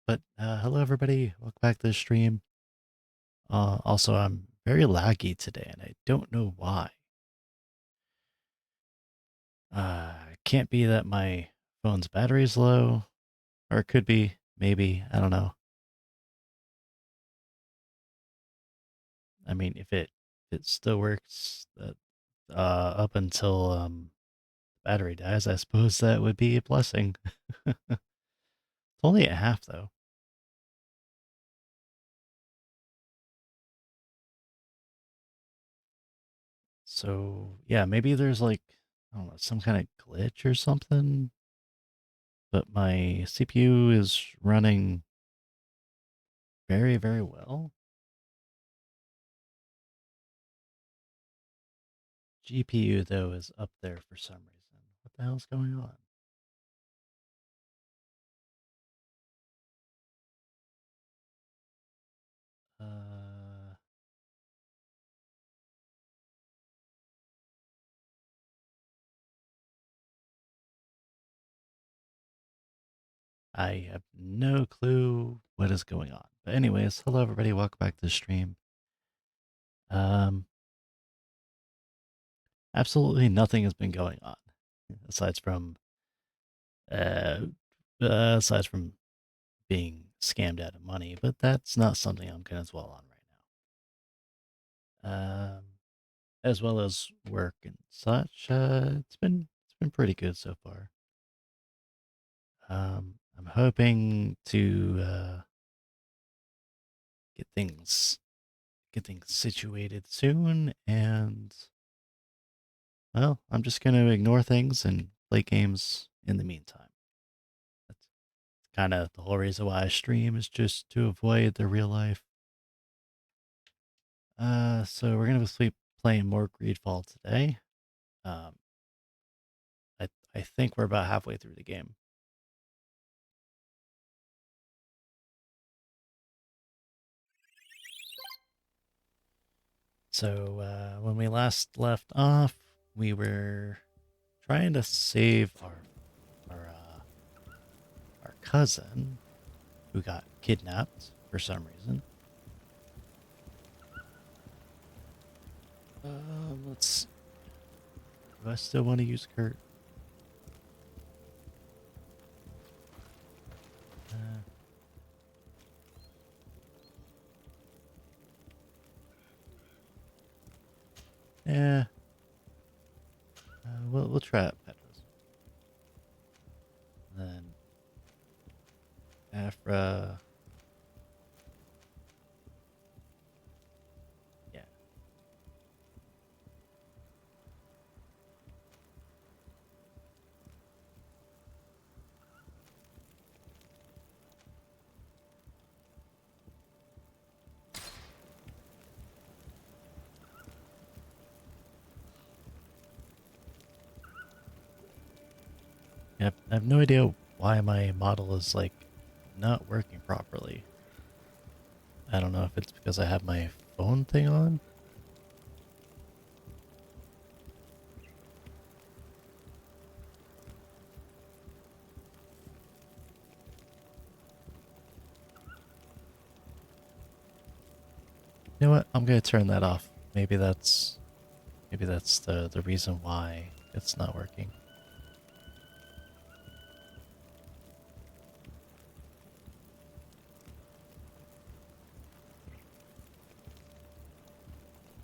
But hello, everybody. Welcome back to the stream. Also, I'm very laggy today, and I don't know why. It can't be that my phone's battery is low, or it could be, maybe. I don't know. I mean, if it still works up until battery dies, I suppose that would be a blessing. It's only at half though. So yeah, maybe there's like I don't know some kind of glitch or something. But my CPU is running very, very well. GPU, though, is up there for some reason. What the hell's going on? Uh, I have no clue what is going on. But anyways, hello everybody, welcome back to the stream. Um, Absolutely nothing has been going on aside from uh, aside from being scammed out of money, but that's not something I'm gonna dwell on right now. As well as work and such. It's been pretty good so far. I'm hoping to get things get things situated soon, and well, I'm just gonna ignore things and play games in the meantime. That's kind of the whole reason why I stream is just to avoid the real life. So we're gonna be playing more Greedfall today. Um, I think we're about halfway through the game. So when we last left off, we were trying to save our our cousin who got kidnapped for some reason. Let's. Do I still want to use Kurt? Uh, yeah. We'll try out Petros. Then Afra. Yeah. Yep. I have no idea why my model is like not working properly. I don't know if it's because I have my phone thing on. You know what? I'm gonna turn that off. Maybe that's the reason why it's not working.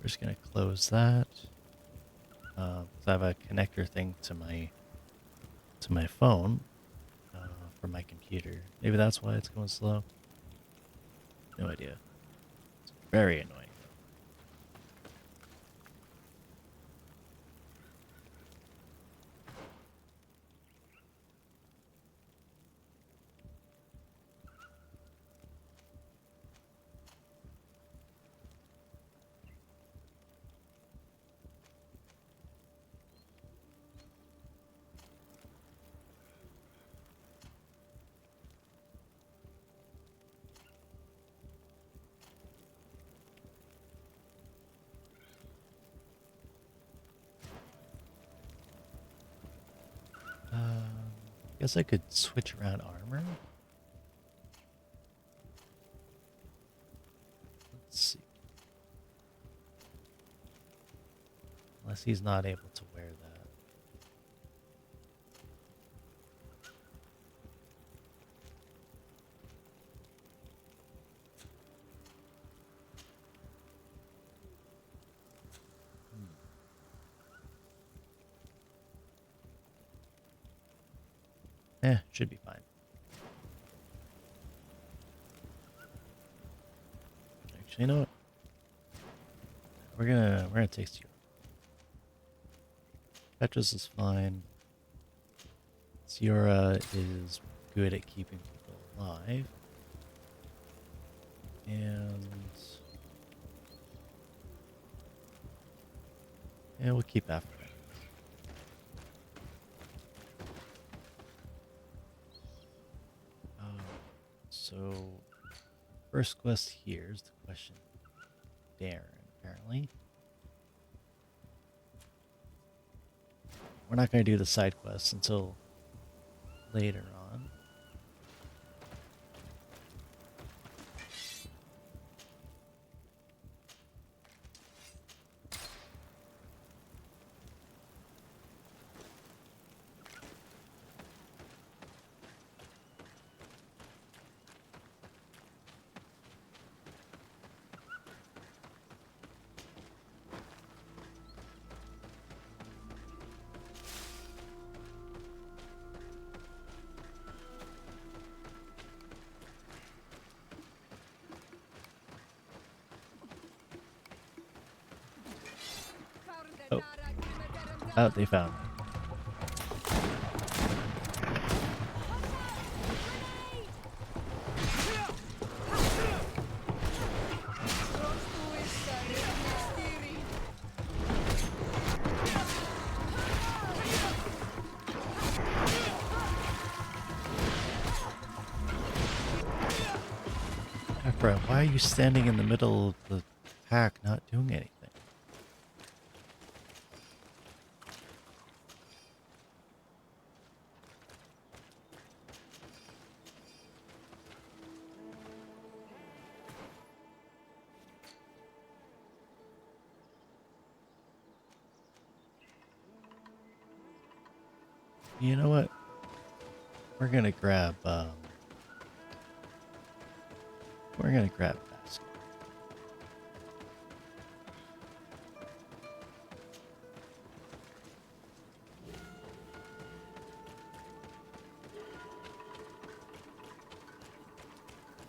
We're just gonna close that. 'Cause I have a connector thing to my phone from my computer. Maybe that's why it's going slow. No idea. It's very annoying. Guess I could switch around armor. Unless he's not able to wear that. Should be fine. Actually, you know what? We're gonna take Sierra. Petrus is fine. Sierra is good at keeping people alive. And we'll keep after that. So first quest here is the question. Darren, apparently. We're not going to do the side quests until later on. Oh, they found me. Afra, why are you standing in the middle of the pack not doing anything? You know what? We're gonna grab basket.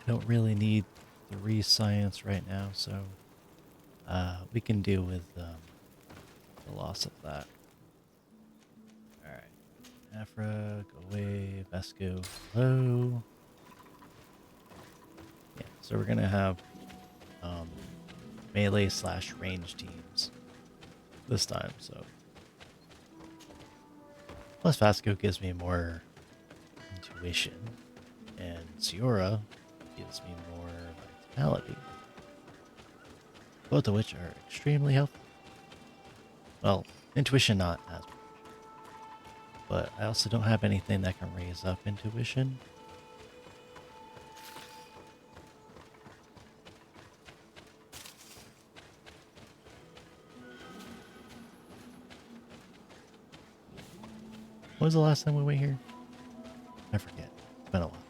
Don't really need 3 science right now, so we can deal with the loss of that. Alright. Afra, go away. Vasco, hello. Yeah, so we're gonna have melee / range teams this time, so. Plus Vasco gives me more intuition, and Siora gives me more vitality. Both of which are extremely helpful. Well, intuition not as much. But I also don't have anything that can raise up intuition. When was the last time we went here? I forget. It's been a while.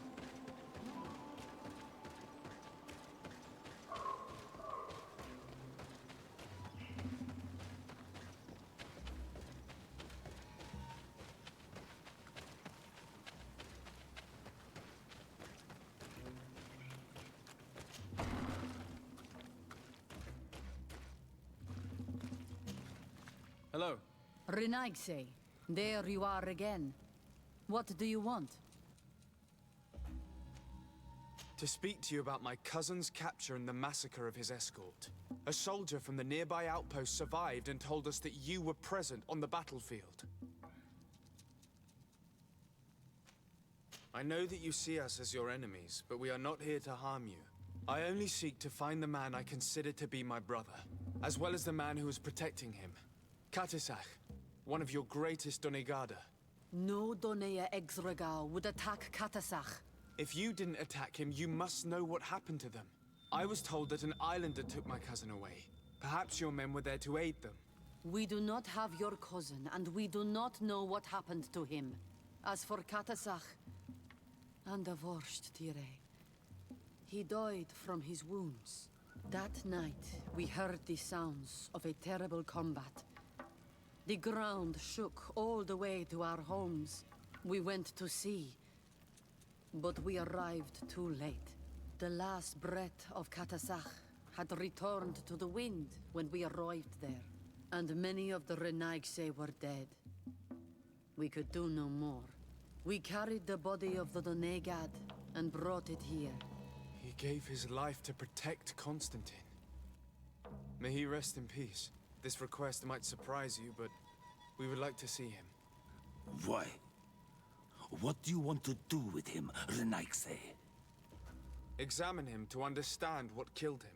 Hello. Renaigse, there you are again. What do you want? To speak to you about my cousin's capture and the massacre of his escort. A soldier from the nearby outpost survived and told us that you were present on the battlefield. I know that you see us as your enemies, but we are not here to harm you. I only seek to find the man I consider to be my brother, as well as the man who is protecting him. Katisach, one of your greatest Donegada. No Donea Exregao would attack Katasach. If you didn't attack him, you must know what happened to them. I was told that an islander took my cousin away. Perhaps your men were there to aid them. We do not have your cousin, and we do not know what happened to him. As for Katasach, and the worst, Tire, he died from his wounds. That night, we heard the sounds of a terrible combat. The ground shook all the way to our homes. We went to see, but we arrived too late. The last breath of Katasach had returned to the wind when we arrived there, and many of the Renaigse were dead. We could do no more. We carried the body of the Donegad and brought it here. He gave his life to protect Constantine. May he rest in peace. This request might surprise you, but we would like to see him. Why? What do you want to do with him, Renaigse? Examine him to understand what killed him.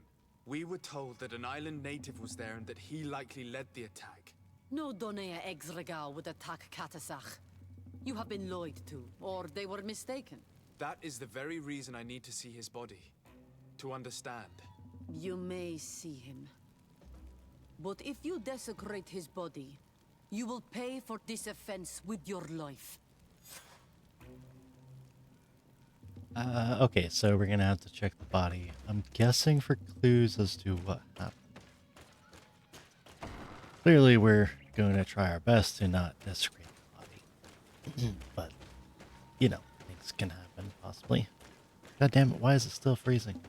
We were told that an island native was there and that he likely led the attack. No Donea Exregal would attack Katasach. You have been lied to, or they were mistaken. That is the very reason I need to see his body. To understand. You may see him. But if you desecrate his body, you will pay for this offense with your life. Okay, so we're gonna have to check the body. I'm guessing for clues as to what happened. Clearly, we're going to try our best to not desecrate the body. But, you know, things can happen, possibly. God damn it, why is it still freezing?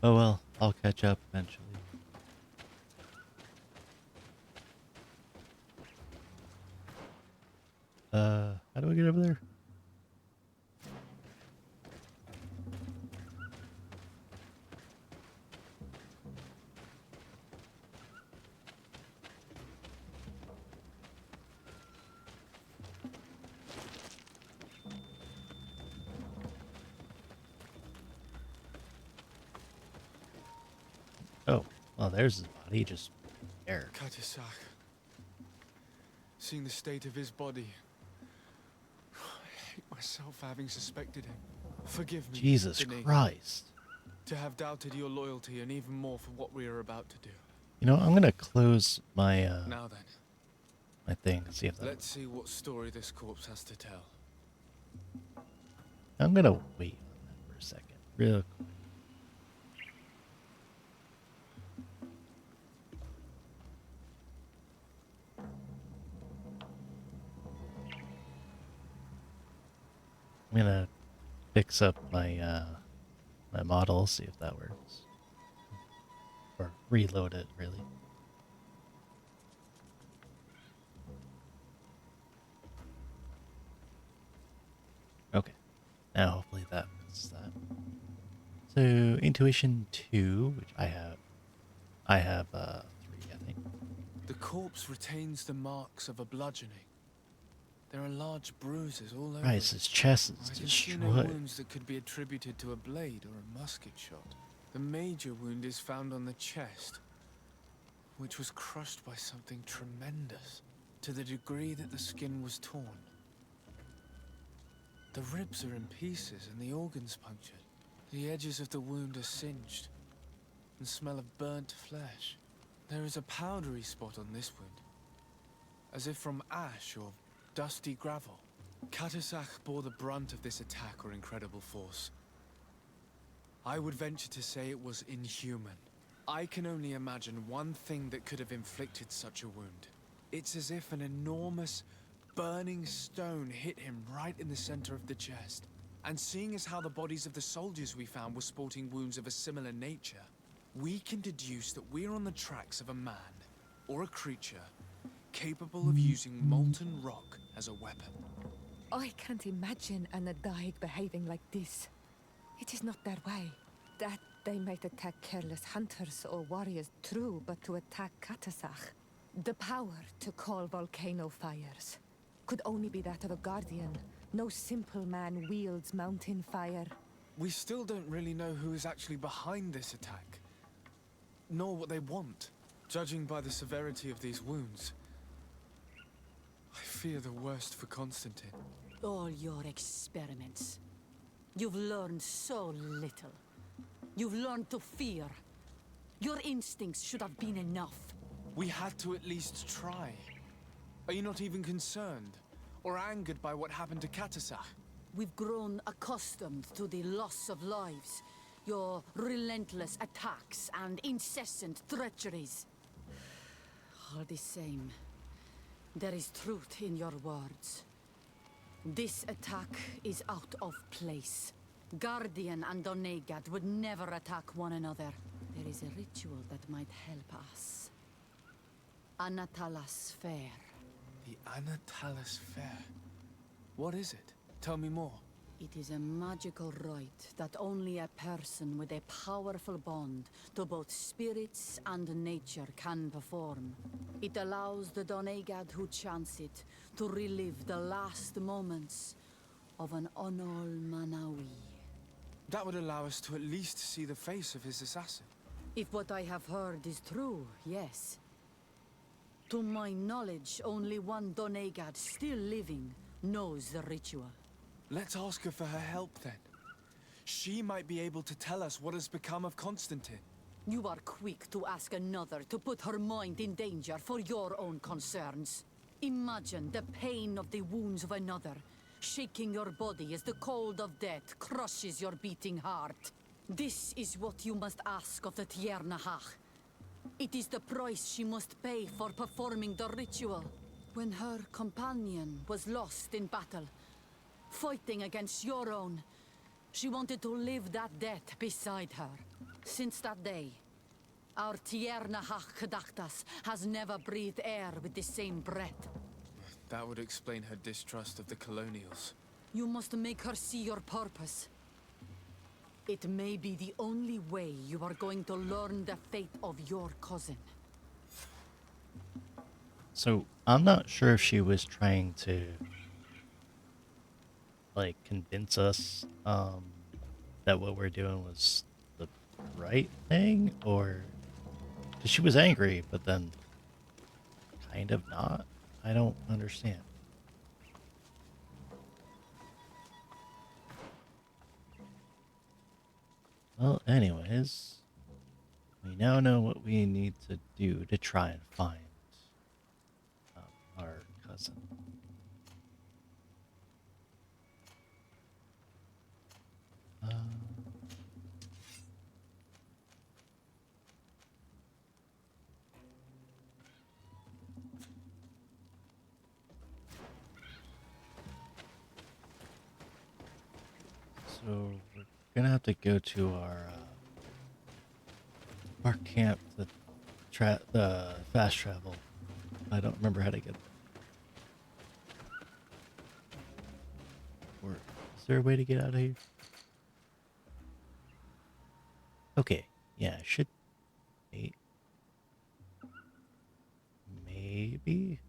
Oh well, I'll catch up eventually. How do I get over there? Oh, well, there's his body, just there. Katasach. Seeing the state of his body. I hate myself for having suspected him. Forgive me, Jesus Denis, Christ. to have doubted your loyalty and even more for what we are about to do. You know, I'm gonna close my Now then, my thing and see if that. let's see what story this corpse has to tell. I'm gonna wait on that for a second, real quick. I'm gonna fix up my my model, see if that works, or reload it really. Okay, now hopefully that fixes that. So intuition 2, which I have 3, I think. The corpse retains the marks of a bludgeoning. There are large bruises all over. Christ, his chest is I can see no destroyed. wounds that could be attributed to a blade or a musket shot. The major wound is found on the chest, which was crushed by something tremendous, to the degree that the skin was torn. The ribs are in pieces and the organs punctured. The edges of the wound are singed and smell of burnt flesh. There is a powdery spot on this wound, as if from ash or dusty gravel. Katasach bore the brunt of this attack or incredible force. I would venture to say it was inhuman. I can only imagine one thing that could have inflicted such a wound. It's as if an enormous, burning stone hit him right in the center of the chest. And seeing as how the bodies of the soldiers we found were sporting wounds of a similar nature, we can deduce that we're on the tracks of a man, or a creature, capable of using molten rock as a weapon. I can't imagine an Adaig behaving like this. It is not their way. That they might attack careless hunters or warriors, true, but to attack Katasach, the power to call volcano fires, could only be that of a guardian. No simple man wields mountain fire. We still don't really know who is actually behind this attack, nor what they want. Judging by the severity of these wounds, I fear the worst for Constantine. All your experiments. You've learned so little. You've learned to fear. Your instincts should have been enough. We had to at least try. Are you not even concerned or angered by what happened to Katasach? We've grown accustomed to the loss of lives, your relentless attacks and incessant treacheries. All the same, there is truth in your words. This attack is out of place. Guardian and Donegad would never attack one another. There is a ritual that might help us. Anatalas Fair. The Anatalis Fair. What is it? Tell me more. It is a magical rite that only a person with a powerful bond to both spirits and nature can perform. It allows the Donegad who chants it to relive the last moments of an Onol Manawi. That would allow us to at least see the face of his assassin. If what I have heard is true, yes. To my knowledge, only one Donegad still living knows the ritual. Let's ask her for her help then. She might be able to tell us what has become of Constantine. You are quick to ask another to put her mind in danger for your own concerns. Imagine the pain of the wounds of another, shaking your body as the cold of death crushes your beating heart. This is what you must ask of the Tiernahach. It is the price she must pay for performing the ritual. When her companion was lost in battle, fighting against your own, she wanted to live that death beside her. Since that day, our Tiernahach Kadachtas has never breathed air with the same breath. That would explain her distrust of the colonials. You must make her see your purpose. It may be the only way you are going to learn the fate of your cousin. So I'm not sure if she was trying to like convince us that what we're doing was the right thing, or 'cause she was angry but then kind of not. I don't understand. Well, anyways, we now know what we need to do to try and find our cousin. So we're gonna have to go to our camp, the fast travel. I don't remember how to get there. Or is there a way to get out of here? Okay, yeah, should be. Maybe.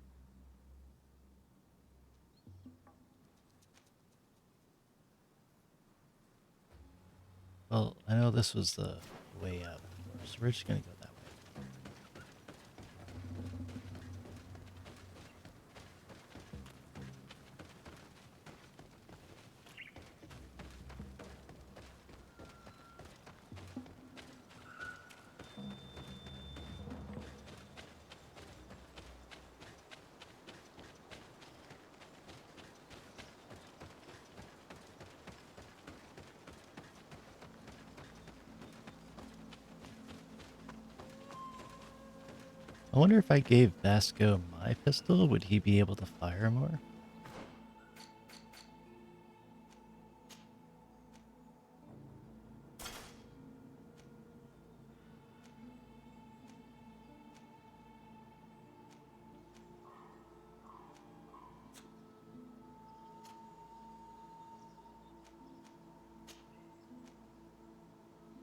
Well, I know this was the way out, so we're just gonna go that way. I wonder if I gave Vasco my pistol, would he be able to fire more?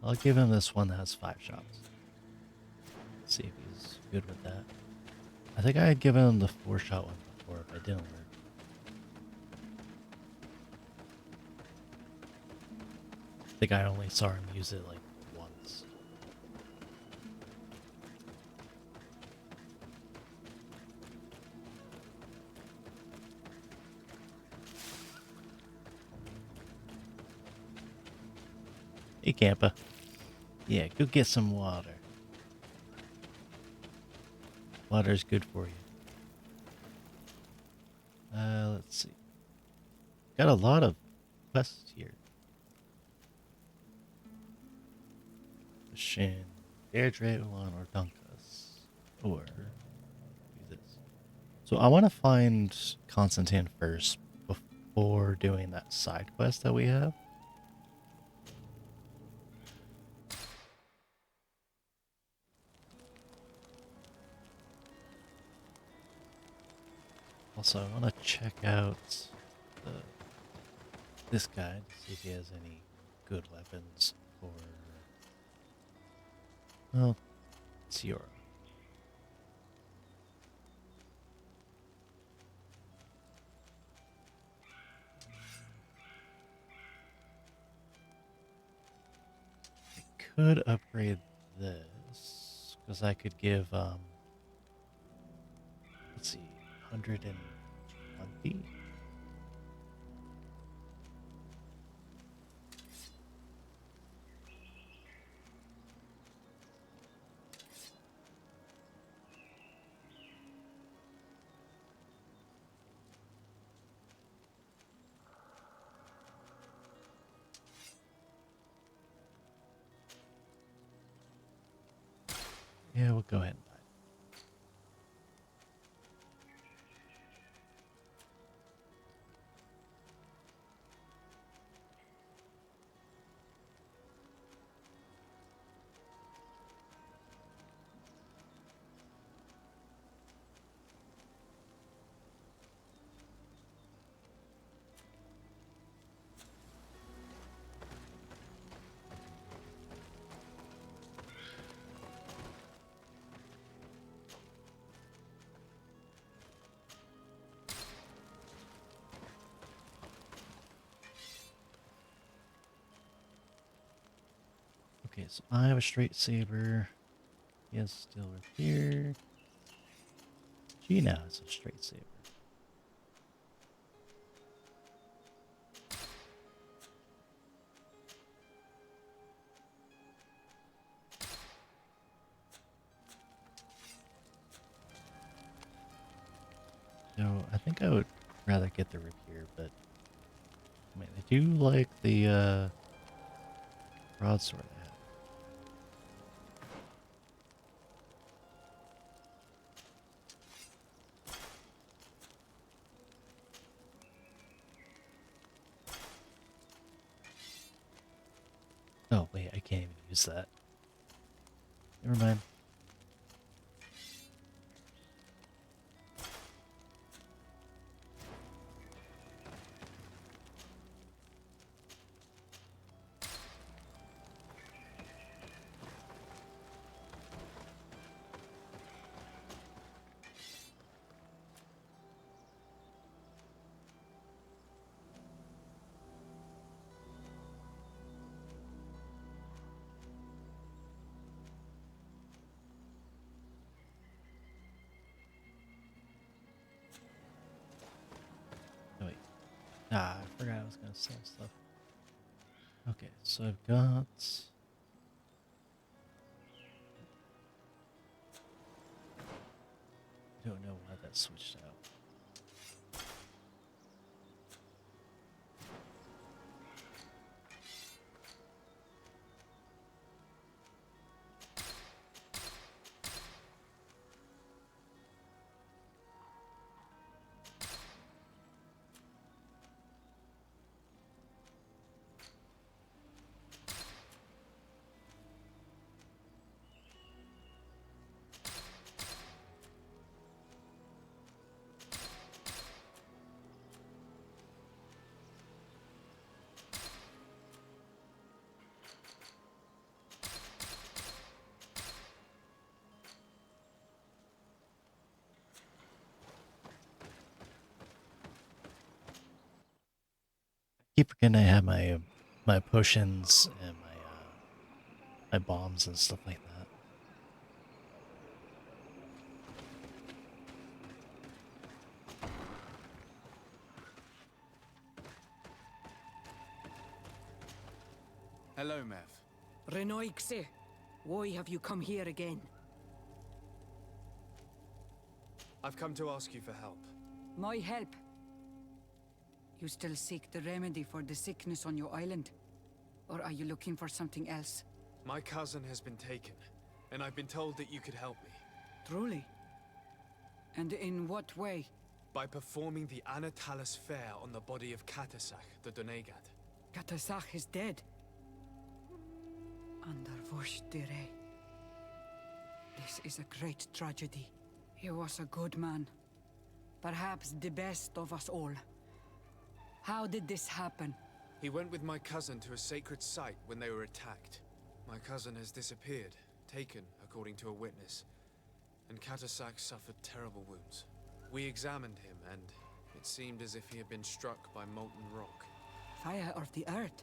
I'll give him this one that has 5 shots. See if he's good with that. I think I had given him the 4-shot one before, but it didn't work. I think I only saw him use it like once. Hey, Campa. Yeah, go get some water. Water's good for you. Let's see. Got a lot of quests here. Shin, Deirdre, Ulan, or Dunkas. Or do this. So I want to find Constantine first before doing that side quest that we have. Also, I want to check out the, this guy to see if he has any good weapons for, well, Siora. I could upgrade this, because I could give, let's see, 120? Yeah, we'll go ahead and buy it. Okay, so I have a straight saber. He has still right here. She now has a straight saber. So I think I would rather get the rapier, but I mean, I do like the broadsword I have. Oh wait, I can't even use that. Never mind. Oh wait. Ah, I forgot I was gonna sell stuff. Okay, so I've got. Don't know why that switched out. Keep forgetting I have my potions and my bombs and stuff like that. Hello, Mev. Renoixe, why have you come here again? I've come to ask you for help. My help? You still seek the remedy for the sickness on your island? Or are you looking for something else? My cousin has been taken, and I've been told that you could help me. Truly? And in what way? By performing the Anatalis fair on the body of Katasach, the Donegat. Katasach is dead. Under dire. This is a great tragedy. He was a good man. Perhaps the best of us all. How did this happen? He went with my cousin to a sacred site when they were attacked. My cousin has disappeared, taken according to a witness, and Katasach suffered terrible wounds. We examined him, and it seemed as if he had been struck by molten rock. Fire of the earth.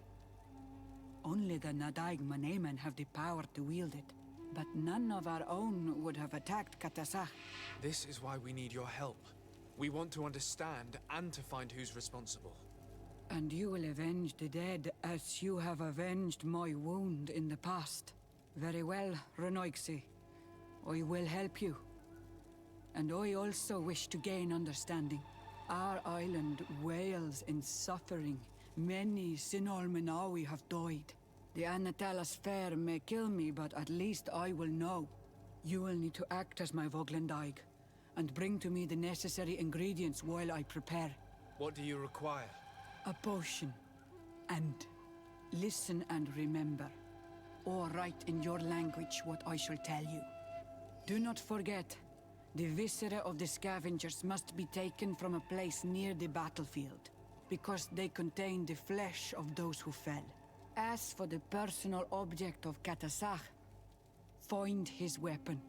Only the Nadaig Manemen have the power to wield it. But none of our own would have attacked Katasach. This is why we need your help. We want to understand and to find who's responsible. And you will avenge the dead as you have avenged my wound in the past. Very well, Renoixi. I will help you. And I also wish to gain understanding. Our island wails in suffering. Many Sinol Menawi have died. The Anatalas fair may kill me, but at least I will know. You will need to act as my Voglendaig, and bring to me the necessary ingredients while I prepare. What do you require? A potion. And listen and remember, or write in your language what I shall tell you. Do not forget, the viscera of the scavengers must be taken from a place near the battlefield, because they contain the flesh of those who fell. As for the personal object of Katasach, find his weapon,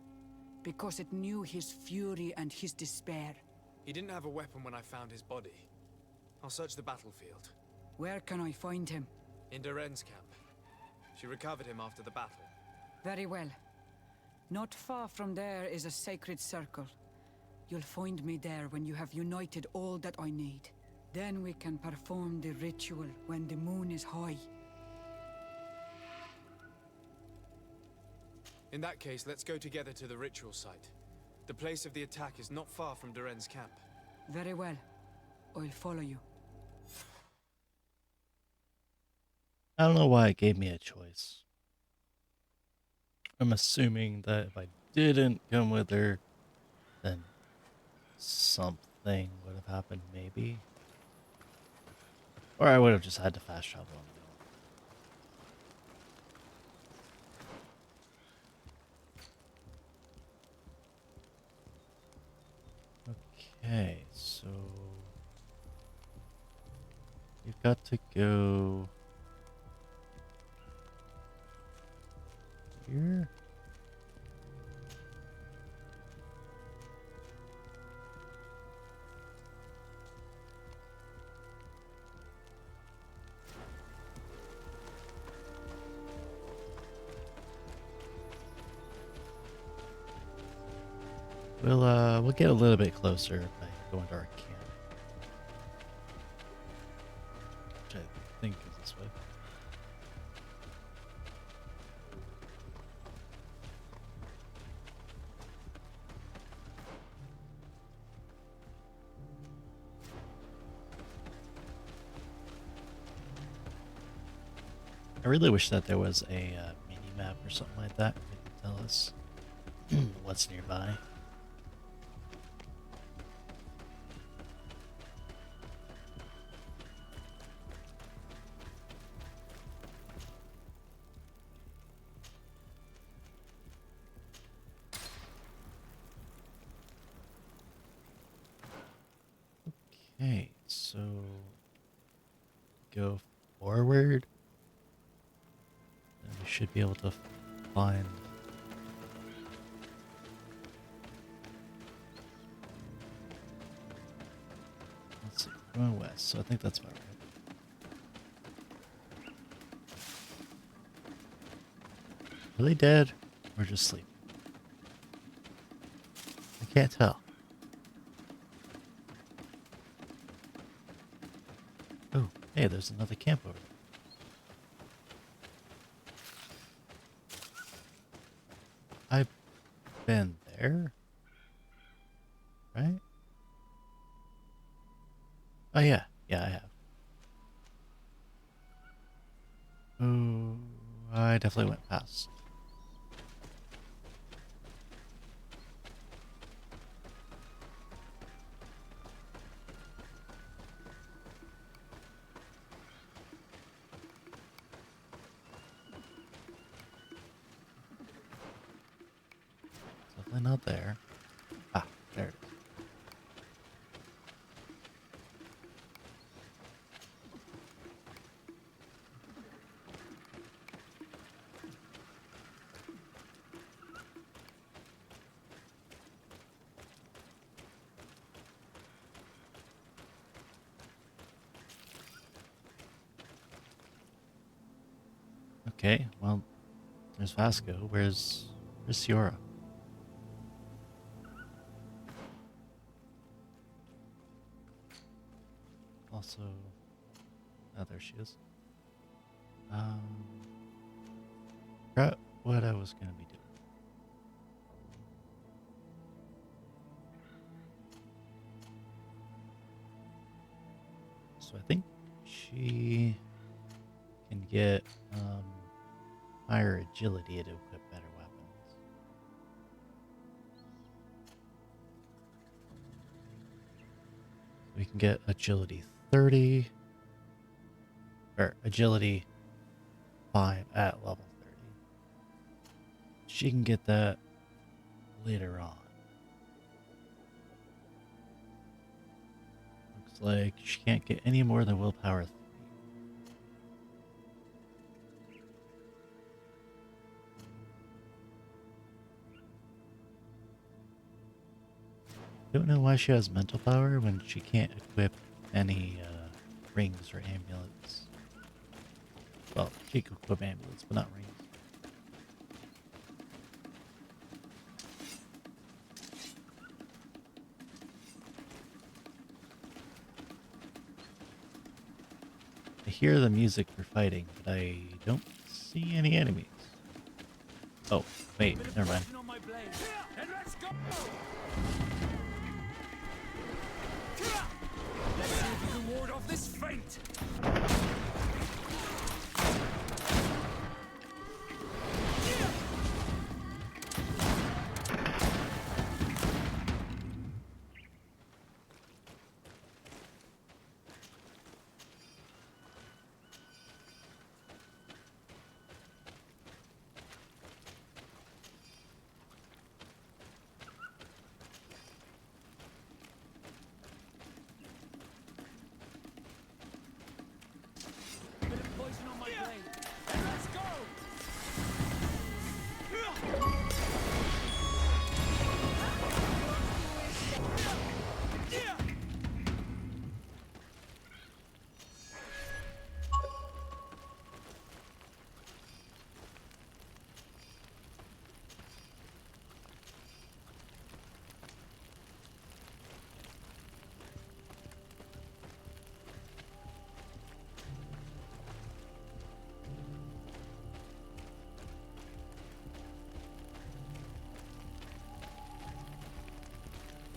because it knew his fury and his despair. He didn't have a weapon when I found his body. I'll search the battlefield. Where can I find him? In Doren's camp. She recovered him after the battle. Very well. Not far from there is a sacred circle. You'll find me there when you have united all that I need. Then we can perform the ritual when the moon is high. In that case, let's go together to the ritual site. The place of the attack is not far from Doren's camp. Very well. I'll follow you. I don't know why it gave me a choice. I'm assuming that if I didn't come with her, then something would have happened, maybe. Or I would have just had to fast travel on my own. Okay, so you've got to go here. We'll get a little bit closer by going to our camp, which I think is this way. I really wish that there was a mini map or something like that that could tell us what's nearby. Okay, so go forward. And we should be able to find. Let's see, we're going west, so I think that's about right. Are they dead or just sleeping? I can't tell. Oh, hey, there's another camp over there. I've been there. right? Oh yeah, yeah, I have. Oh, I definitely went past. Definitely not there. Ah, there it is. Okay, well, there's Vasco. Where's Ciora? Also, oh, there she is. Um, forgot what I was gonna be doing. So I think she can get higher agility to equip better weapons. We can get agility 30 or agility 5 at level 30. She can get that later on. Looks like she can't get any more than willpower 3. Don't know why she has mental power when she can't equip any rings or amulets. Well, she can equip amulets, but not rings. I hear the music for fighting, but I don't see any enemies. Oh, wait, never mind. Let's see if you can ward off this feint!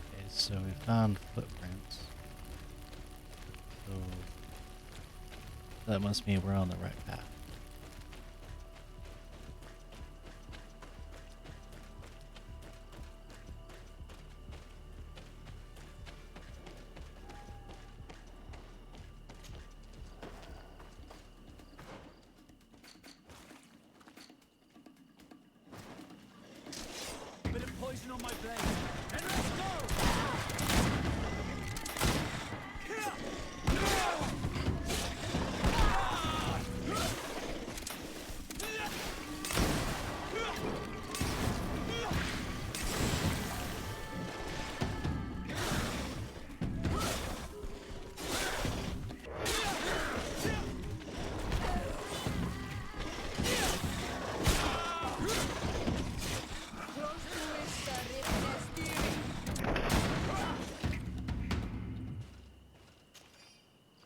Okay, so we found footprints. So that must mean we're on the right path. Bit of poison on my blade, and let's go!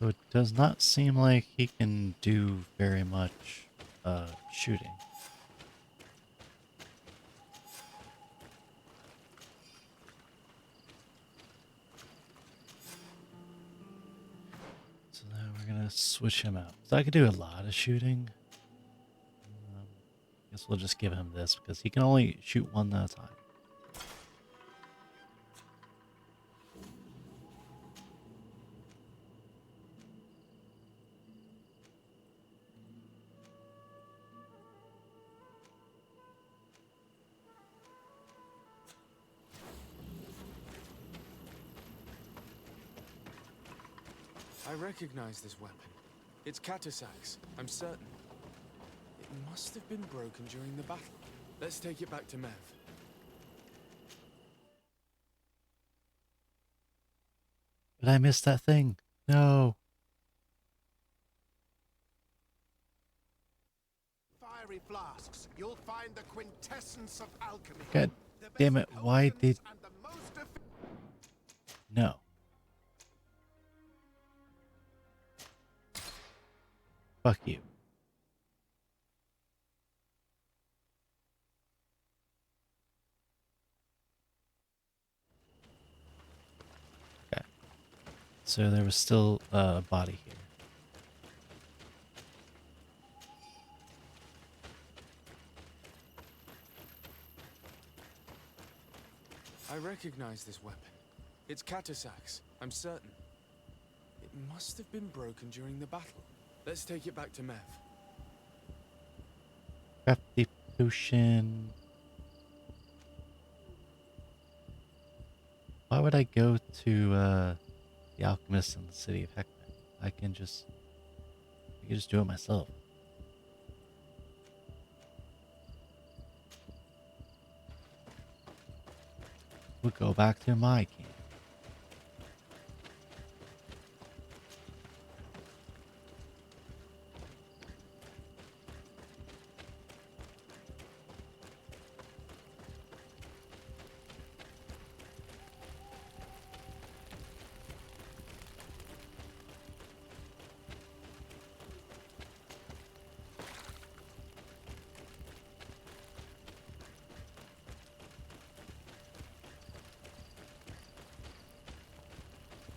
So it does not seem like he can do very much shooting. Switch him out. So I could do a lot of shooting. Guess we'll just give him this because he can only shoot one at a time. I recognize this weapon. It's Katasak's, I'm certain. It must have been broken during the battle. Let's take it back to Mev. But I missed that thing. No. Fiery flasks, you'll find the quintessence of alchemy. God The best damn it. Why did... potions and the most No. Fuck you. Okay. So there was still a body here. I recognize this weapon. It's Katasak's, I'm certain. It must have been broken during the battle. Let's take it back to Mev. Crafty potion. Why would I go to the alchemist in the city of Heckman? I can just do it myself. We'll go back to my camp.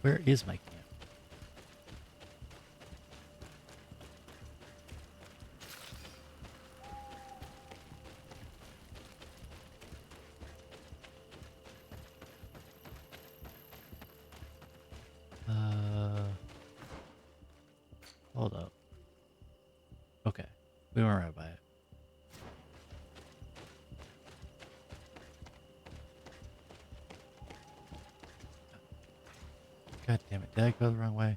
Where is my camp? Hold up. Okay, we weren't right by it. God damn it, did I go the wrong way?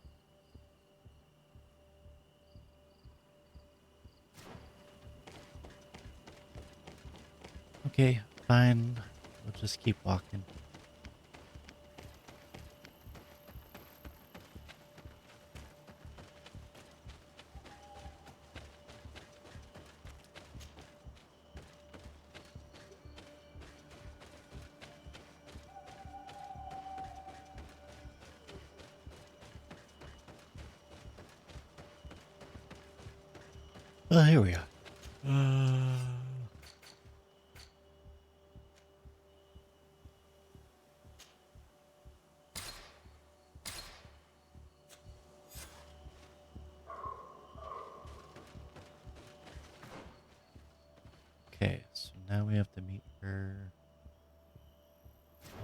Okay, fine. We'll just keep walking. Oh, here we are. Okay, so now we have to meet her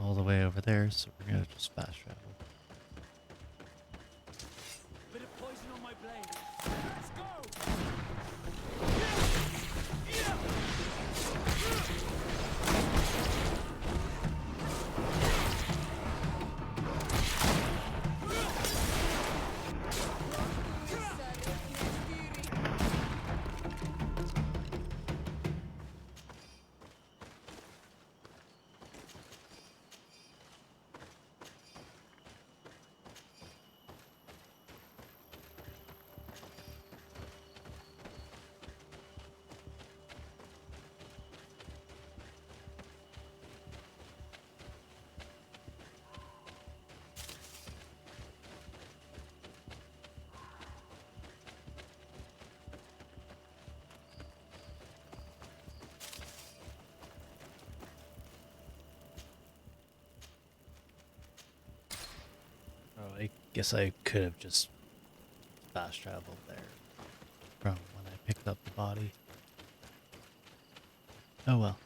all the way over there, so we're gonna just fast travel. Bit of poison on my blade. Let's go! Oh, I guess I could have just fast travel there from when I picked up the body. Oh well.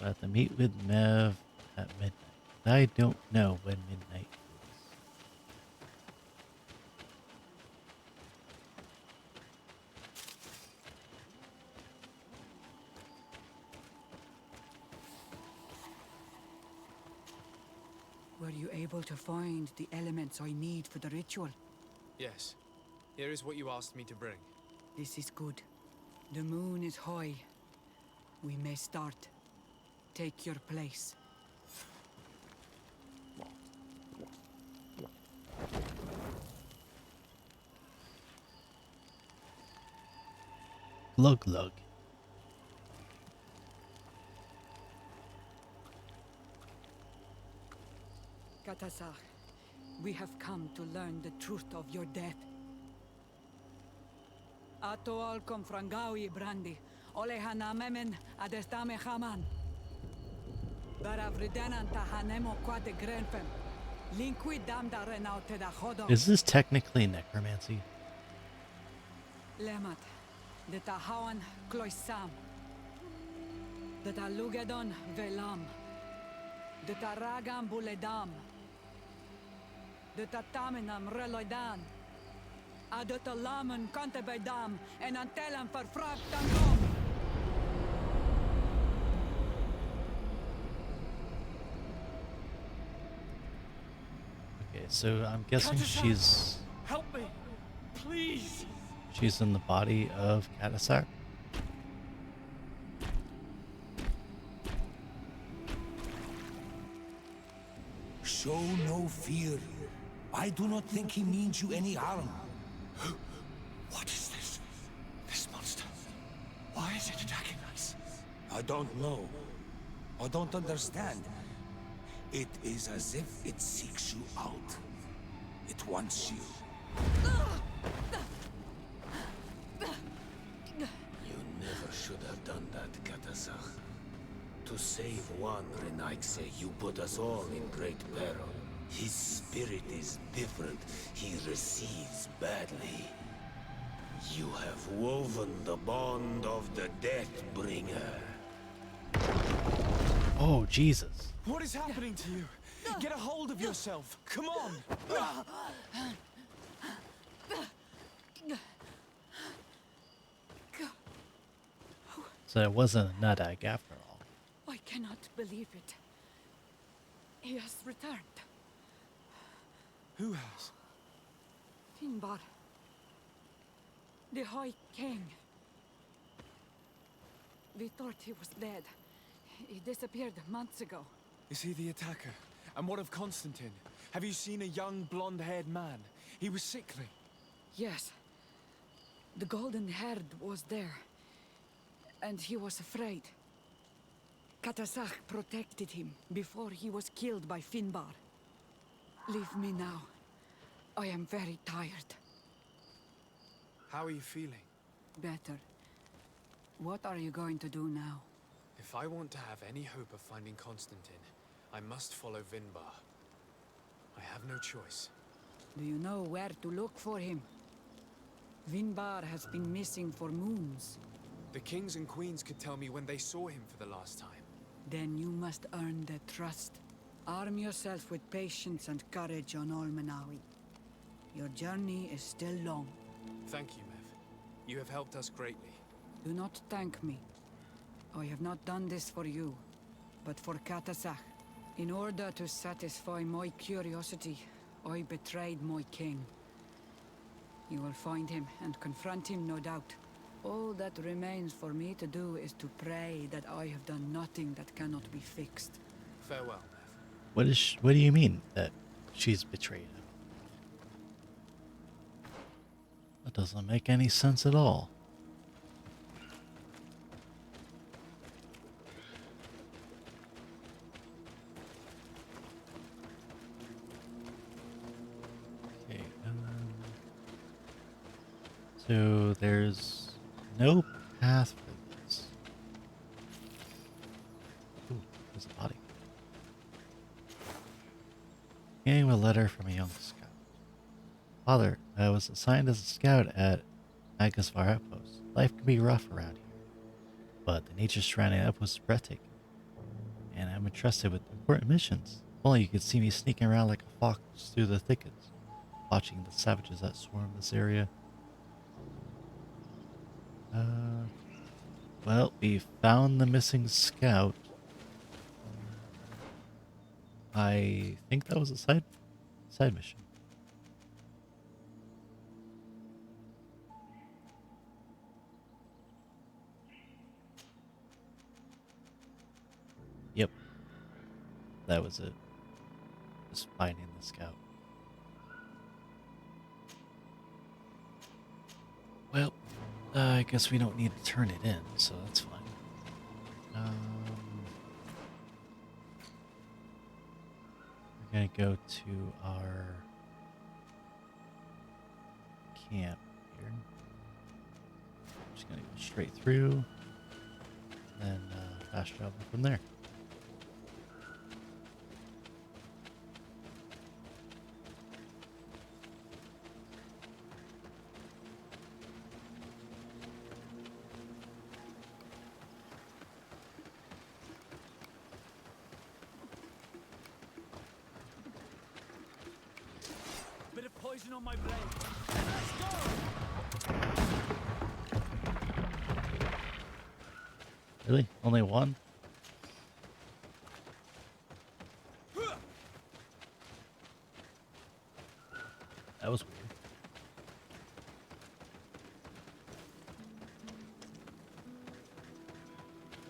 I have to meet with Mev at midnight. I don't know when midnight is. Were you able to find the elements I need for the ritual? Yes. Here is what you asked me to bring. This is good. The moon is high. We may start. Take your place. Glug glug. Katasach, we have come to learn the truth of your death. Ato alkom frangawi brandi, ole hanamemen adestame haman. Baravridenan tahanemo quate grenfem. Linkui damda renaute da hodo. Is this technically necromancy? Lemat, de tahawan kloisam. De talugedon velam. De taragam buledam. De tatamenam reloidan. Adotalamen kantebedam en antelam verfragtangom. Okay, so I'm guessing Katasak, help me, please. she's in the body of Katasak. Show no fear. I do not think he means you any harm. What is this? This monster. Why is it attacking us? I don't know. I don't understand. It is as if it seeks you out. It wants you. You never should have done that, Katasach. To save one Renaikse, you put us all in great peril. His spirit is different. He receives badly. You have woven the bond of the Deathbringer. Oh, Jesus. What is happening to you? Get a hold of yourself. Come on. So it wasn't a Nadak after all. I cannot believe it. He has returned. Who has? Finbar. The High King. We thought he was dead. He disappeared months ago. Is he the attacker? And what of Constantine? Have you seen a young blonde-haired man? He was sickly. Yes. The golden haired was there. And he was afraid. Katasach protected him before he was killed by Finbar. Leave me now. I am very tired. How are you feeling? Better. What are you going to do now? If I want to have any hope of finding Constantine, I must follow Vinbar. I have no choice. Do you know where to look for him? Vinbar has been missing for moons. The kings and queens could tell me when they saw him for the last time. Then you must earn their trust. Arm yourself with patience and courage on Olmenawi. Your journey is still long. Thank you, Mev. You have helped us greatly. Do not thank me. I have not done this for you, but for Katasach. In order to satisfy my curiosity, I betrayed my king. You will find him and confront him, no doubt. All that remains for me to do is to pray that I have done nothing that cannot be fixed. Farewell, Mev. What do you mean that she's betrayed him? That doesn't make any sense at all. So there's no path for this. Ooh, there's a body. Getting a letter from a young scout. Father, I was assigned as a scout at Agasvar Outpost. Life can be rough around here, but the nature surrounding the outpost is breathtaking, and I'm entrusted with important missions. If only you could see me sneaking around like a fox through the thickets, watching the savages that swarm this area. Uh, well, we found the missing scout. I think that was a side mission. Yep, that was it. Just finding the scout. Well, I guess we don't need to turn it in, so that's fine. We're gonna go to our camp here. Just gonna go straight through, then fast travel from there. Bit of poison on my brain. Let's go! Really? Only one? That was weird.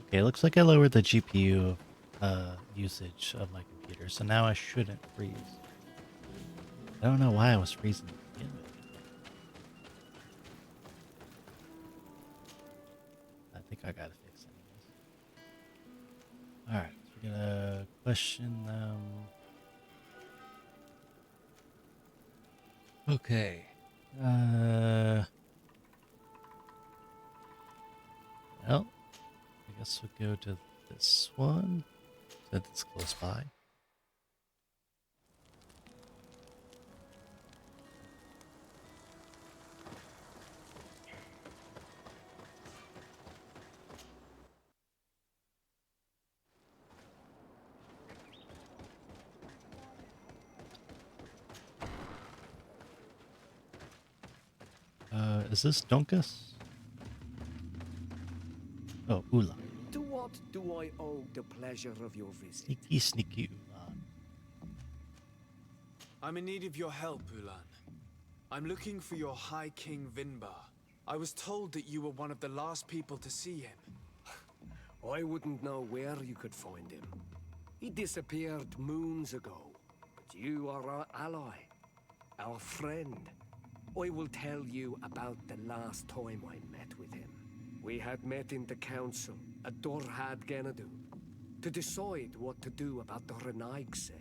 Okay, looks like I lowered the GPU usage of my computer, so now I shouldn't freeze. I don't know why I was freezing to begin with. I think I gotta fix it anyways. Alright, so we're gonna question them. Okay. Well, I guess we'll go to this one, since it's close by. Is this Donkus? Oh, Ula. To what do I owe the pleasure of your visit? Sneaky Ula. I'm in need of your help, Ulan. I'm looking for your High King Vinbar. I was told that you were one of the last people to see him. I wouldn't know where you could find him. He disappeared moons ago. But you are our ally, our friend. I will tell you about the last time I met with him. We had met in the council at Dorhad Genadu to decide what to do about the Renaigse,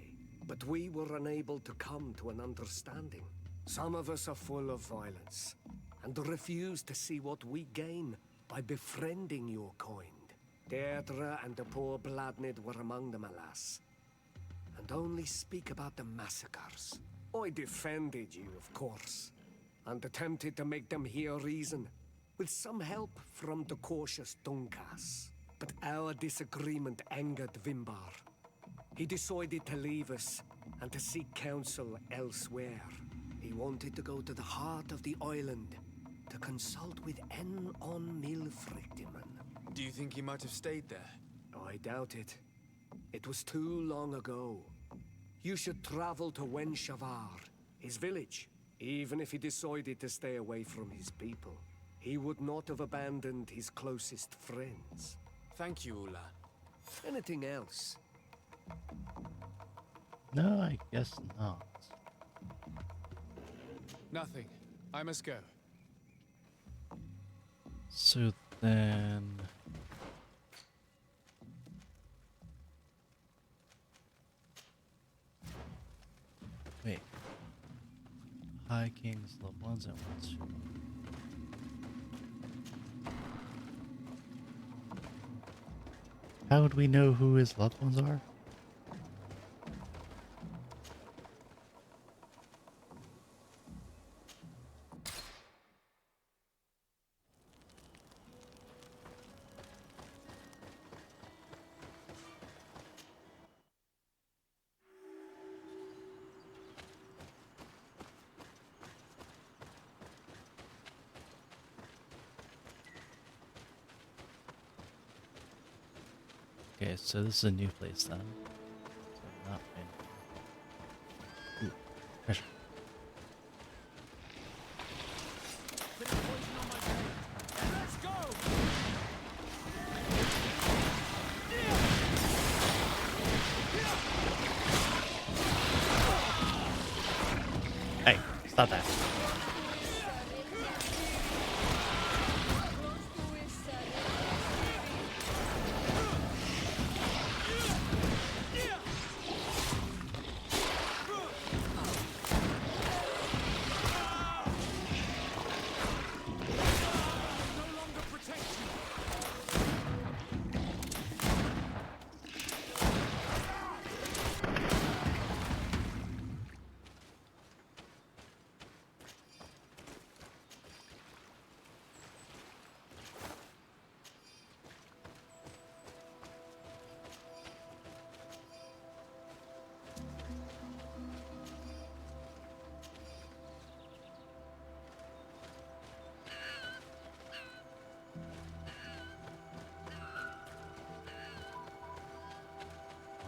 but we were unable to come to an understanding. Some of us are full of violence and refuse to see what we gain by befriending your kind. Deirdre and the poor Bladnid were among them, alas, and only speak about the massacres. I defended you, of course, and attempted to make them hear reason, with some help from the cautious Dunkas. But our disagreement angered Vimbar. He decided to leave us and to seek counsel elsewhere. He wanted to go to the heart of the island to consult with En on Milfrictiman. Do you think he might have stayed there? I doubt it. It was too long ago. You should travel to Wenshavar, his village. Even if he decided to stay away from his people, he would not have abandoned his closest friends. Thank you, Ulan. Anything else? No, I guess not. Nothing. I must go. So then... Wait. High Kings, Love Ones, and Ones. How would we know who his loved ones are? Okay, so this is a new place then. So I've not been here. Ooh, pressure. Hey, stop that.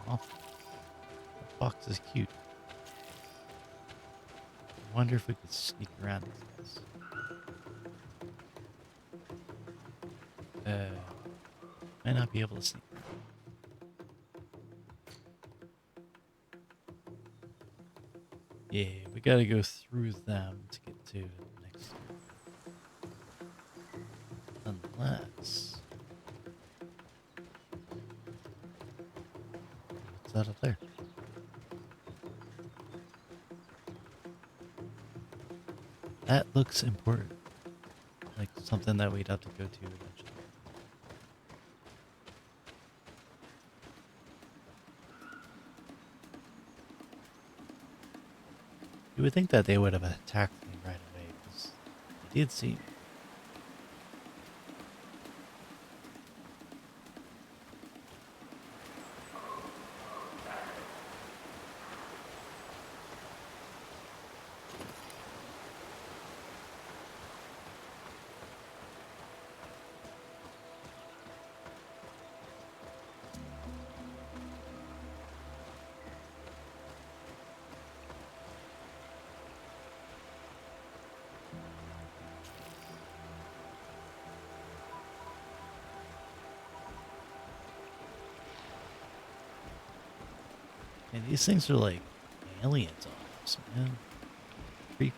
Oh, the fox is cute. I wonder if we could sneak around these guys. Might not be able to sneak around. Yeah, we gotta go through them to get to the next. Unless. What's that up there? That looks important. Like something that we'd have to go to eventually. You would think that they would have attacked me right away, because they did see me. And these things are like aliens almost, man. Creepy.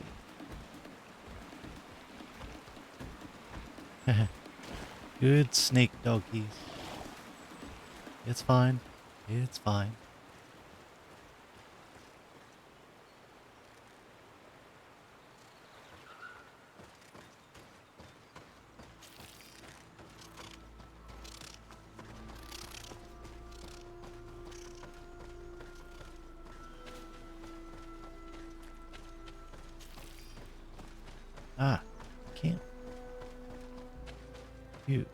Good snake doggies. It's fine. It's fine. Ah, can't. You.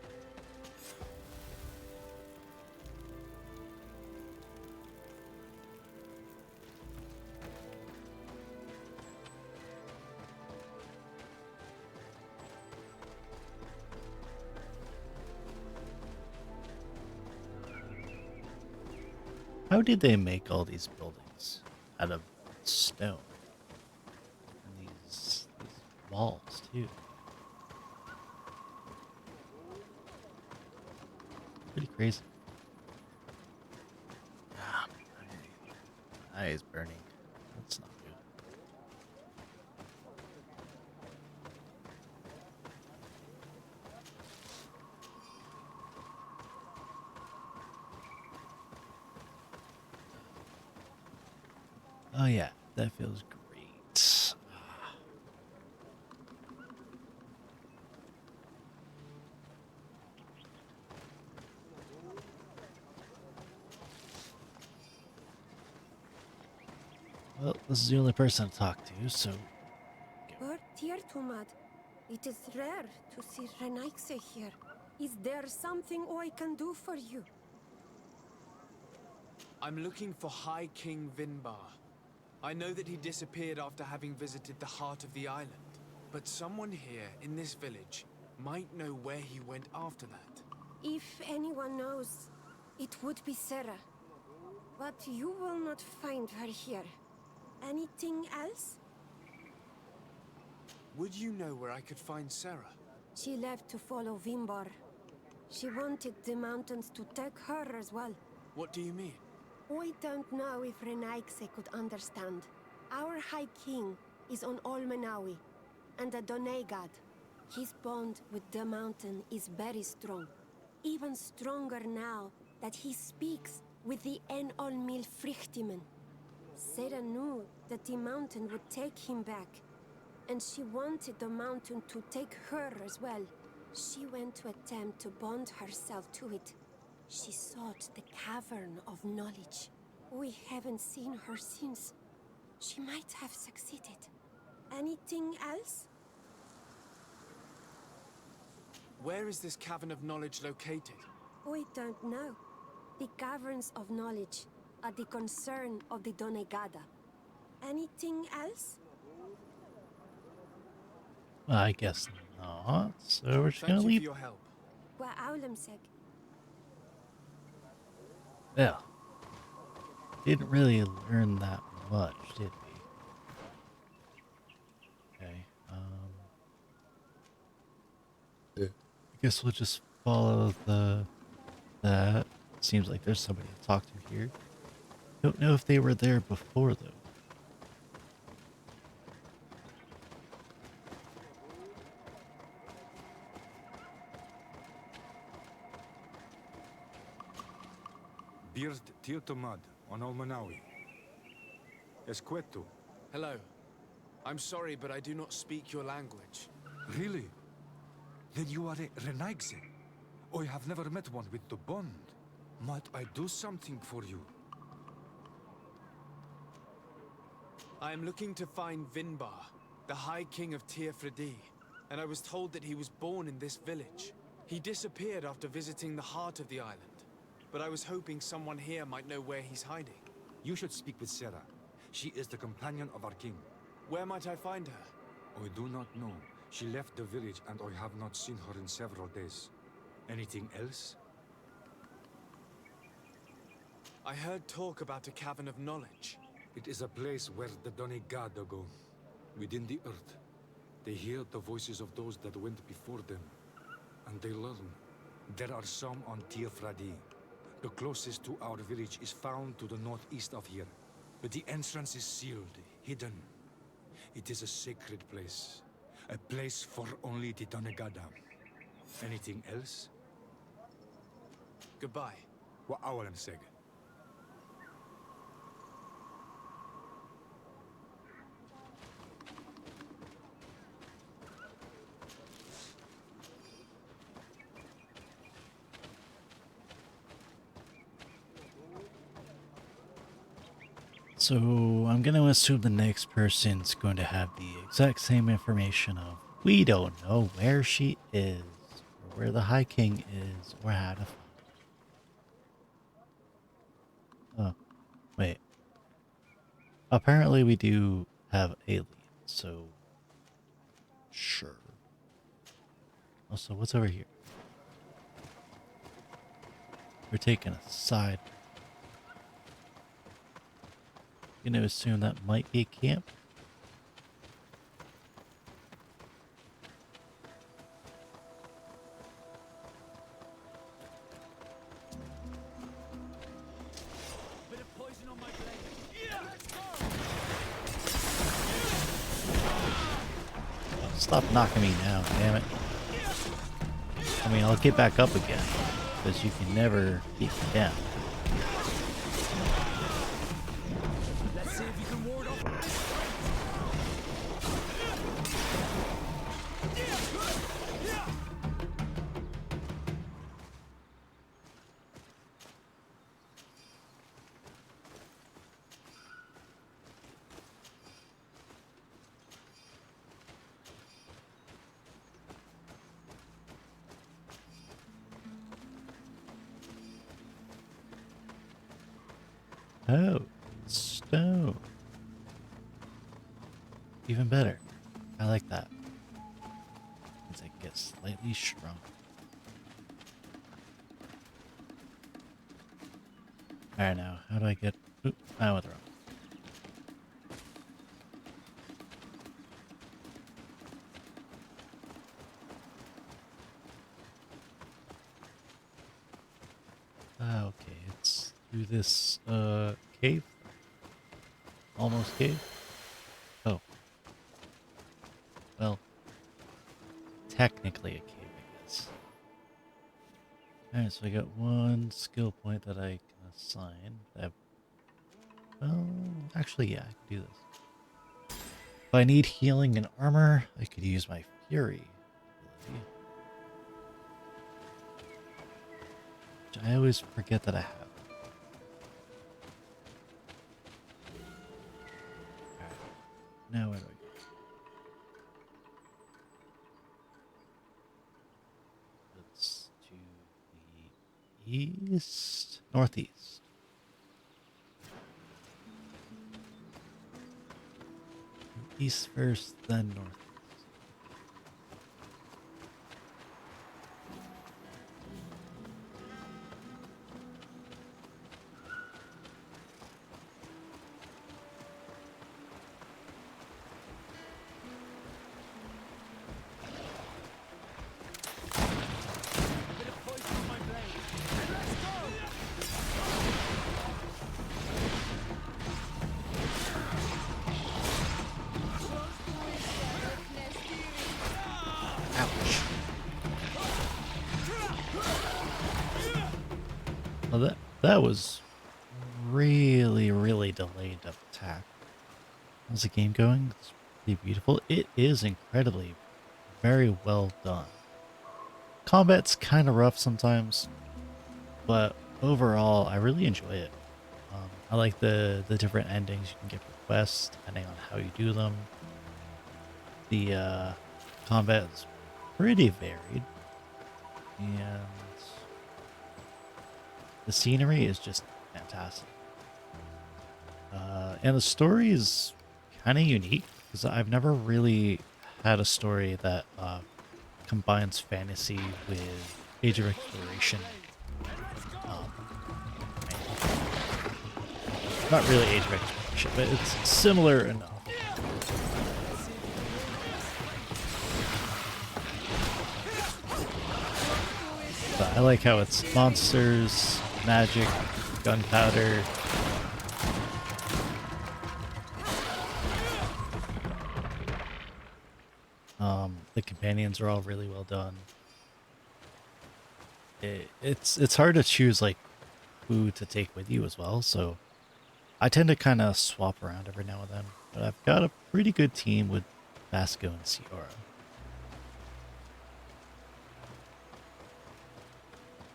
How did they make all these buildings out of stone? And these walls, too. Pretty crazy. Ah, my eye is burning. That's not good. Oh yeah, that feels great. Well, this is the only person to talk to, so But Tumad, it is rare to see Renaikse here. Is there something I can do for you? I'm looking for High King Vinbar. I know that he disappeared after having visited the heart of the island. But someone here in this village might know where he went after that. If anyone knows, it would be Sarah. But you will not find her here. Anything else? Would you know where I could find Sarah? She left to follow Vimbar. She wanted the mountains to take her as well. What do you mean? I don't know if Renaikse could understand. Our High King is on Olmenawi, and the Donegad. His bond with the mountain is very strong. Even stronger now that he speaks with the Olmil Frichtimen. Sarah knew that the mountain would take him back, and she wanted the mountain to take her as well. She went to attempt to bond herself to it. She sought the Cavern of Knowledge. We haven't seen her since. She might have succeeded. Anything else? Where is this Cavern of Knowledge located? I don't know. The Caverns of Knowledge are the concern of the Donegada. Anything else? I guess not. So we're just Thank gonna you leave. for your help. Wa Aulemseg. Yeah. Didn't really learn that much, did we? Okay. I guess we'll just follow that. Seems like there's somebody to talk to here. Don't know if they were there before though. Beard Tirtomad on Almanawi. Esqueto. Hello. I'm sorry, but I do not speak your language. Really? Then you are a Renaigse. I have never met one with the bond. Might I do something for you? I am looking to find Vinbar, the High King of Tirfredi, and I was told that he was born in this village. He disappeared after visiting the heart of the island, but I was hoping someone here might know where he's hiding. You should speak with Sarah. She is the companion of our king. Where might I find her? I do not know. She left the village and I have not seen her in several days. Anything else? I heard talk about a Cavern of Knowledge. It is a place where the Donegada go. Within the earth. They hear the voices of those that went before them. And they learn. There are some on Tirfradi. The closest to our village is found to the northeast of here. But the entrance is sealed, hidden. It is a sacred place. A place for only the Donegada. Anything else? Goodbye. Wa awalem seg. So I'm going to assume the next person's going to have the exact same information of we don't know where she is, or where the High King is, or how to find her. Oh, wait. Apparently we do have aliens, so sure. Also, what's over here? We're taking a side. Gonna assume that might be a camp. Bit of poison on my blade. Stop knocking me down, damn it. I mean, I'll get back up again, because you can never beat me down. Let's see if you can ward off. Oh, stone. Even better. I like that. Means I get slightly stronger. Alright, now, how do I get... Oop, I went wrong. Okay, it's through this, cave? Almost cave? Oh. Well, technically a cave, I guess. Alright, so I got one skill point that I can assign. Well, actually, yeah, I can do this. If I need healing and armor, I could use my Fury ability. Which I always forget that I have. Alright, now where do I go? Let's to the east, northeast. East first, then north. Well, that was really delayed attack. How's the game going? It's pretty beautiful. It is incredibly, very well done. Combat's kind of rough sometimes, but overall, I really enjoy it. I like the different endings you can get for quests, depending on how you do them. The combat is pretty varied, and the scenery is just fantastic. And the story is kind of unique, because I've never really had a story that combines fantasy with Age of Exploration. Not really Age of Exploration, but it's similar enough. But I like how it's monsters, magic, gunpowder. The companions are all really well done. It's hard to choose like who to take with you as well, so I tend to kind of swap around every now and then. But I've got a pretty good team with Vasco and Ciora.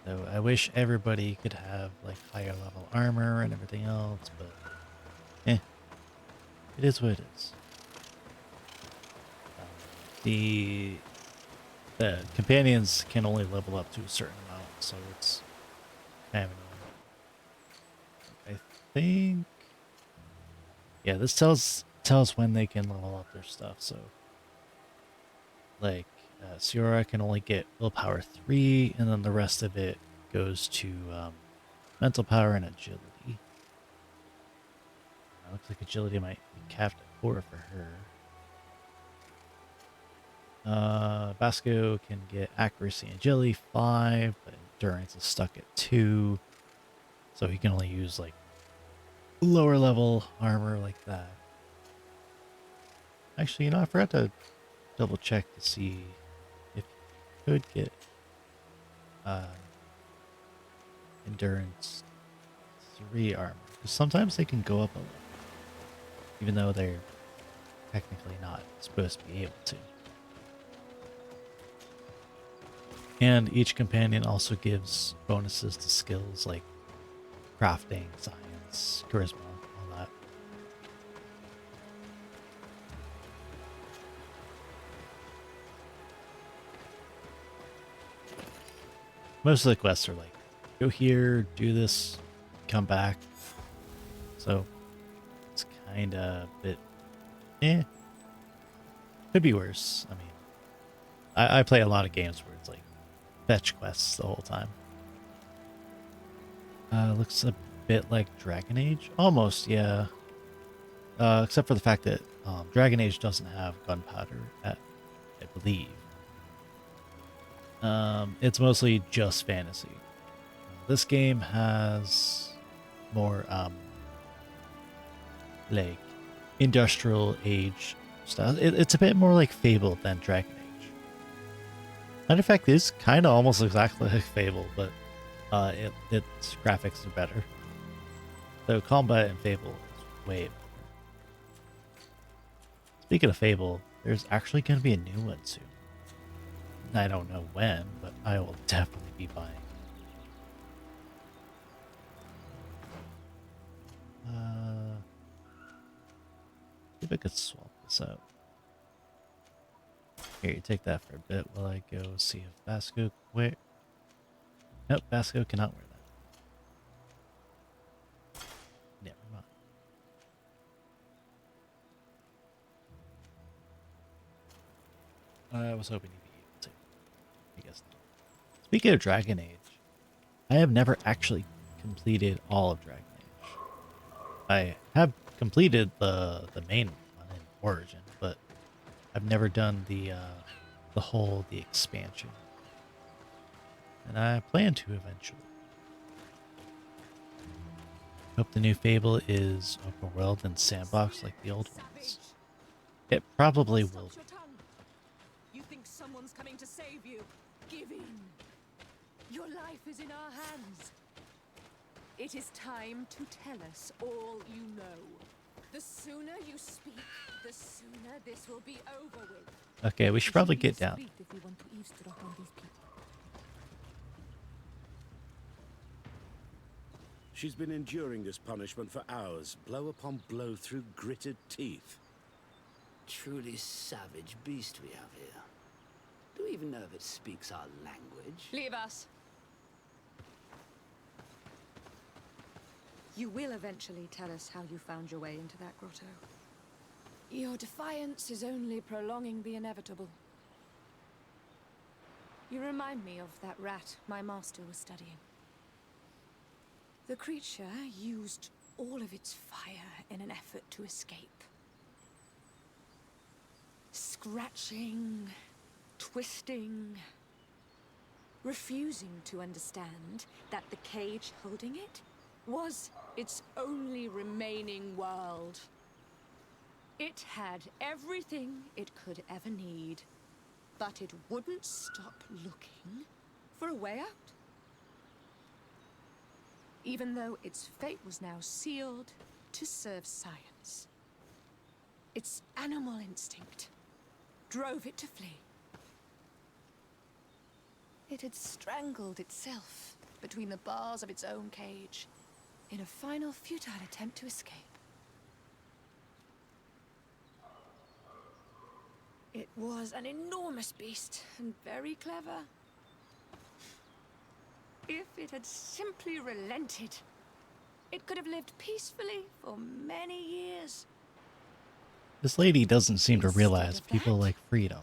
So I wish everybody could have like higher level armor and everything else, but it is what it is. The companions can only level up to a certain amount, so it's kind of annoying. I think, yeah, this tells when they can level up their stuff. So, like, Ciora can only get willpower 3, and then the rest of it goes to mental power and agility. Looks like agility might be capped at 4 for her. Vasco can get accuracy and agility 5, but endurance is stuck at 2. So he can only use like lower level armor like that. Actually, I forgot to double check to see if you could get endurance 3 armor. Because sometimes they can go up a level, even though they're technically not supposed to be able to. And each companion also gives bonuses to skills like crafting, science, charisma, all that. Most of the quests are like, go here, do this, come back. so it's kind of a bit, eh, could be worse. I mean, I play a lot of games where it's like fetch quests the whole time. Looks a bit like Dragon Age, almost, yeah. Except for the fact that Dragon Age doesn't have gunpowder, I believe. It's mostly just fantasy. This game has more like industrial age style. It's a bit more like Fable than Dragon Age. Matter of fact, it's kind of almost exactly like Fable, but its graphics are better. So combat in Fable is way better. Speaking of Fable, there's actually going to be a new one soon. I don't know when, but I will definitely be buying it. See if I could swap this out. Here, you take that for a bit while I go see if Vasco wear. Nope, Vasco cannot wear that. Never mind. I was hoping he'd be able to. I guess not. Speaking of Dragon Age, I have never actually completed all of Dragon Age. I have completed the main one in Origin, but I've never done the expansion. And I plan to eventually. Hope the new Fable is open world and sandbox like the old ones. It probably will be. You think someone's coming to save you? Give in. Your life is in our hands. It is time to tell us all you know. The sooner you speak, the sooner this will be over with. Okay, we should probably get down. If we want to eavesdrop on these people. She's been enduring this punishment for hours, blow upon blow through gritted teeth. Truly savage beast we have here. Do we even know if it speaks our language? Leave us. You will eventually tell us how you found your way into that grotto. Your defiance is only prolonging the inevitable. You remind me of that rat my master was studying. The creature used all of its fire in an effort to escape. Scratching, twisting, refusing to understand that the cage holding it was its only remaining world. It had everything it could ever need, but it wouldn't stop looking for a way out. Even though its fate was now sealed to serve science. Its animal instinct drove it to flee. It had strangled itself between the bars of its own cage in a final futile attempt to escape. It was an enormous beast and very clever. If it had simply relented, it could have lived peacefully for many years. This lady doesn't seem to realize people like freedom.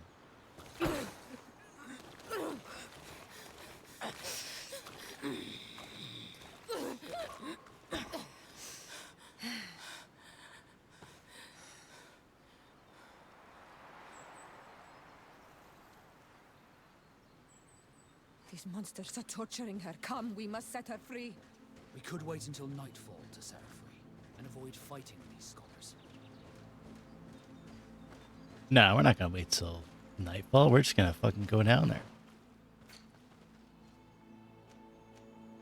These monsters are torturing her. Come, we must set her free. We could wait until nightfall to set her free, and avoid fighting these scholars. No, we're not gonna wait till nightfall. We're just gonna fucking go down there.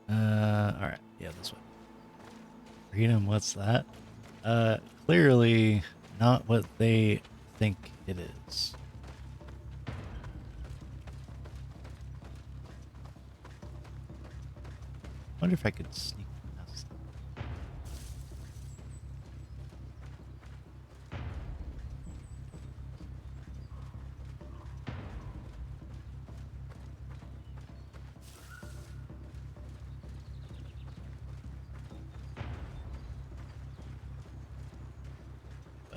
Alright. Yeah, this way. Freedom, what's that? Clearly not what they think it is. Wonder if I could sneak past them.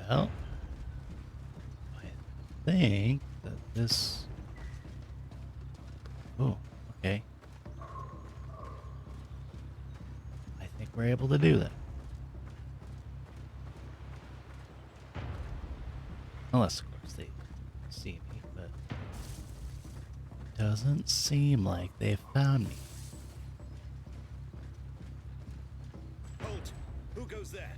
Well, I think that this... Oh, okay. I think we're able to do that. Unless, of course, they see me, but... Doesn't seem like they found me. Halt! Who goes there?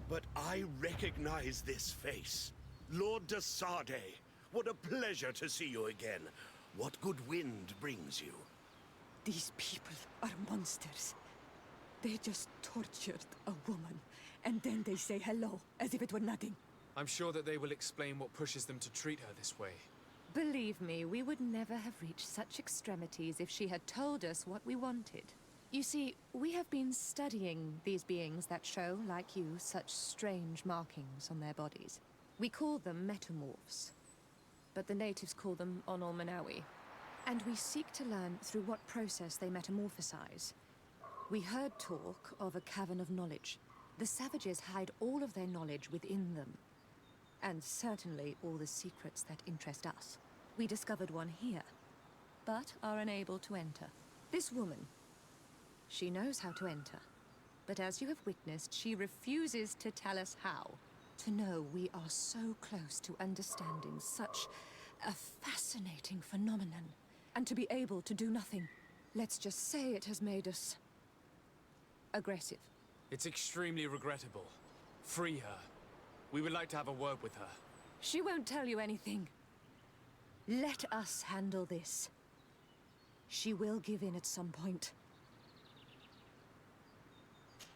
But I recognize this face. Lord de Sardet. What a pleasure to see you again. What good wind brings you? These people are monsters. They just tortured a woman, and then they say hello, as if it were nothing. I'm sure that they will explain what pushes them to treat her this way. Believe me, we would never have reached such extremities if she had told us what we wanted. You see, we have been studying these beings that show, like you, such strange markings on their bodies. We call them metamorphs, but the natives call them Onolmanawi. And we seek to learn through what process they metamorphosize. We heard talk of a cavern of knowledge. The savages hide all of their knowledge within them. And certainly all the secrets that interest us. We discovered one here, but are unable to enter. This woman, she knows how to enter. But as you have witnessed, she refuses to tell us how. To know we are so close to understanding such a fascinating phenomenon. And to be able to do nothing. Let's just say it has made us... aggressive. It's extremely regrettable. Free her. We would like to have a word with her. She won't tell you anything. Let us handle this. She will give in at some point.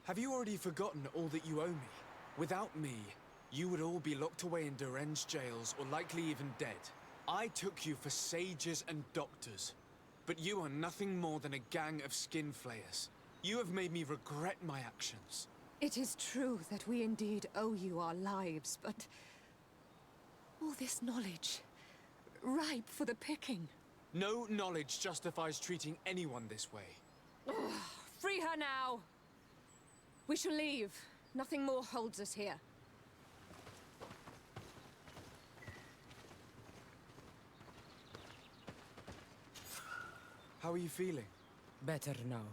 Have you already forgotten all that you owe me? Without me, you would all be locked away in deranged jails or likely even dead. I took you for sages and doctors, but you are nothing more than a gang of skin flayers. You have made me regret my actions. It is true that we indeed owe you our lives, but... all this knowledge, ripe for the picking. No knowledge justifies treating anyone this way. Free her now! We shall leave. Nothing more holds us here. How are you feeling? Better now.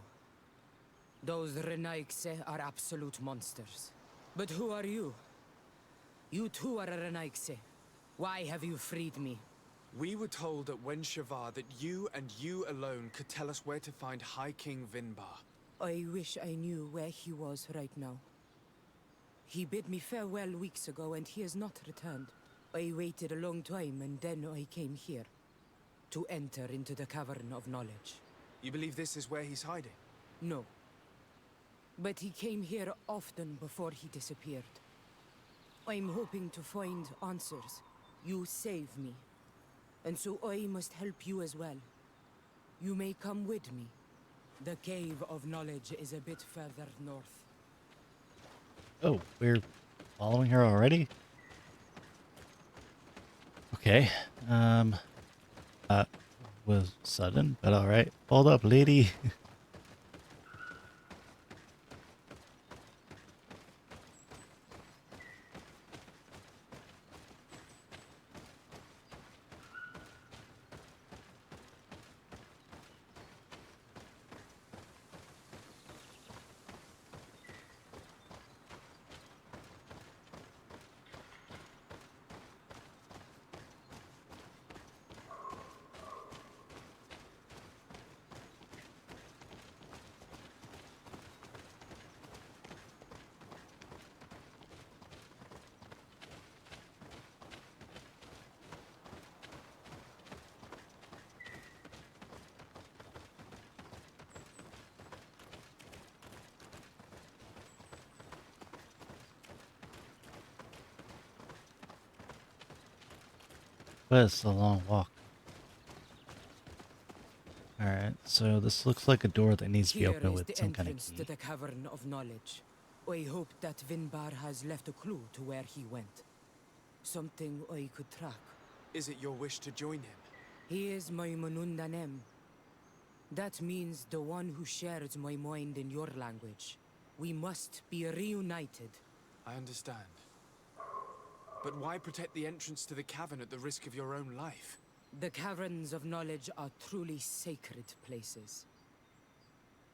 Those Renaigse are absolute monsters. But who are you? You too are a Renaigse. Why have you freed me? We were told at Wen Shavar that you and you alone could tell us where to find High King Vinbar. I wish I knew where he was right now. He bid me farewell weeks ago and he has not returned. I waited a long time and then I came here. To enter into the Cavern of Knowledge. You believe this is where he's hiding? No. But he came here often before he disappeared. I'm hoping to find answers. You saved me. And so I must help you as well. You may come with me. The Cave of Knowledge is a bit further north. Oh, we're following her already? Okay. Was sudden, but alright. Hold up, lady. But it's a long walk. Alright, so this looks like a door that needs to be opened with some kind of key. Here is the entrance to the Cavern of Knowledge. I hope that Vinbar has left a clue to where he went. Something I could track. Is it your wish to join him? He is my Manundanem. That means the one who shares my mind in your language. We must be reunited. I understand. But why protect the entrance to the cavern at the risk of your own life? The caverns of knowledge are truly sacred places.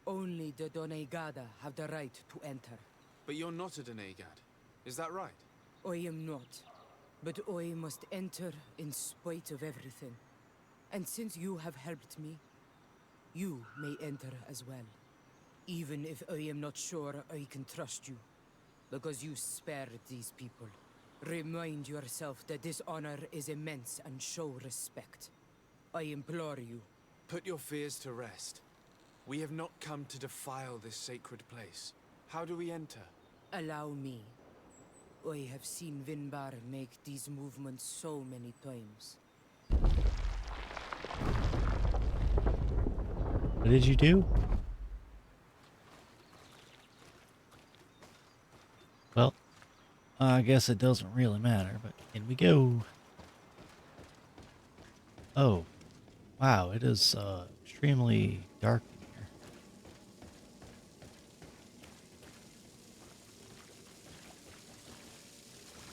Only the Donegada have the right to enter. But you're not a Donegad. Is that right? I am not. But I must enter in spite of everything. And since you have helped me, you may enter as well. Even if I am not sure I can trust you. Because you spared these people. Remind yourself that this honor is immense and show respect. I implore you. Put your fears to rest. We have not come to defile this sacred place. How do we enter? Allow me. I have seen Vinbar make these movements so many times. What did you do? Well, I guess it doesn't really matter, but in we go. Oh, wow, it is extremely dark in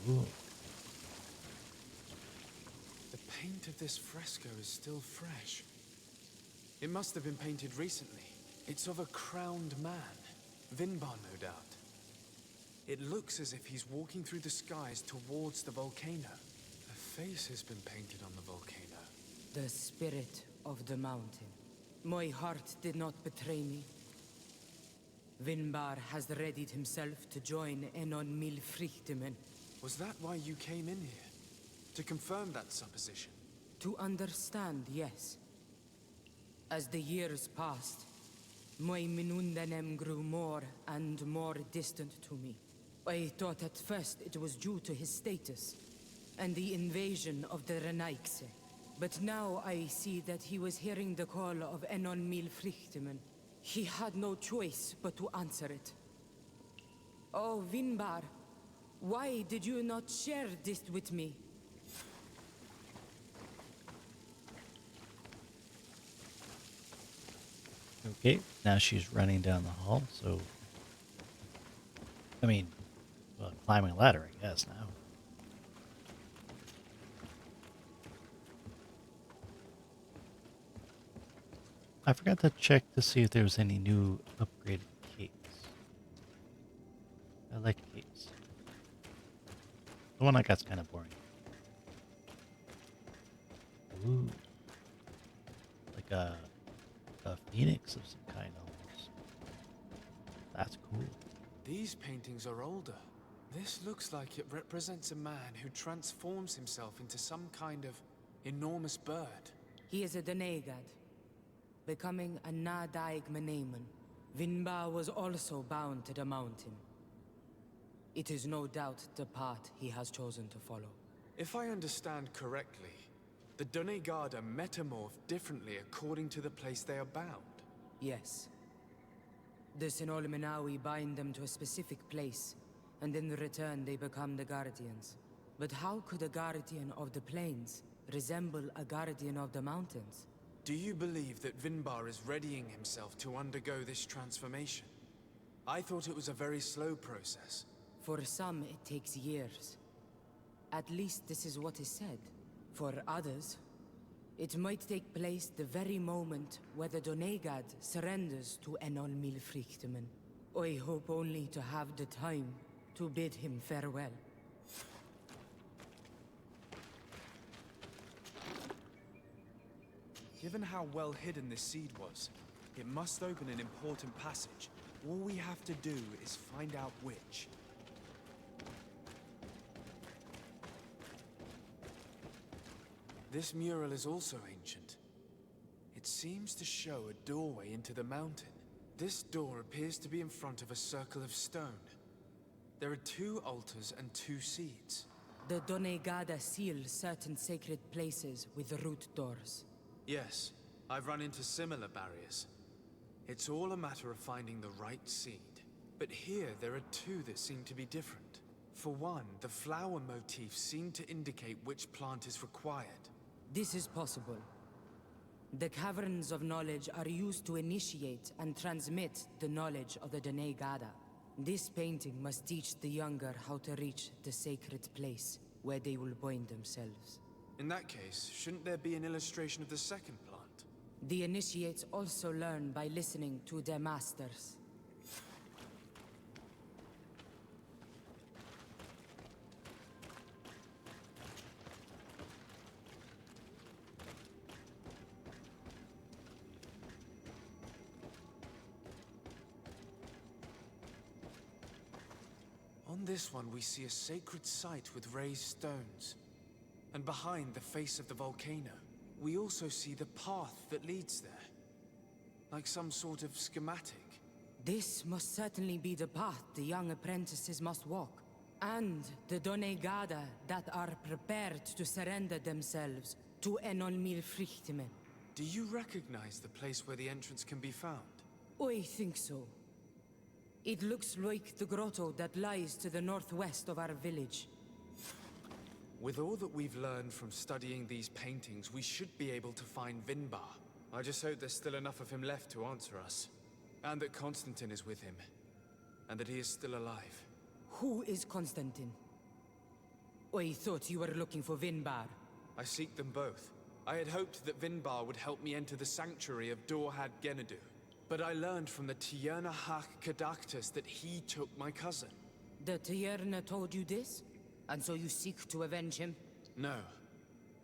here. Ooh. The paint of this fresco is still fresh. It must have been painted recently. It's of a crowned man. Vinbar, no doubt. It looks as if he's walking through the skies towards the volcano. A face has been painted on the volcano. The spirit of the mountain. My heart did not betray me. Vinbar has readied himself to join Enon Milfrichtemen. Was that why you came in here? To confirm that supposition? To understand, yes. As the years passed, my Minundanem grew more and more distant to me. I thought at first it was due to his status and the invasion of the Renaigse. But now I see that he was hearing the call of Enon Milfrichtemen. He had no choice but to answer it. Oh, Vinbar, why did you not share this with me? Okay, now she's running down the hall, so... I mean, well, climbing a ladder, I guess, now. I forgot to check to see if there was any new upgraded capes. I like capes. The one I got's kind of boring. Ooh. Like a phoenix of some kind almost. That's cool. These paintings are older. This looks like it represents a man who transforms himself into some kind of enormous bird. He is a Donegad, becoming a Nadaig Meneman. Vinbar was also bound to the mountain. It is no doubt the path he has chosen to follow. If I understand correctly, the Donegada metamorph differently according to the place they are bound. Yes. The Sinolmenawi bind them to a specific place, and in return they become the Guardians. But how could a Guardian of the Plains resemble a Guardian of the Mountains? Do you believe that Vinbar is readying himself to undergo this transformation? I thought it was a very slow process. For some, it takes years. At least this is what is said. For others, it might take place the very moment where the Donegad surrenders to Enol Milfrichtemen. I hope only to have the time to bid him farewell. Given how well hidden this seed was, it must open an important passage. All we have to do is find out which. This mural is also ancient. It seems to show a doorway into the mountain. This door appears to be in front of a circle of stone. There are 2 altars and 2 seeds. The Donegada seal certain sacred places with root doors. Yes, I've run into similar barriers. It's all a matter of finding the right seed. But here there are 2 that seem to be different. For one, the flower motifs seem to indicate which plant is required. This is possible. The Caverns of Knowledge are used to initiate and transmit the knowledge of the Donegada. This painting must teach the younger how to reach the sacred place. where they will bind themselves. In that case, shouldn't there be an illustration of the second plant? The initiates also learn by listening to their masters. On this one, we see a sacred site with raised stones. And behind the face of the volcano, we also see the path that leads there. Like some sort of schematic. This must certainly be the path the young apprentices must walk. And the Donegada that are prepared to surrender themselves to Enolmir Frichtimen. Do you recognize the place where the entrance can be found? I think so. It looks like the grotto that lies to the northwest of our village. With all that we've learned from studying these paintings, we should be able to find Vinbar. I just hope there's still enough of him left to answer us. And that Constantine is with him. And that he is still alive. Who is Constantine? I thought you were looking for Vinbar. I seek them both. I had hoped that Vinbar would help me enter the sanctuary of Dorhad Genadu. But I learned from the Tierna Hach Kadaktus that he took my cousin. The Tierna told you this? And so you seek to avenge him? No.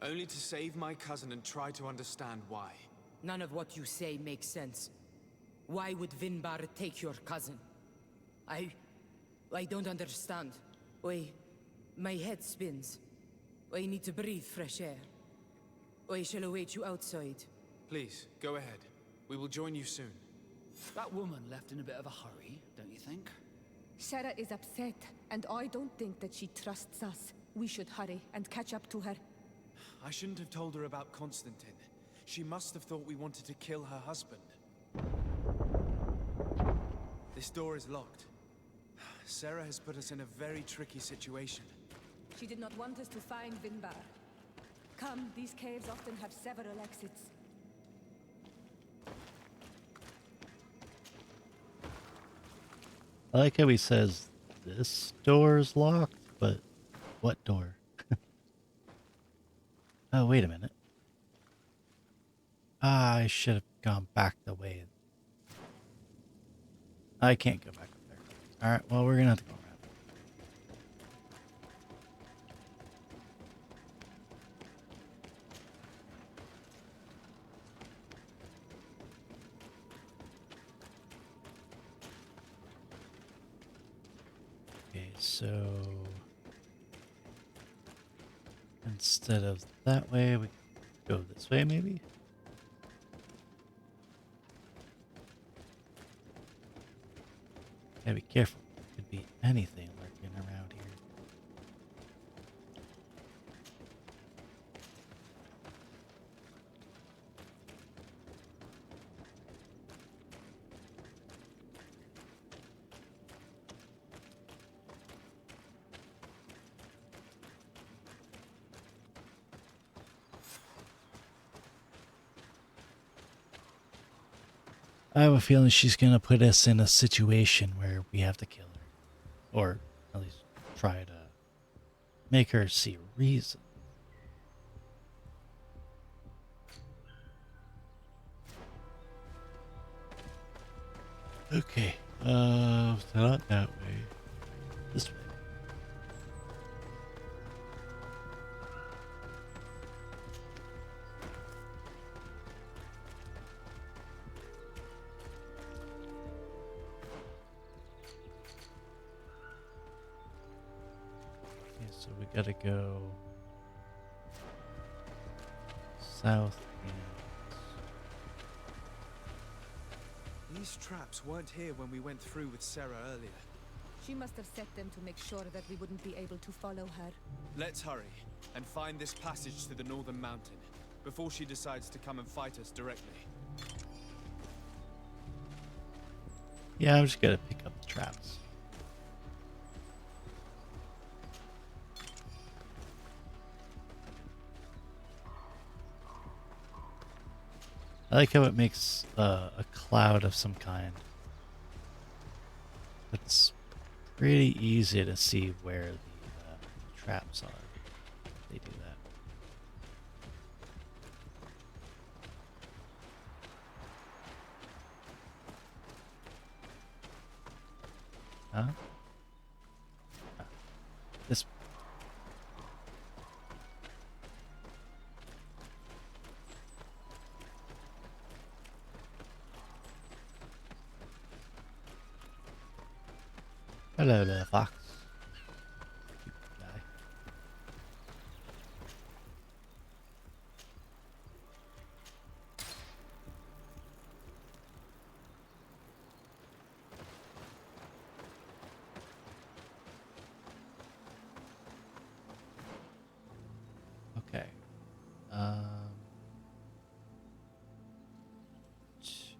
Only to save my cousin and try to understand why. None of what you say makes sense. Why would Vinbar take your cousin? I don't understand. My head spins. I need to breathe fresh air. I shall await you outside. Please, go ahead. We will join you soon. That woman left in a bit of a hurry, don't you think? Sarah is upset, and I don't think that she trusts us. We should hurry and catch up to her. I shouldn't have told her about Constantine. She must have thought we wanted to kill her husband. This door is locked. Sarah has put us in a very tricky situation. She did not want us to find Vinbar. Come, these caves often have several exits. I like how he says, this door's locked, but what door? Oh, wait a minute. I should have gone back the way. I can't go back up there. Alright, well, we're gonna have to go around. Okay, so instead of that way, we go this way, maybe? Gotta be careful. Could be anything lurking around here. I have a feeling she's gonna put us in a situation where we have to kill her. Or at least try to make her see a reason. Okay, not that way. This way. So we gotta go south. These traps weren't here when we went through with Sarah earlier. She must have set them to make sure that we wouldn't be able to follow her. Let's hurry and find this passage to the northern mountain before she decides to come and fight us directly. Yeah, I'm just gonna pick up the traps. I like how it makes a cloud of some kind. It's pretty easy to see where the traps are. they do that. Huh? Ah, this. Hello there, fox. Cute guy. Okay.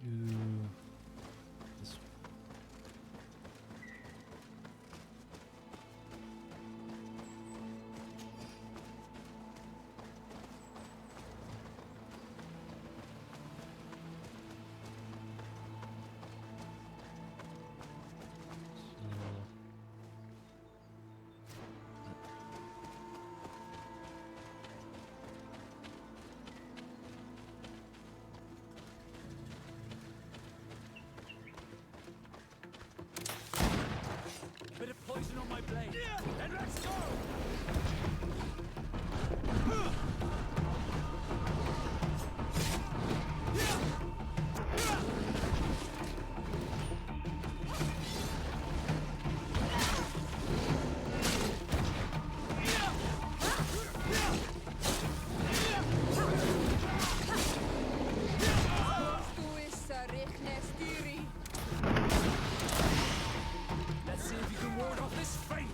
To this. Bit of poison on my blade. Then let's go! Let's see if you can ward off this fate!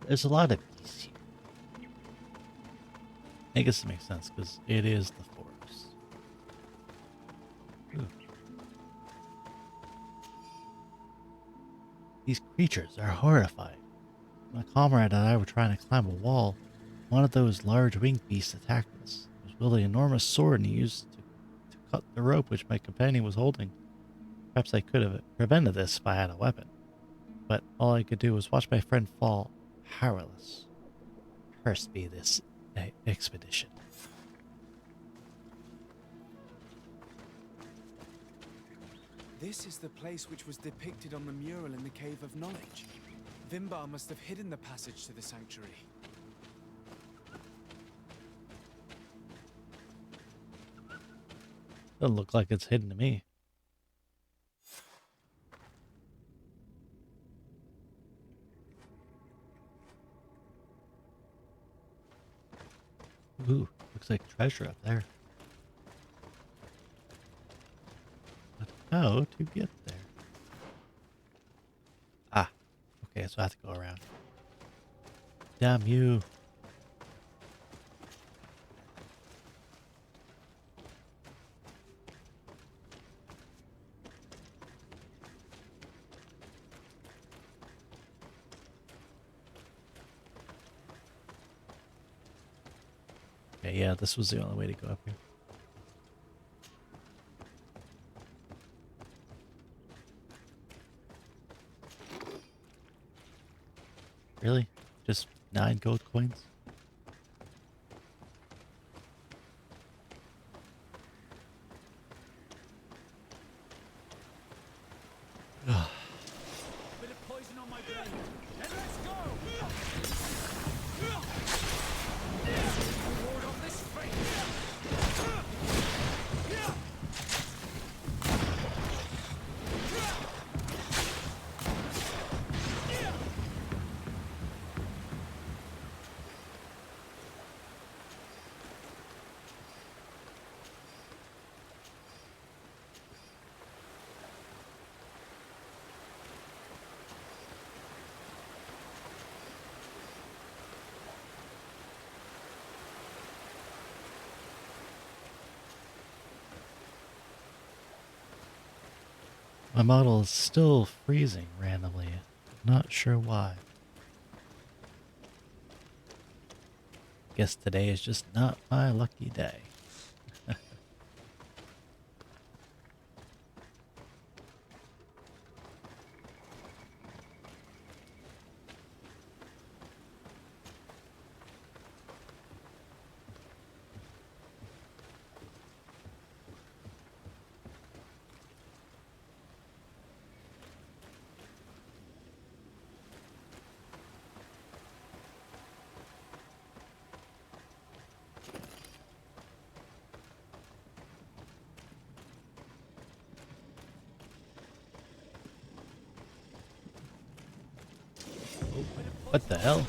There's a lot of beasts here. I guess it makes sense because it is the forest. Ooh. These creatures are horrifying. My comrade and I were trying to climb a wall. One of those large winged beasts attacked us. He was wielding an enormous sword and he used to cut the rope which my companion was holding. Perhaps I could have prevented this if I had a weapon. But all I could do was watch my friend fall, powerless. Cursed be this expedition. This is the place which was depicted on the mural in the Cave of Knowledge. Vimbar must have hidden the passage to the sanctuary. Doesn't look like it's hidden to me. Ooh, looks like treasure up there. But how to get there? Ah, okay, so I have to go around. Damn you. Okay, yeah, this was the only way to go up here. Really? Just 9 gold coins? Bit of poison on my blade. Then let's go! Ward off this fate! My model is still freezing randomly. Not sure why. Guess today is just not my lucky day. What the hell?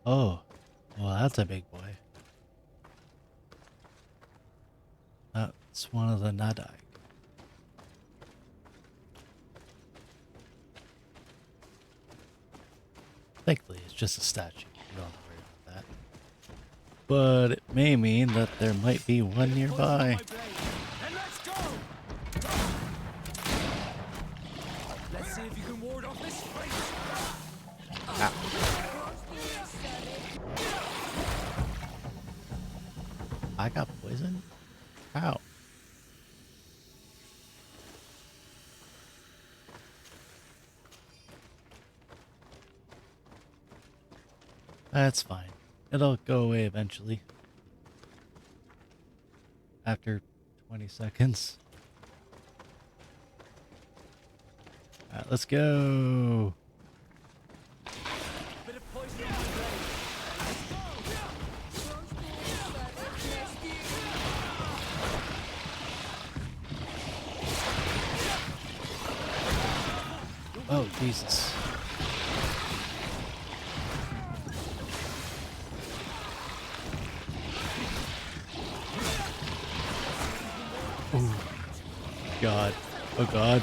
Oh, well, that's a big boy. That's one of the Nadai. Thankfully, it's just a statue. You don't have to worry about that. But it may mean that there might be one nearby. Let's see if you can ward off this fight. I got poisoned? How? That's fine. It'll go away eventually. After 20 seconds. Alright, let's go. Oh, Jesus. Oh, God. Oh, God.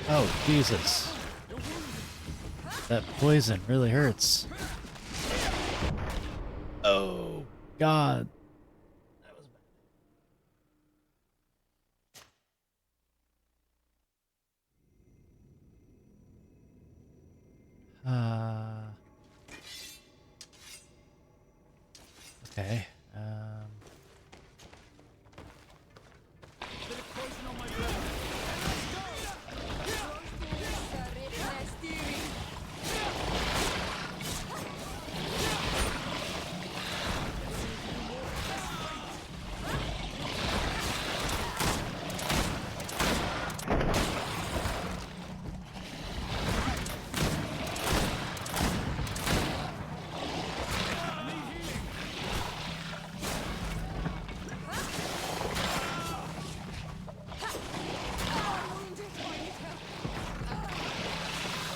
Oh, Jesus. That poison really hurts. Oh, God. That was bad. Okay.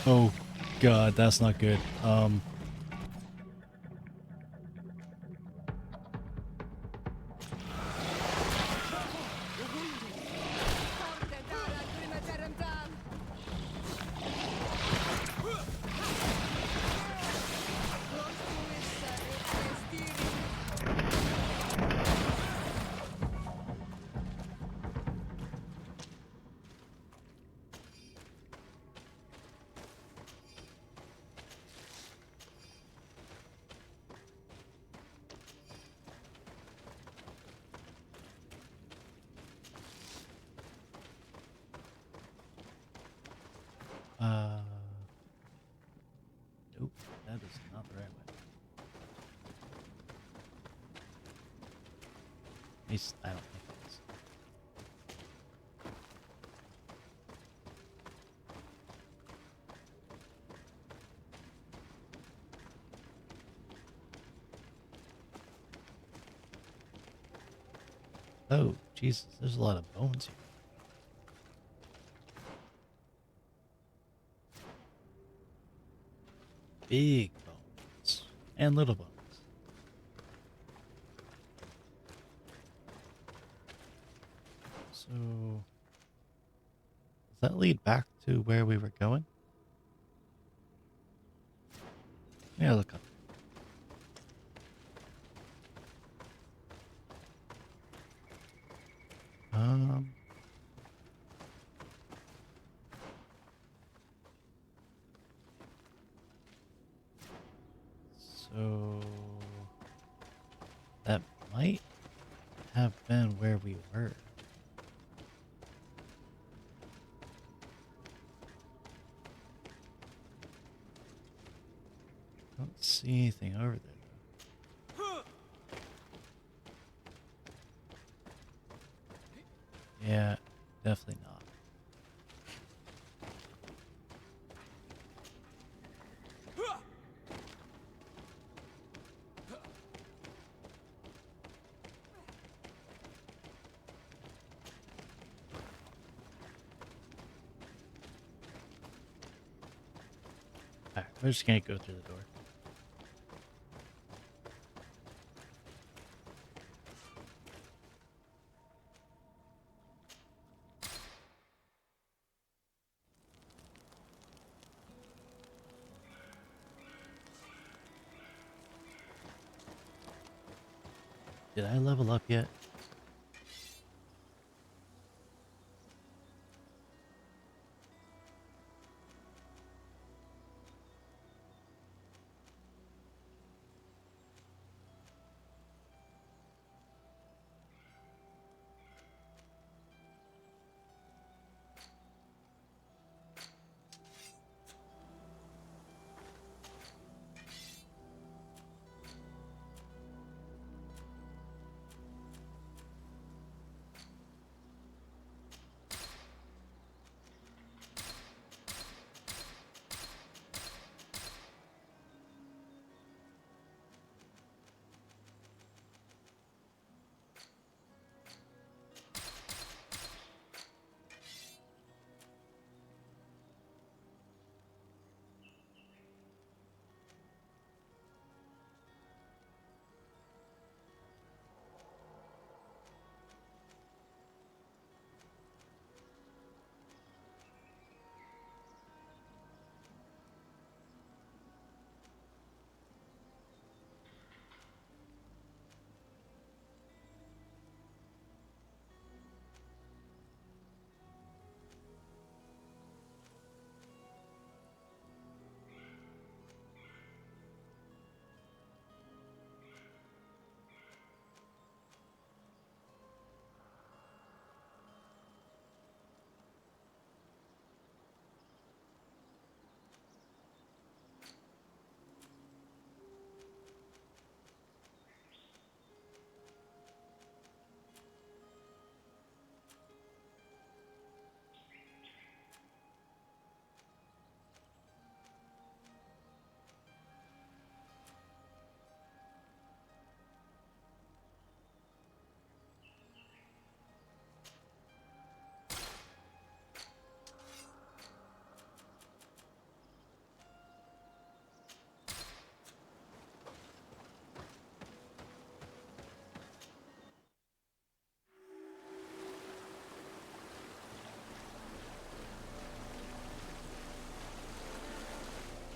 Oh, God, that's not good. Oop, that is not the right way. At least, I don't think it is. Oh, Jesus, there's a lot of bones here. Big bones. And little bones. So, does that lead back to where we were going? Yeah, look up. Um, so that might have been where we were. Don't see anything over there. Yeah, definitely not. Alright, we're just gonna go through the door. Did I level up yet?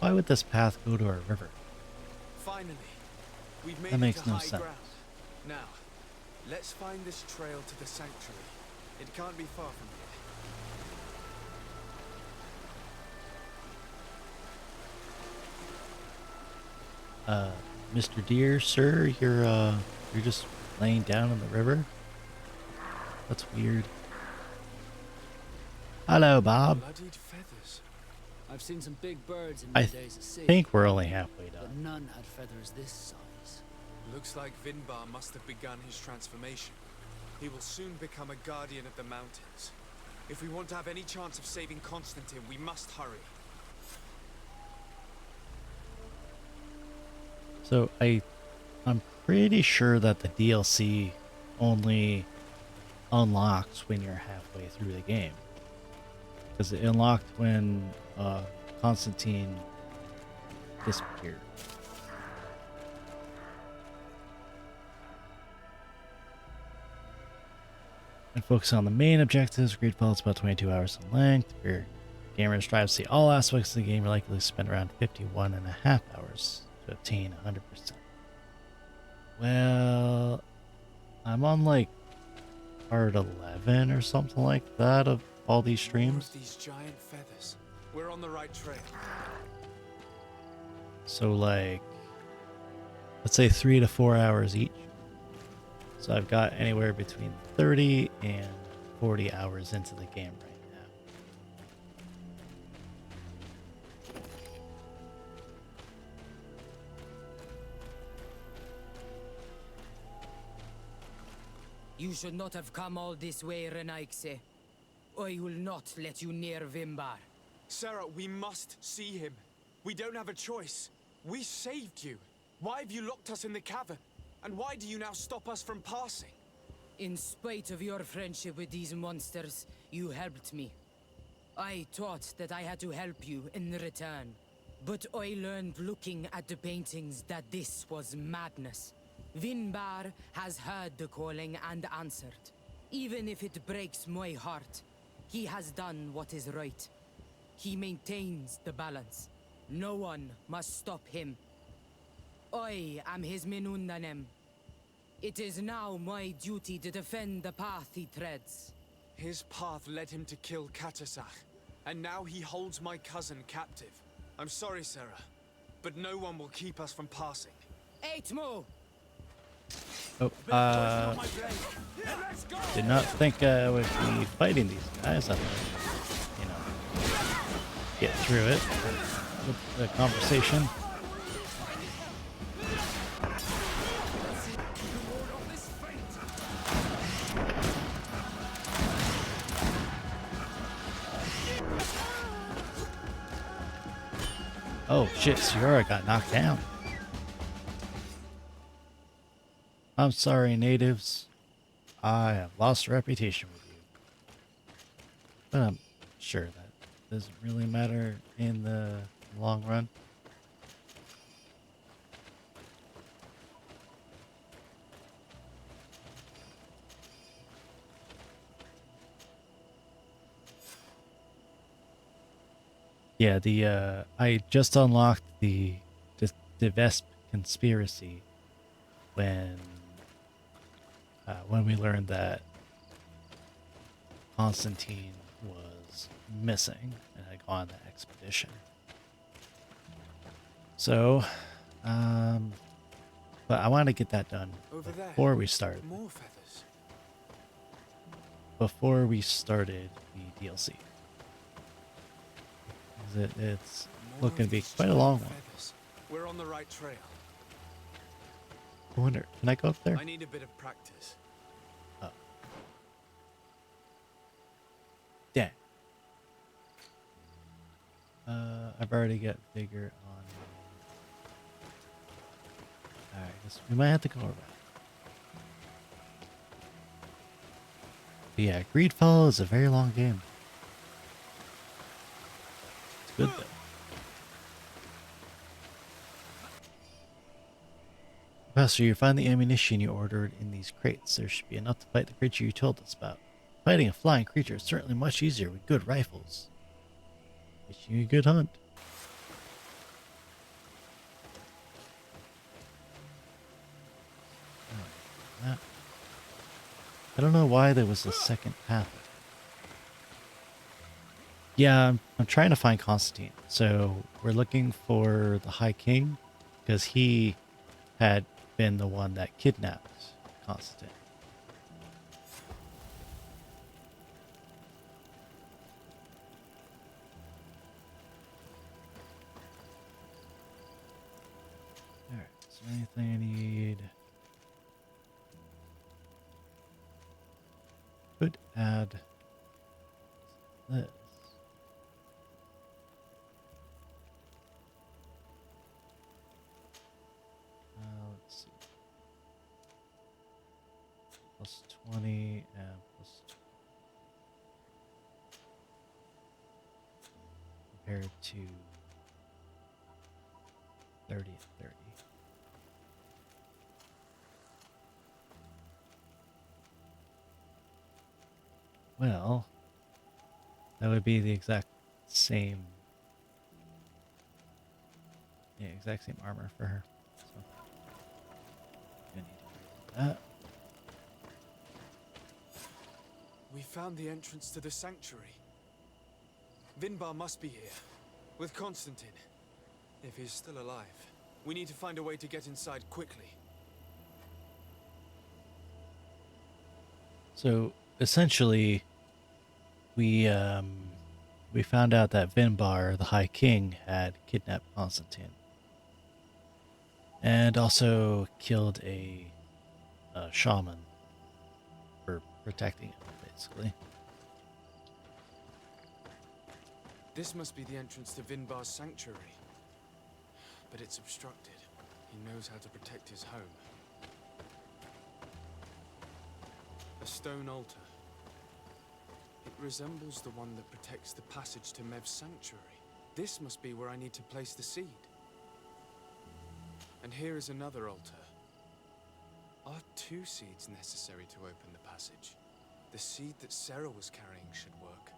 Why would this path go to a river? Finally, we've made That it makes to no high sense. ground. Now, let's find this trail to the sanctuary. It can't be far from here. Mr. Deer, sir, you're just laying down in the river? That's weird. Hello, Bob. Bloodied feathers. I've seen some big birds in I my days at sea, think we're only halfway but done. none had feathers this size. Looks like Vinbar must have begun his transformation. He will soon become a guardian of the mountains. If we want to have any chance of saving Constantine, we must hurry. So I'm pretty sure that the DLC only unlocks when you're halfway through the game. Because it unlocked when Constantine disappeared. And focus on the main objectives. Greedfall is about 22 hours in length. If your gamers strive to see all aspects of the game, you're likely to spend around 51.5 hours to obtain 100%. Well, I'm on like part 11 or something like that of all these streams. These giant feathers. We're on the right trail. So like, let's say 3 to 4 hours each. So I've got anywhere between 30 and 40 hours into the game right now. You should not have come all this way, Renaikse. I will not let you near Vimbar. Sarah, we must see him. We don't have a choice. We saved you. Why have you locked us in the cavern? And why do you now stop us from passing? In spite of your friendship with these monsters, you helped me. I thought that I had to help you in return. But I learned looking at the paintings that this was madness. Vinbar has heard the calling and answered. Even if it breaks my heart, he has done what is right. He maintains the balance. No one must stop him. I am his Minundanem. It is now my duty to defend the path he treads. His path led him to kill Katasach, and now he holds my cousin captive. I'm sorry, Sarah, but no one will keep us from passing. Aitmo! Oh, did not think I would be fighting these guys. I thought, you know, get through it with the conversation. Oh shit, Sierra got knocked down. I'm sorry, natives. I have lost a reputation with you. But I'm sure that doesn't really matter in the long run. Yeah, I just unlocked the Vesp conspiracy when we learned that Constantine was missing and had gone on the expedition. So, but I want to get that done Over there, before we start. more feathers. Before we started the DLC. It's looking to be quite a long one. We're on the right trail. I wonder, can I go up there? I need a bit of practice. Oh. Dang. I've already got bigger on. Alright, we might have to go around. But yeah, Greedfall is a very long game. It's good though. Professor, you find the ammunition you ordered in these crates. There should be enough to fight the creature you told us about. Fighting a flying creature is certainly much easier with good rifles. Wishing you a good hunt. I don't know why there was a second path. Yeah, I'm trying to find Constantine. So we're looking for the High King because he had been the one that kidnapped Constantine. Is there anything I need? Could add this. Let's see. Plus 20 and plus 20. Compared to 30 and 30. Well, that would be the exact same. Yeah, exact same armor for her. So I need to do that. We found the entrance to the sanctuary. Vinbar must be here, with Constantine. If he's still alive. We need to find a way to get inside quickly. So essentially, we found out that Vinbar, the High King, had kidnapped Constantine, and also killed a shaman for protecting him, basically. This must be the entrance to Vinbar's sanctuary. But it's obstructed. He knows how to protect his home. A stone altar. It resembles the one that protects the passage to Mev's sanctuary. This must be where I need to place the seed. And here is another altar. Are 2 seeds necessary to open the passage? The seed that Sarah was carrying should work.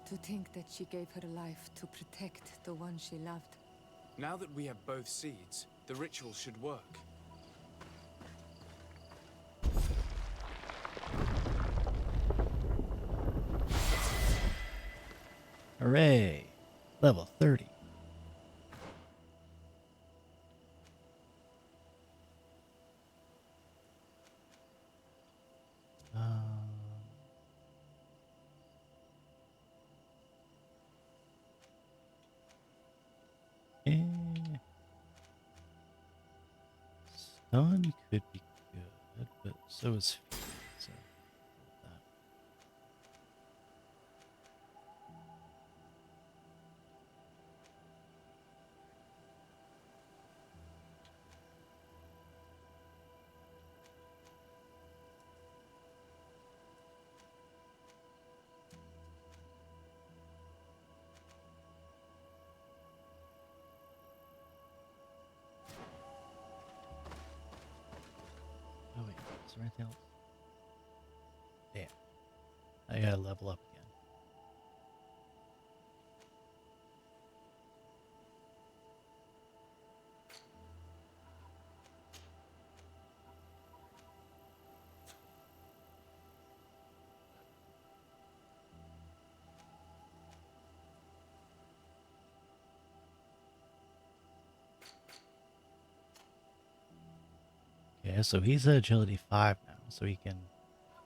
To think that she gave her life to protect the one she loved. Now that we have both seeds, the ritual should work. Hooray! Level 30. Eh. Stun could be good, but so is fear. So that. Oh wait, is there anything else? Damn. I gotta level up again. Okay, so he's at agility 5 now, so he can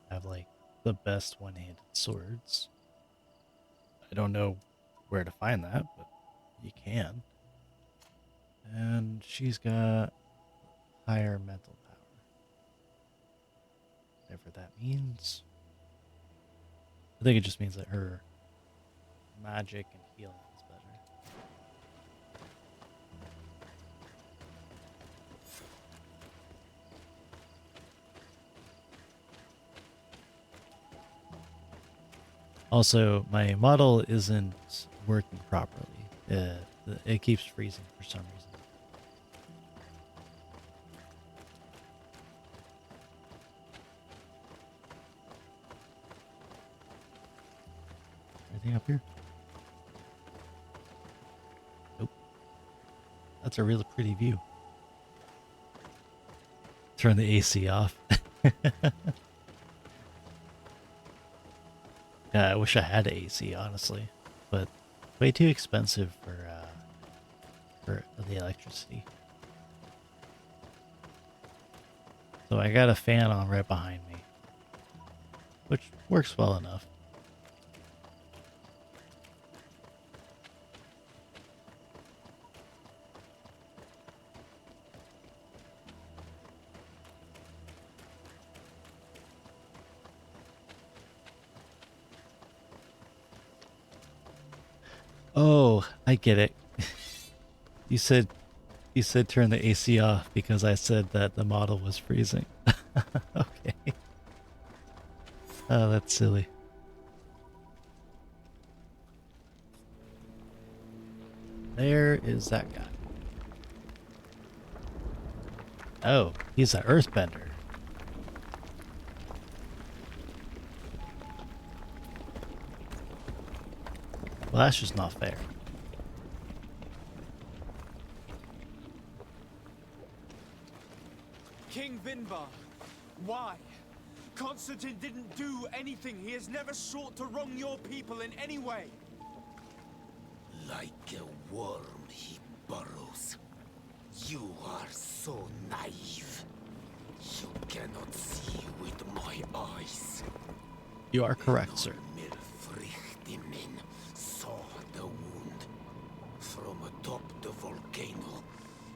have like the best one-handed swords. I don't know where to find that, but you can. And she's got higher mental power. Whatever that means. I think it just means that her magic and healing is better. Also, my model isn't working properly. It keeps freezing for some reason. Anything up here? Nope. That's a really pretty view. Turn the AC off. Yeah, I wish I had AC, honestly, but way too expensive for the electricity. So I got a fan on right behind me, which works well enough. Oh, I get it. You said turn the AC off because I said that the model was freezing. Okay. Oh, that's silly. There is that guy. Oh, he's an earthbender. Well, that's just not fair. King Vinbar, why? Constantine didn't do anything. He has never sought to wrong your people in any way. Like a worm he burrows. You are so naive. You cannot see with my eyes. You are correct, sir. Milfrichtimin saw the wound. From atop the volcano,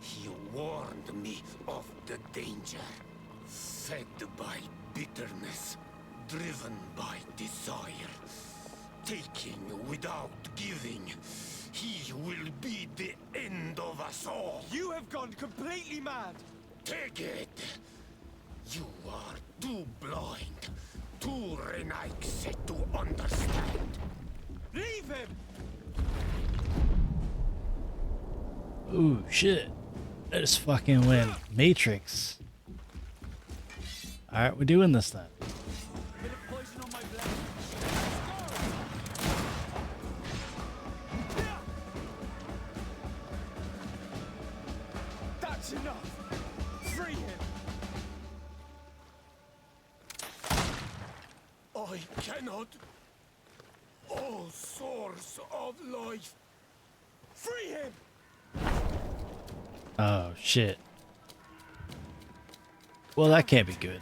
he warned me of the danger. Fed by bitterness, driven by desire, taking without giving, he will be the end of us all. You have gone completely mad. Take it. You are too blind, too Renaix to understand. Leave him! Ooh, shit. I just fucking went Matrix. Alright, we're doing this then. That's enough! Free him! I cannot. Oh, source of life. Free him! Oh, shit. Well, that can't be good.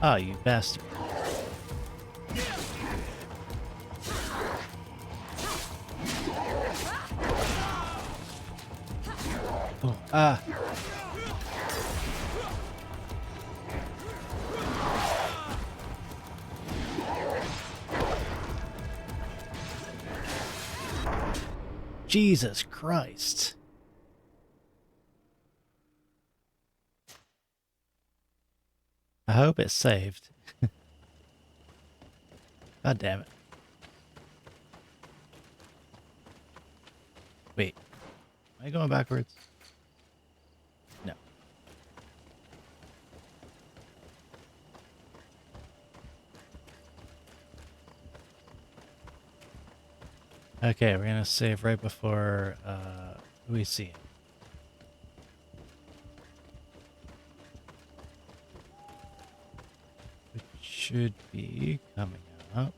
Ah, you bastard. Oh, ah. Jesus Christ. I hope it's saved. God damn it. Wait. Am I going backwards? No. Okay, we're gonna save right before we see him. Which should be coming up.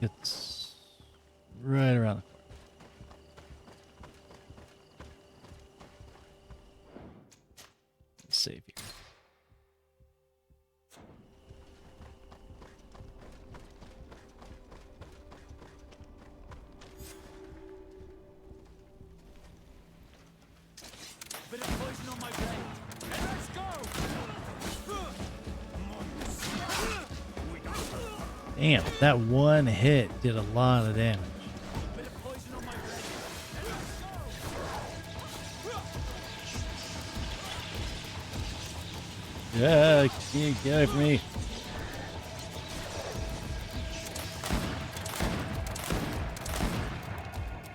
It's right around the corner. Let's save here. Bit of poison on my blade. And let's go! Damn, that one hit did a lot of damage. Yeah, get away from me.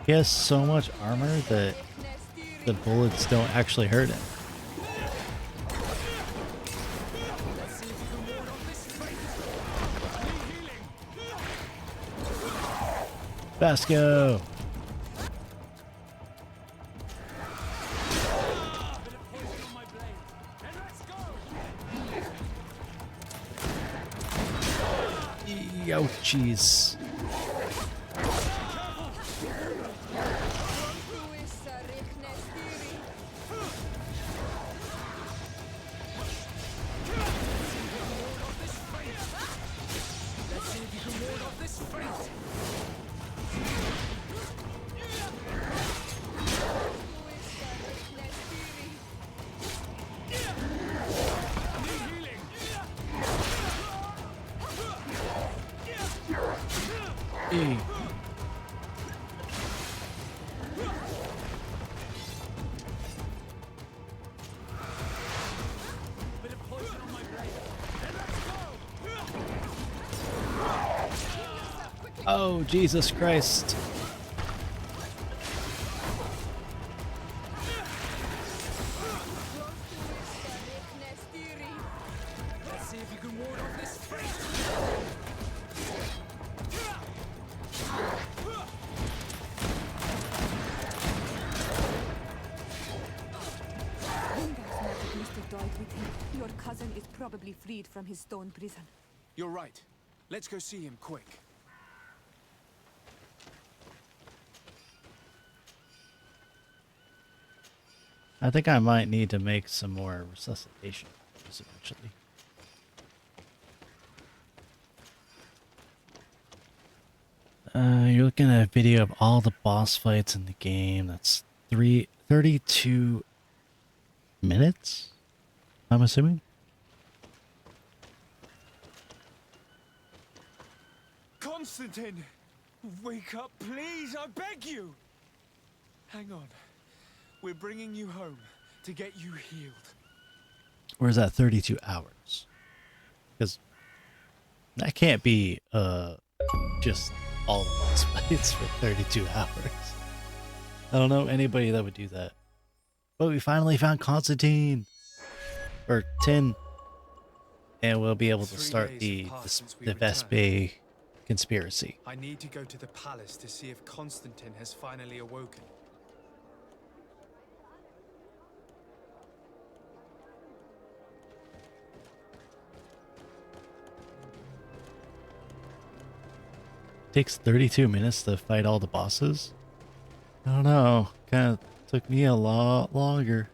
He has so much armor that the bullets don't actually hurt him. Vasco! Ouchies. Oh, Jesus Christ. Let's see if you can ward off this fate. Must have died with him. Your cousin is probably freed from his stone prison. You're right. Let's go see him quick. I think I might need to make some more resuscitation eventually. You're looking at a video of all the boss fights in the game. That's 32 minutes, I'm assuming. Constantine! Wake up, please! I beg you! Hang on. We're bringing you home to get you healed. Or is that 32 hours? Because that can't be just all the boss fights for 32 hours. I don't know anybody that would do that. But we finally found Constantine! Or Tin. And we'll be able to start the Vespe conspiracy. I need to go to the palace to see if Constantine has finally awoken. Takes 32 minutes to fight all the bosses? I don't know. Kind of took me a lot longer.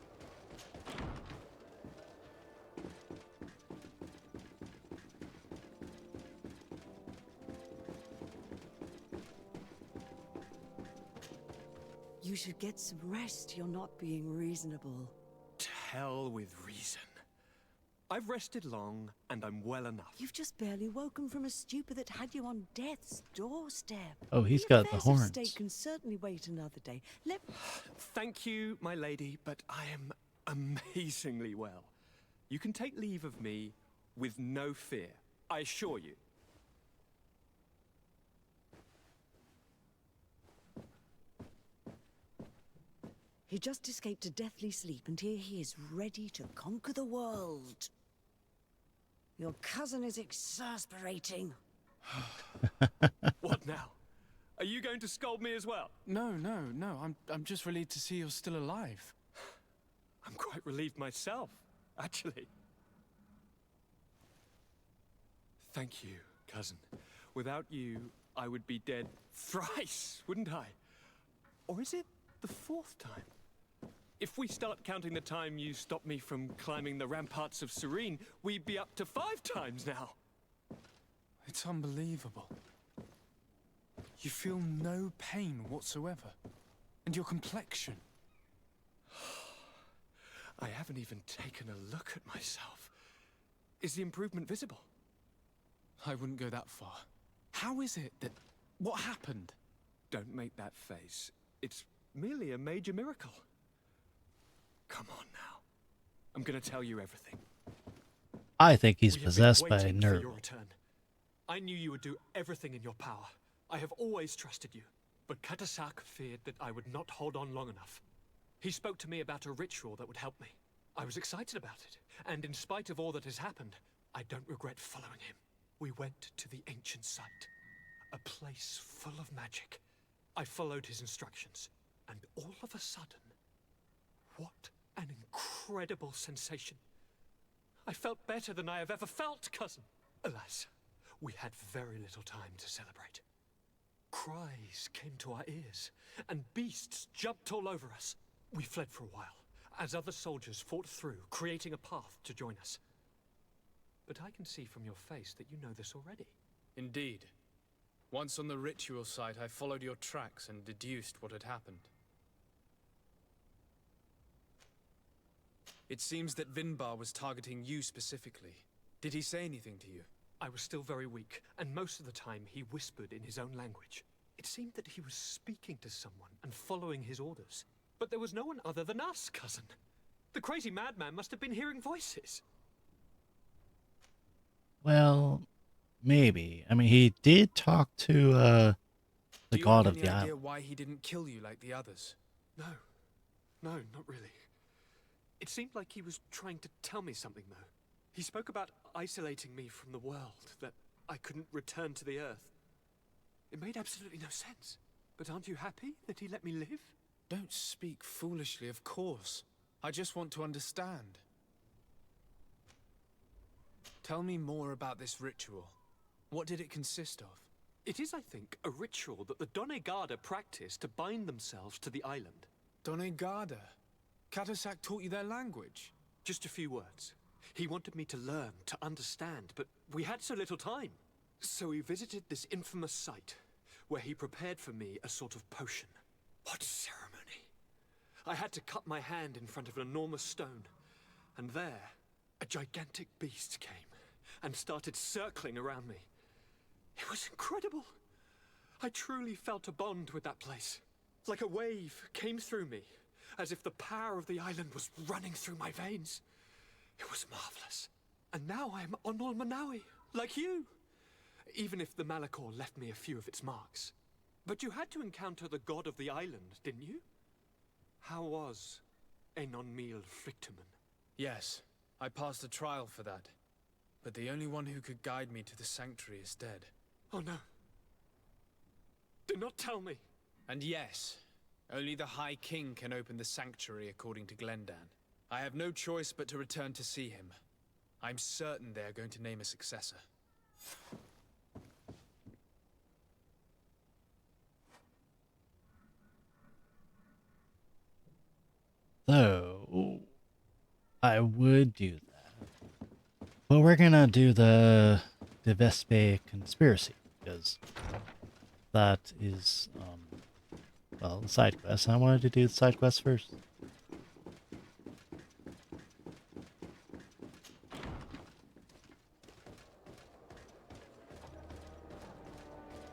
You should get some rest. You're not being reasonable. To hell with reason. I've rested long, and I'm well enough. You've just barely woken from a stupor that had you on death's doorstep. Oh, he's got the affairs of horns. state can certainly wait another day. Thank you, my lady, but I am amazingly well. You can take leave of me with no fear, I assure you. He just escaped a deathly sleep, and here he is, ready to conquer the world. Your cousin is exasperating. What now? Are you going to scold me as well? No. I'm just relieved to see you're still alive. I'm quite relieved myself, actually. Thank you, cousin. Without you, I would be dead thrice, wouldn't I? Or is it the fourth time? If we start counting the time you stopped me from climbing the ramparts of Serene, we'd be up to 5 times now. It's unbelievable. You feel no pain whatsoever. And your complexion. I haven't even taken a look at myself. Is the improvement visible? I wouldn't go that far. How is it that... What happened? Don't make that face. It's merely a major miracle. Come on now. I'm gonna tell you everything. I think he's We have been possessed by a waiting for nerve. your return. I knew you would do everything in your power. I have always trusted you. But Katasak feared that I would not hold on long enough. He spoke to me about a ritual that would help me. I was excited about it, and in spite of all that has happened, I don't regret following him. We went to the ancient site, a place full of magic. I followed his instructions, and all of a sudden, what an incredible sensation. I felt better than I have ever felt, cousin. Alas, we had very little time to celebrate. Cries came to our ears, and beasts jumped all over us. We fled for a while, as other soldiers fought through, creating a path to join us. But I can see from your face that you know this already. Indeed. Once on the ritual site, I followed your tracks and deduced what had happened. It seems that Vinbar was targeting you specifically. Did he say anything to you? I was still very weak, and most of the time he whispered in his own language. It seemed that he was speaking to someone and following his orders. But there was no one other than us, cousin. The crazy madman must have been hearing voices. Well, maybe. I mean, he did talk to the god of the Do you have any idea island. why he didn't kill you like the others? No, not really. It seemed like he was trying to tell me something, though. He spoke about isolating me from the world, that I couldn't return to the Earth. It made absolutely no sense. But aren't you happy that he let me live? Don't speak foolishly, of course. I just want to understand. Tell me more about this ritual. What did it consist of? It is, I think, a ritual that the Donegada practice to bind themselves to the island. Donegada? Katasak taught you their language? Just a few words. He wanted me to learn, to understand, but we had so little time. So we visited this infamous site, where he prepared for me a sort of potion. What ceremony! I had to cut my hand in front of an enormous stone, and there, a gigantic beast came and started circling around me. It was incredible. I truly felt a bond with that place. Like a wave came through me, as if the power of the island was running through my veins. It was marvelous. And now I am on Olmanawi, like you. Even if the Malachor left me a few of its marks. But you had to encounter the god of the island, didn't you? How was Enon Mil Frictumen? Yes, I passed a trial for that. But the only one who could guide me to the sanctuary is dead. Oh no. Do not tell me. And yes, only the High King can open the sanctuary according to Glendan. I have no choice but to return to see him. I'm certain they are going to name a successor. So, I would do that. But we're gonna do the Vespe conspiracy, because that is, well, the side quest. I wanted to do the side quest first.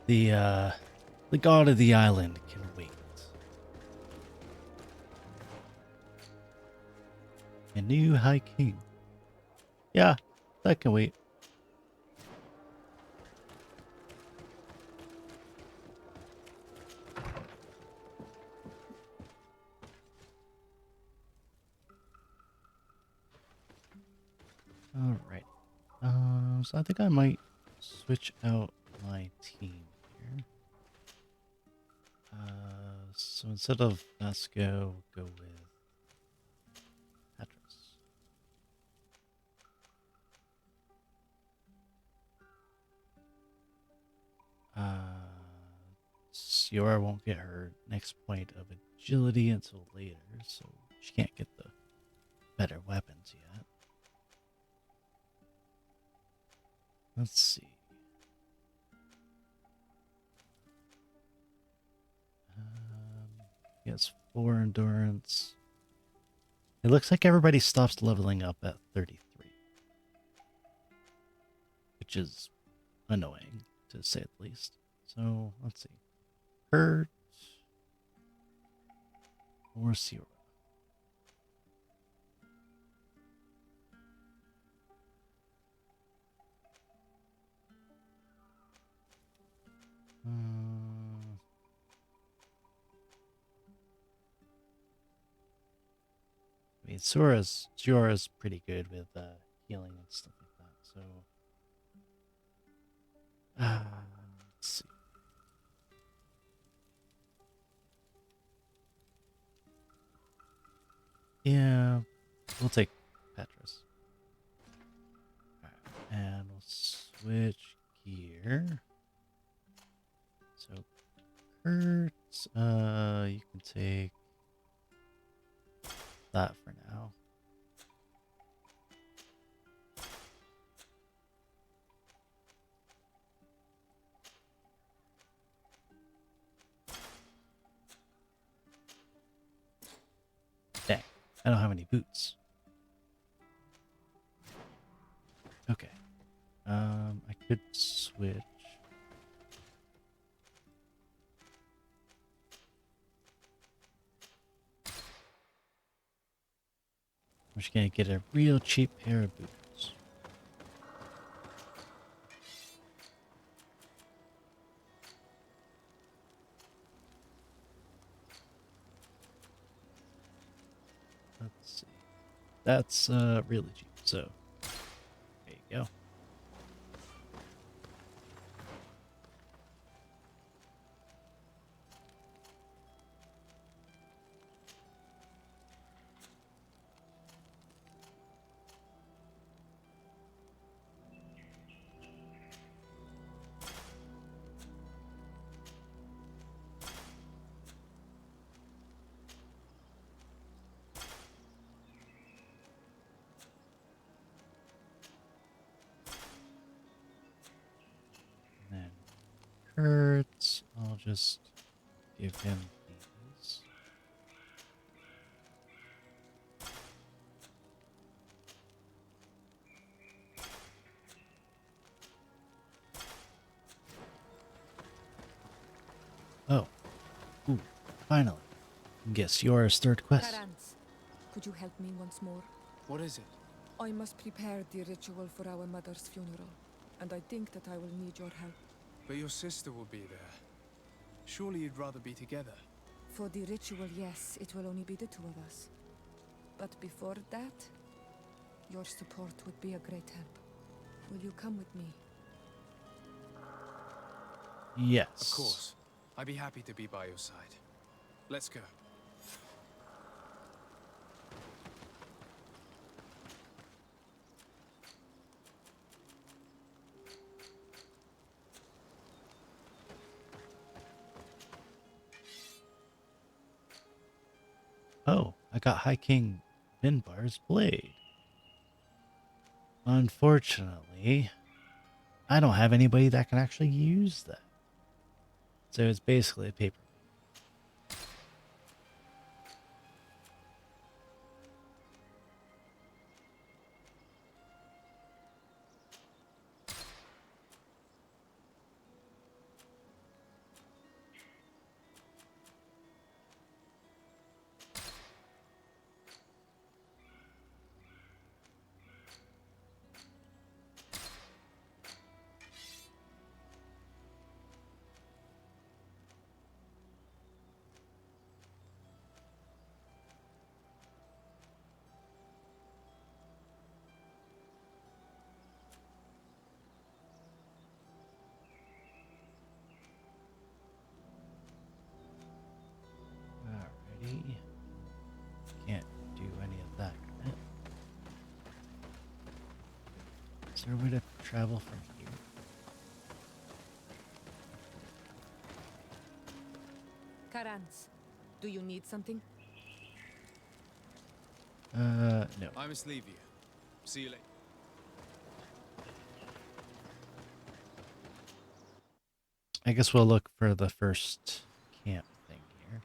The god of the island can wait. A new High King. Yeah, that can wait. Alright. So I think I might switch out my team here. So instead of Vasco, go with Hatris. Siora won't get her next point of agility until later, so she can't get the better weapons yet. Let's see. He has 4 endurance. It looks like everybody stops leveling up at 33. Which is annoying, to say the least. So, let's see. Kurt or Siora. mean, Sora's pretty good with healing and stuff like that. So, let's see. Yeah, we'll take Petrus. Alright, and we'll switch gear. So, Kurt, you can take that for now. Dang, I don't have any boots. Okay. I could switch. I'm just gonna get a real cheap pair of boots. Let's see. That's really cheap. So there you go. And then Kurt, I'll just give him these. Oh. Ooh, finally. Guess yours third quest. Parents, could you help me once more? What is it? I must prepare the ritual for our mother's funeral, and I think that I will need your help. But your sister will be there. Surely you'd rather be together. For the ritual, yes, it will only be the two of us. But before that, your support would be a great help. Will you come with me? Yes. Of course. I'd be happy to be by your side. Let's go. Oh, I got High King Minbar's blade. Unfortunately, I don't have anybody that can actually use that. So it's basically a paper. Alrighty. Can't do any of that yet. Is there a way to travel from here? Karans, do you need something? No. I must leave you. See you later. I guess we'll look for the first camp thing here.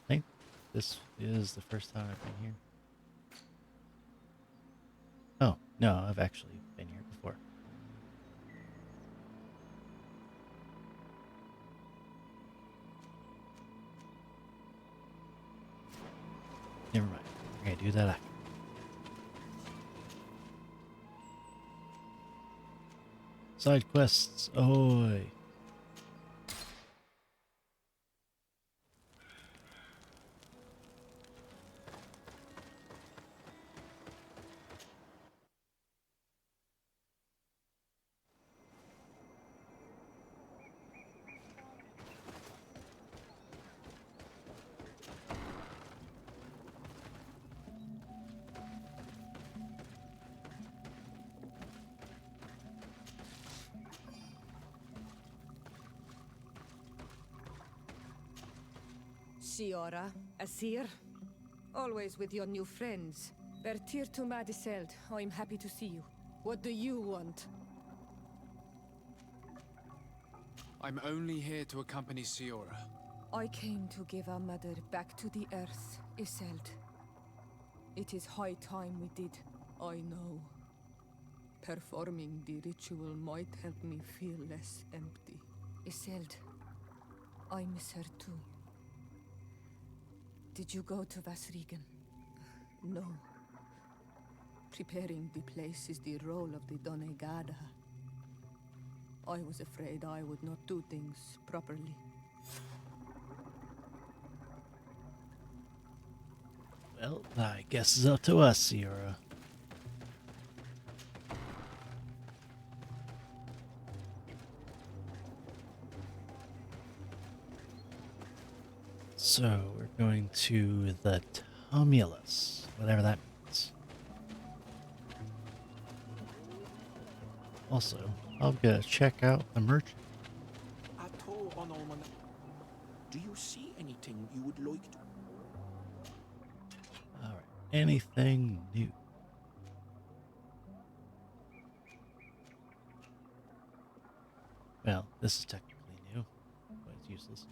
I think this is the first time I've been here. Oh, no, I've actually been here before. Never mind. We're gonna do that after. Side quests, ahoy! Siora, Asir, always with your new friends. Bertir to Madiseld, I'm happy to see you. What do you want? I'm only here to accompany Siora. I came to give our mother back to the earth, Iseld. It is high time we did, I know. Performing the ritual might help me feel less empty. Iseld, I miss her too. Did you go to Vasrigan? No. Preparing the place is the role of the Donegada. I was afraid I would not do things properly. Well, I guess it's up to us, Sierra. So, we're going to the Tumulus, whatever that means. Also, I'm gonna check out the merchant. Do you see anything you would like to? Alright, anything new? Well, this is technically new, but it's useless.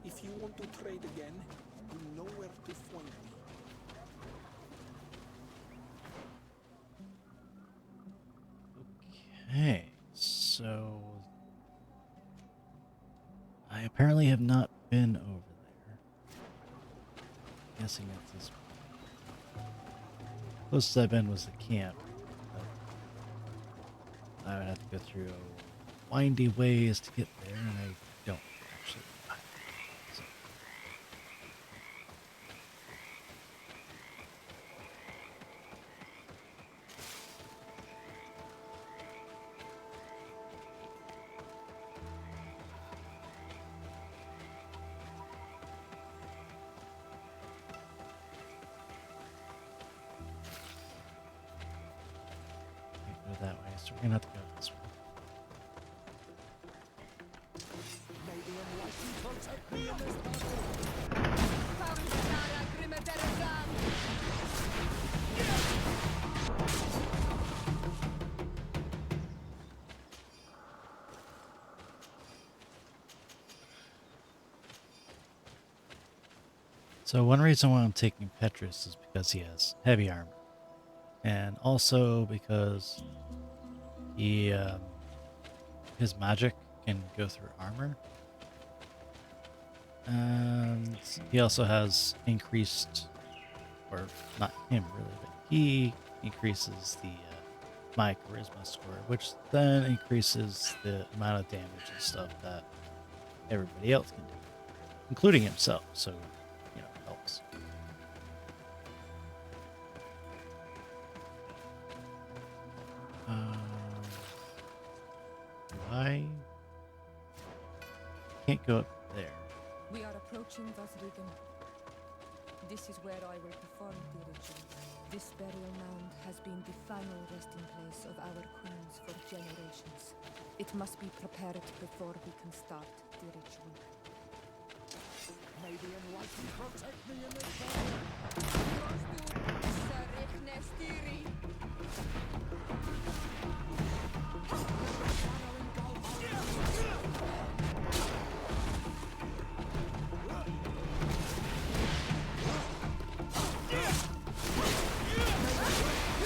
If you want to trade again, you know where to find me. Okay, so I apparently have not been over there. Guessing that's this one. Closest I've been was the camp. But I would have to go through windy ways to get there, and I don't actually know how to do it, so. Can't go that way, so we're gonna have to go this way. So one reason why I'm taking Petrus is because he has heavy armor, and also because he his magic can go through armor, and he also has increased, or not him really, but he increases the my charisma score, which then increases the amount of damage and stuff that everybody else can do, including himself. So, you know, it helps. I can't go up there. We are approaching Vasrigan. This is where I will perform the ritual. This burial mound has been the final resting place of our queens for generations. It must be prepared before we can start the ritual. May the enlightened protect me in this battle!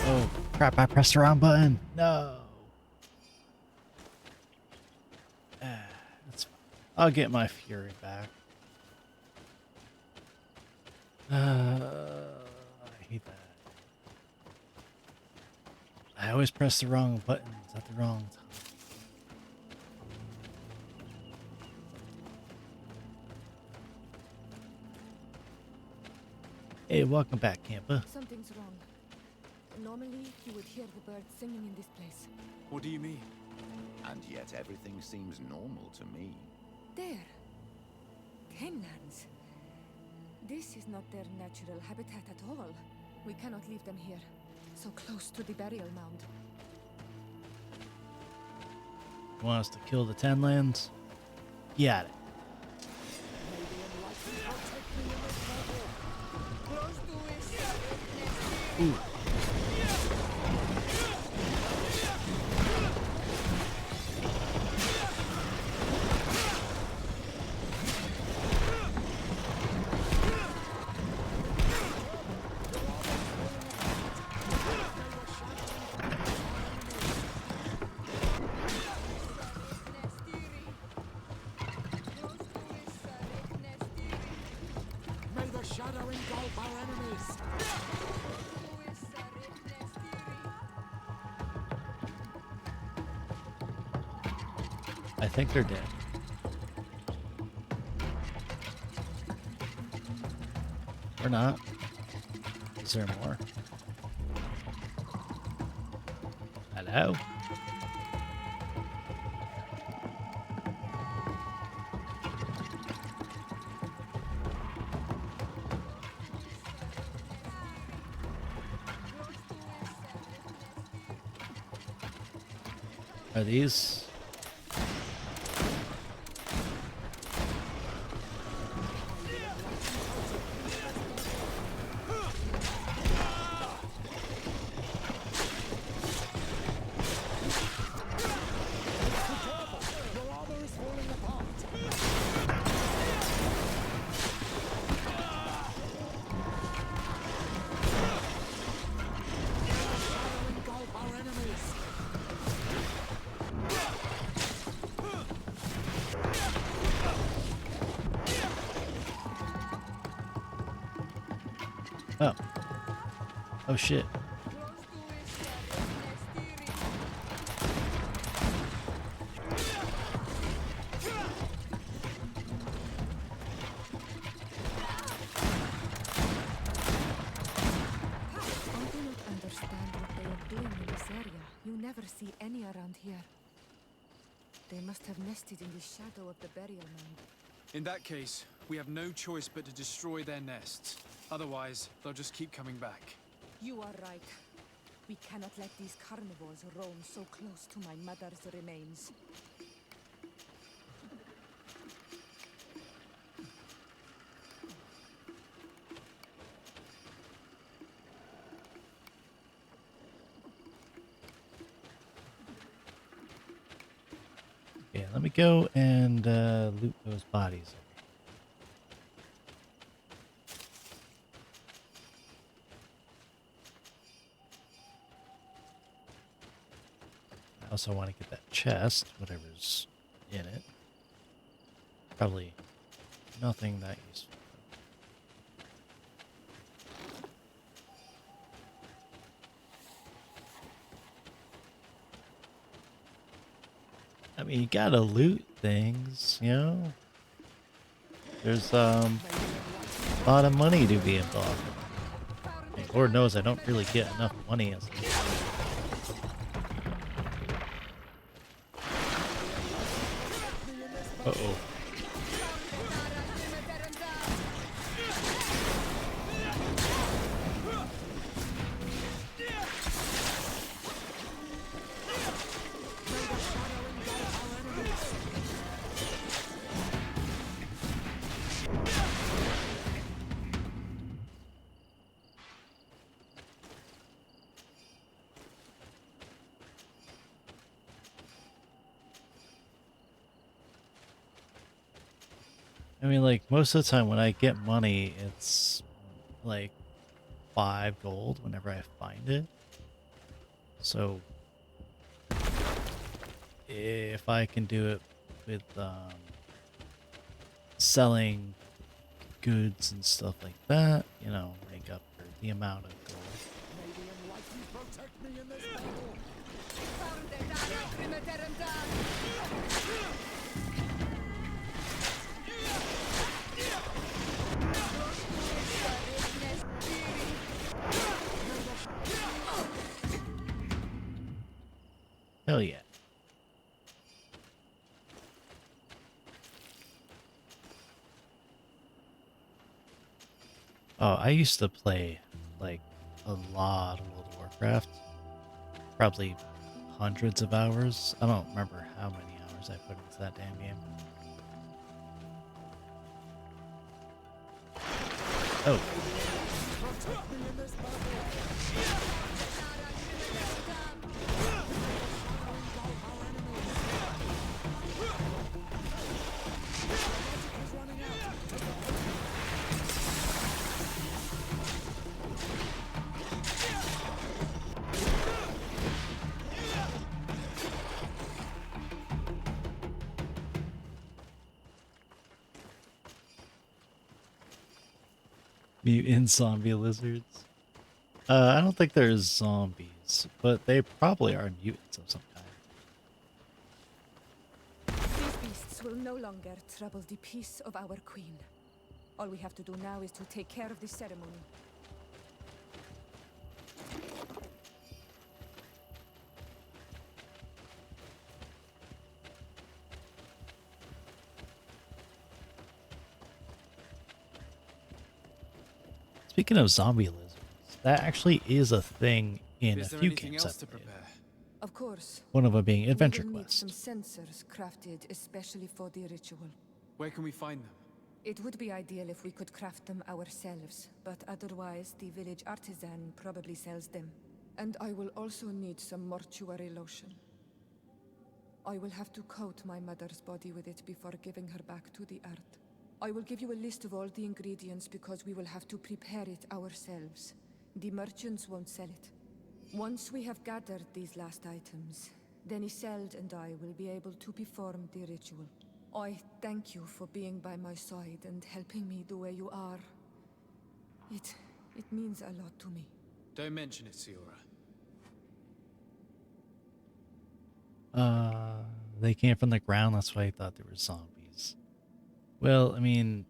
Oh crap, I pressed the wrong button. No. That's fine. I'll get my fury back. I hate that. I always press the wrong buttons at the wrong time. Hey, welcome back, Campa. Something's wrong. Normally, you would hear the birds singing in this place. What do you mean? And yet everything seems normal to me. There. Tenlands. This is not their natural habitat at all. We cannot leave them here, so close to the burial mound. You want us to kill the Tenlands? Got it. Ooh. May the shadow engulf our enemies! I think they're dead. Or not. Is there more? Hello? Are these? Your armor is falling apart! Shadow engulf our enemies! Oh. Oh shit. I do not understand what they are doing in this area. You never see any around here. They must have nested in the shadow of the burial mound. In that case, we have no choice but to destroy their nests. Otherwise, they'll just keep coming back. You are right. We cannot let these carnivores roam so close to my mother's remains. Okay, let me go and loot those bodies. I also want to get that chest, whatever's in it. Probably nothing that useful. I mean, you gotta loot things, you know? There's a lot of money to be involved in. And Lord knows I don't really get enough money as uh-oh. I mean, like, most of the time when I get money, it's like 5 gold whenever I find it. So, if I can do it with selling goods and stuff like that, you know, make up for the amount of gold. May the enlightened protect me in this battle! Hell yeah. Oh, I used to play like a lot of World of Warcraft. Probably hundreds of hours. I don't remember how many hours I put into that damn game. Oh. Mutant zombie lizards. I don't think there's zombies, but they probably are mutants of some kind. These beasts will no longer trouble the peace of our queen. All we have to do now is to take care of the ceremony. Speaking of zombie lizards, that actually is a thing in a Is there few anything games else I've to played. prepare? Of course. One of them being Adventure We will need Quest. some sensors crafted especially for the ritual. Where can we find them? It would be ideal if we could craft them ourselves, but otherwise the village artisan probably sells them. And I will also need some mortuary lotion. I will have to coat my mother's body with it before giving her back to the earth. I will give you a list of all the ingredients because we will have to prepare it ourselves. The merchants won't sell it. Once we have gathered these last items, then Isolde and I will be able to perform the ritual. I thank you for being by my side and helping me the way you are. It means a lot to me. Don't mention it, Siora. They came from the ground, that's why I thought they were zombies. Well, I mean,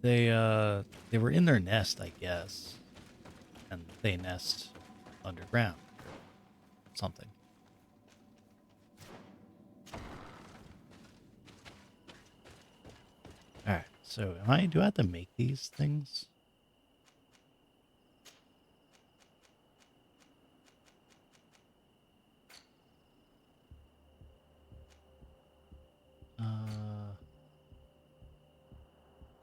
they were in their nest, I guess. And they nest underground. Something. Alright, so do I have to make these things?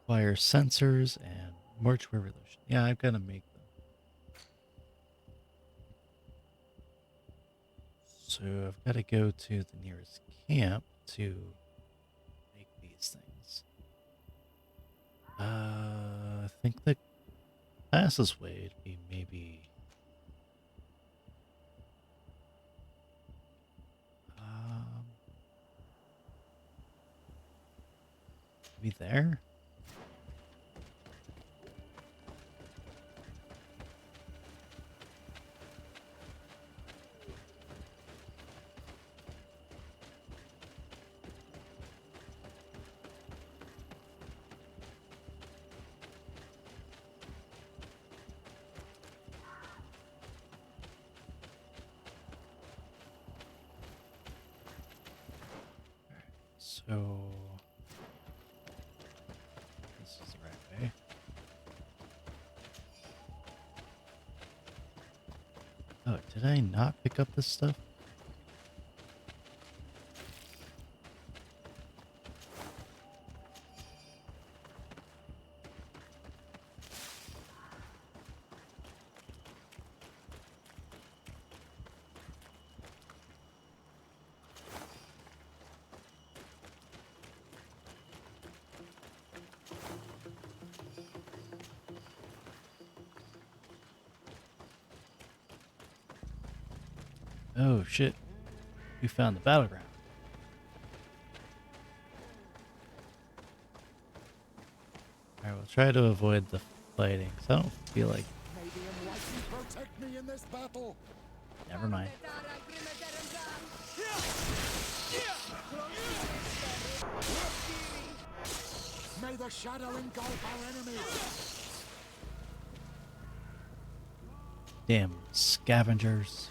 Acquire sensors and mortuary lotion. Yeah, I've got to make them. So I've got to go to the nearest camp to make these things. I think the fastest way would be maybe maybe there. So this is the right way. Oh, did I not pick up this stuff? Oh shit. We found the battleground. Alright, we'll try to avoid the fighting, because I don't feel like... May the Enlightened protect me in this battle. Never mind. May the shadow engulf our enemies. Damn scavengers.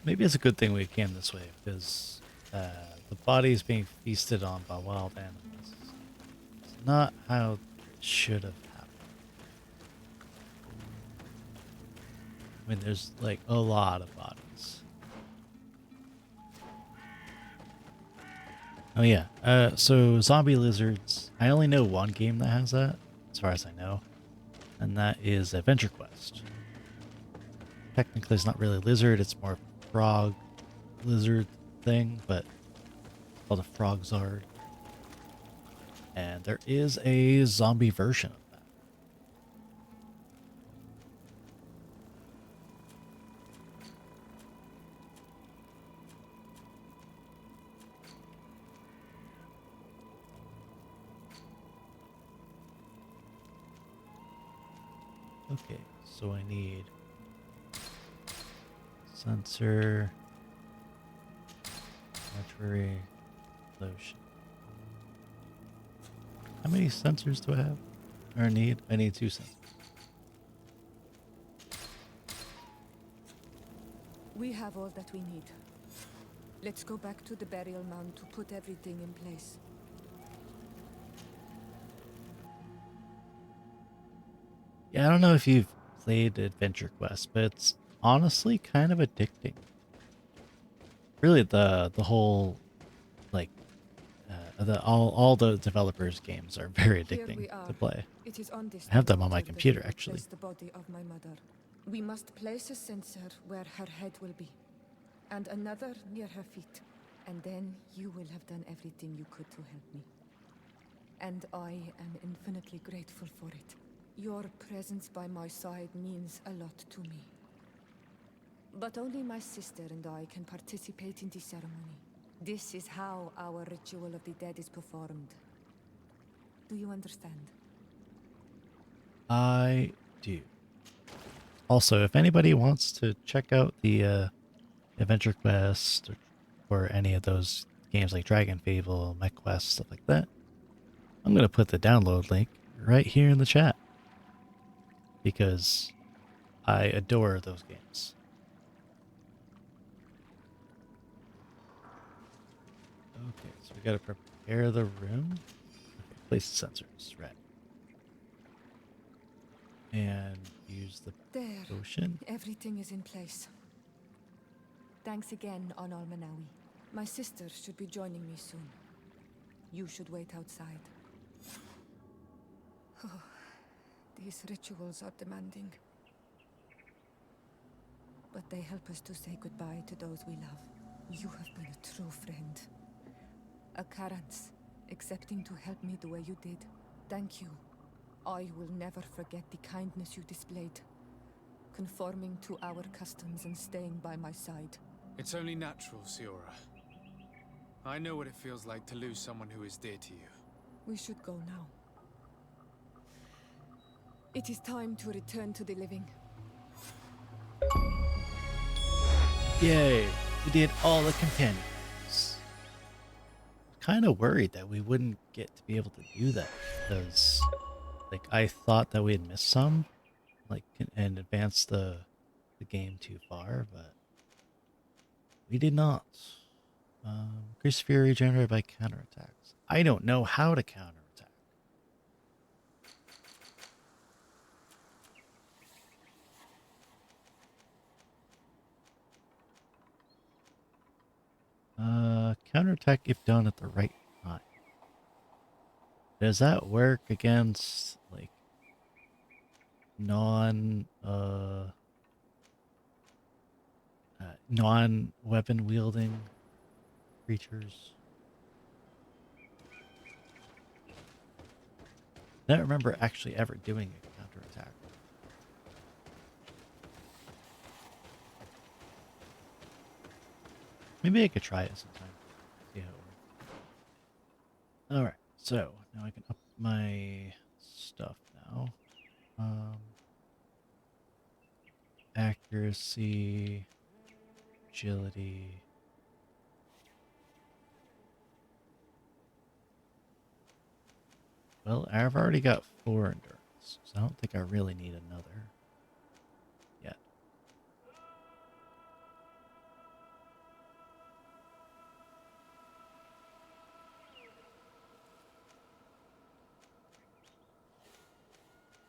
Maybe it's a good thing we came this way, because the body is being feasted on by wild animals. It's not how it should have happened. I mean, there's like a lot of bodies. Oh yeah, so zombie lizards, I only know one game that has that, as far as I know, and that is Adventure Quest. Technically it's not really lizard, it's more frog lizard thing, but it's called a frog zard. And there is a zombie version of that. Okay, so I need sensor, battery, lotion. How many sensors do I have? Or need? I need 2 sensors. We have all that we need. Let's go back to the burial mound to put everything in place. Yeah, I don't know if you've played Adventure Quest, but it's honestly kind of addicting. Really, the whole like all the developers' games are very Here addicting we are. to play. It is on this I have them on altar my that computer we will actually. place the body of my mother. We must place a censer where her head will be, and another near her feet. And then you will have done everything you could to help me. And I am infinitely grateful for it. Your presence by my side means a lot to me. But only my sister and I can participate in the ceremony. This is how our ritual of the dead is performed. Do you understand? I do. Also, if anybody wants to check out the Adventure Quest or any of those games like Dragon Fable, Mech Quest, stuff like that, I'm going to put the download link right here in the chat because I adore those games. Okay, so we got to prepare the room. Okay, place the sensors, right. And use the There. potion. Everything is in place. Thanks again, on Almanawi. My sister should be joining me soon. You should wait outside. Oh, these rituals are demanding. But they help us to say goodbye to those we love. You have been a true friend. A Karans, accepting to help me the way you did. Thank you. I will never forget the kindness you displayed. Conforming to our customs and staying by my side. It's only natural, Siora. I know what it feels like to lose someone who is dear to you. We should go now. It is time to return to the living. Yay! We did all the companions. Kind of worried that we wouldn't get to be able to do that because, like, I thought that we had missed some, like, and advanced the game too far, but we did not. Increased fury generated by counterattacks. I don't know how to counterattack. Counterattack if done at the right time. Does that work against like non-weapon wielding creatures? I don't remember actually ever doing a counterattack. Maybe I could try it sometime. See how it works. Alright, so now I can up my stuff now. Accuracy, agility. Well, I've already got 4 endurance. skills, so I don't think I really need another yet.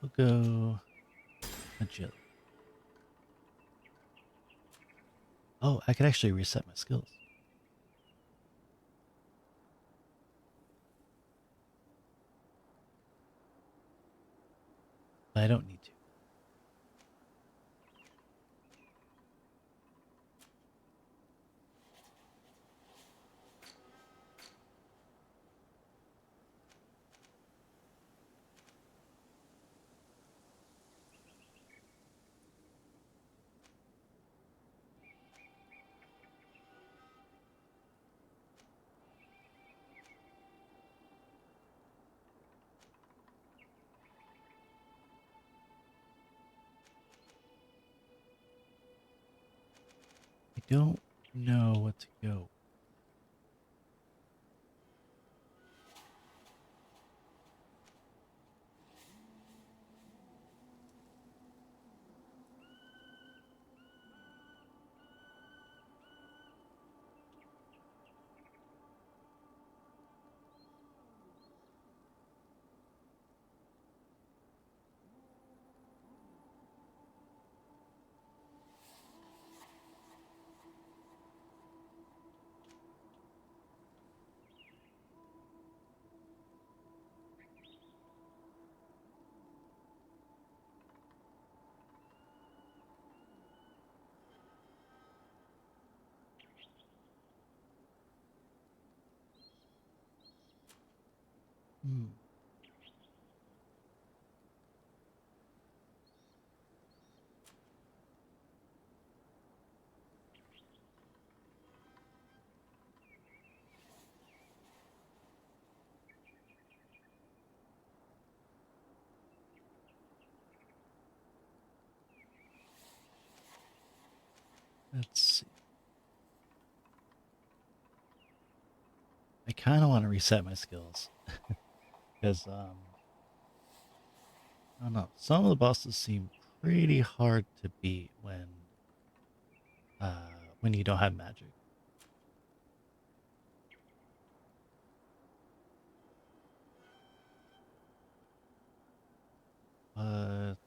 We'll go agility. Oh, I could actually reset my skills. But I don't need to. I don't know what to go. Hmm. Let's see. I kind of want to reset my skills because I don't know. Some of the bosses seem pretty hard to beat when you don't have magic. But I don't know.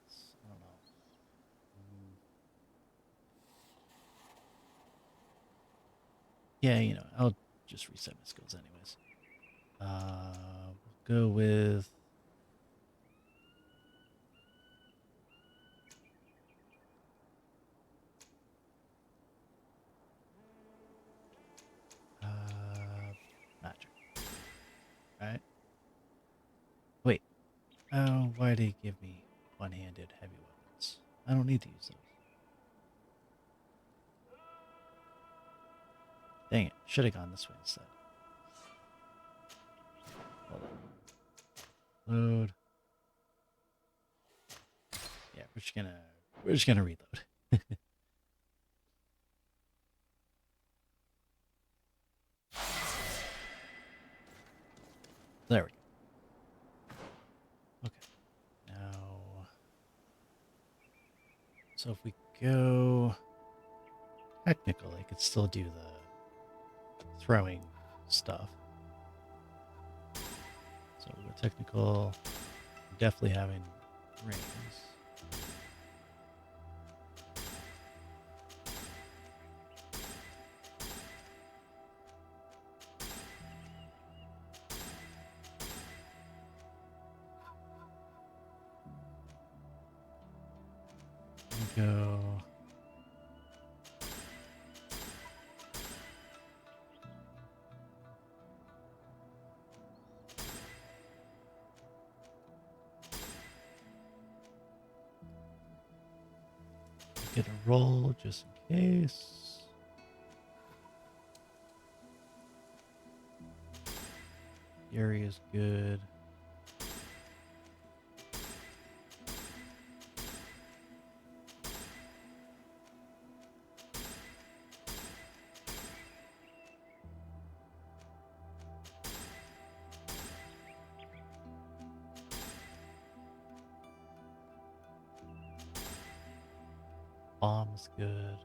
Yeah, I'll just reset my skills anyways. We'll go with magic. Right? Wait. Oh, why did he give me one-handed heavy weapons? I don't need to use those. Dang it. Should have gone this way instead. Hold on. Load. Yeah, we're just gonna reload. There we go. Okay. Now, so if we go technical, I could still do the throwing stuff. So we'll go technical. Definitely having rings. Go. Get a roll just in case. Fury is good. That's good.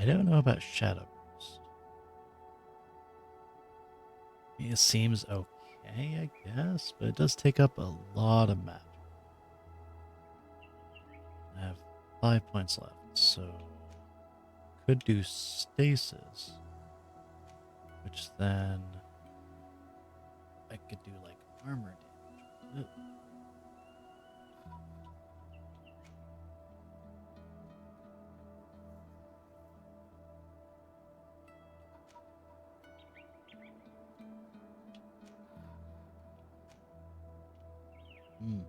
I don't know about Shadow Burst. It seems okay, I guess, but it does take up a lot of magic. I have 5 points left, so could do stasis, which then I could do like armor damage. Ugh. Hmm.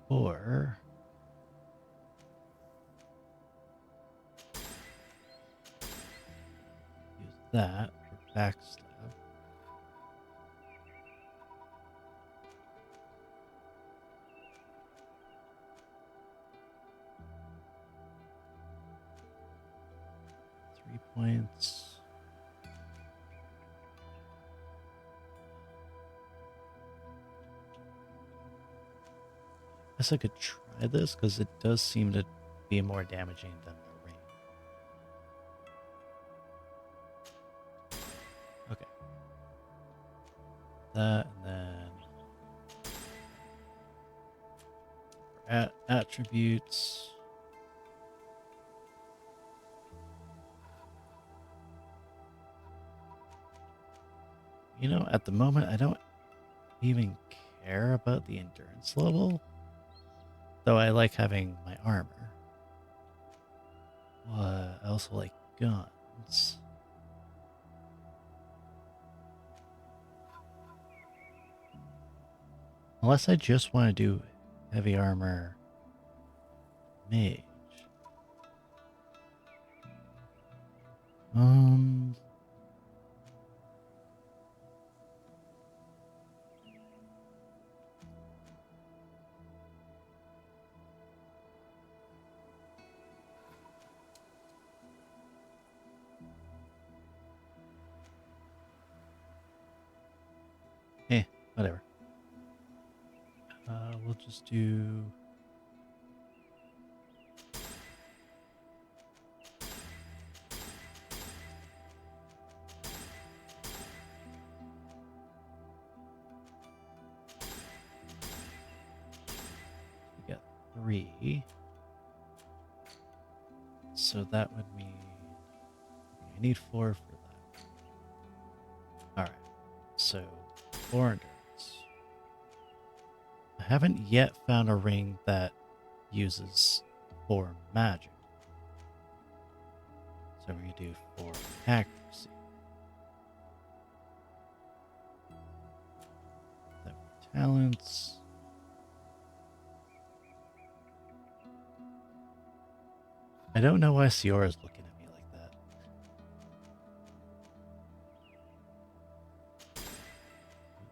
Or use that for backstab. Three points. I guess I could try this because it does seem to be more damaging than the rain. Okay. That and then attributes. You know, at the moment, I don't even care about the endurance level, though I like having my armor. I also like guns. Unless I just want to do heavy armor mage. Um, whatever. We'll just do... We got 3. So that would mean... I need 4 for that. Alright, so 4 endurance. I haven't yet found a ring that uses 4 magic. So we're going to do 4 accuracy. Then talents. I don't know why Siora's looking at me like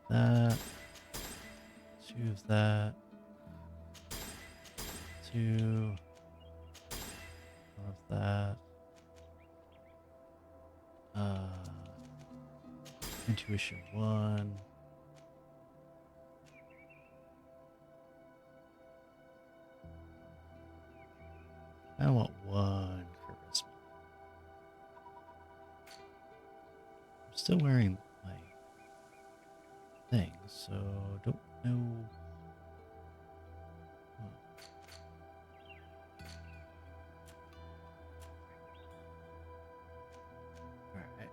that. That. 2 of that. 2. 1 of that. Intuition 1. I want 1 charisma. I'm still wearing my thing, so don't know. Alright.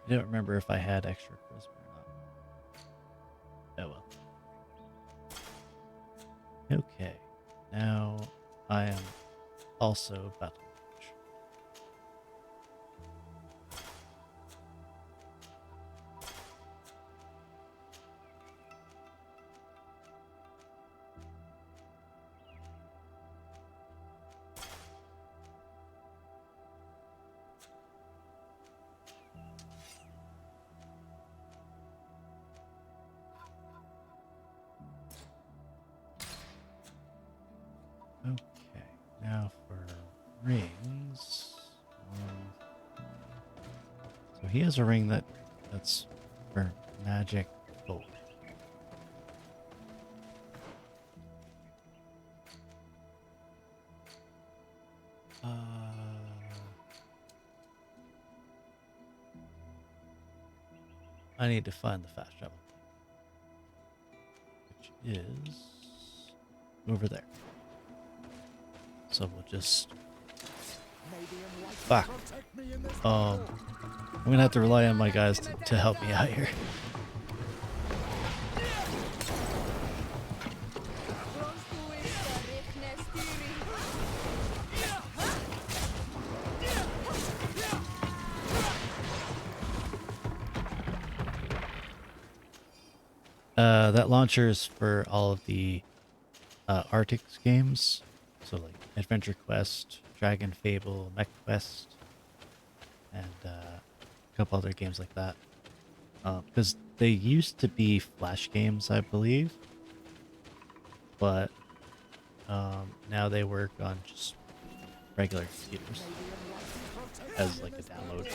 I don't remember if I had extra charisma or not. Oh well. Okay. Now I am also battle mage. Now for rings. So he has a ring that's for magic bolt. I need to find the fast travel, which is over there. So we'll just fuck. I'm gonna have to rely on my guys to help me out here. That launcher is for all of the Arctic games, so like Adventure Quest, Dragon Fable, Mech Quest, and a couple other games like that. Because they used to be Flash games, I believe, but now they work on just regular computers as like a download.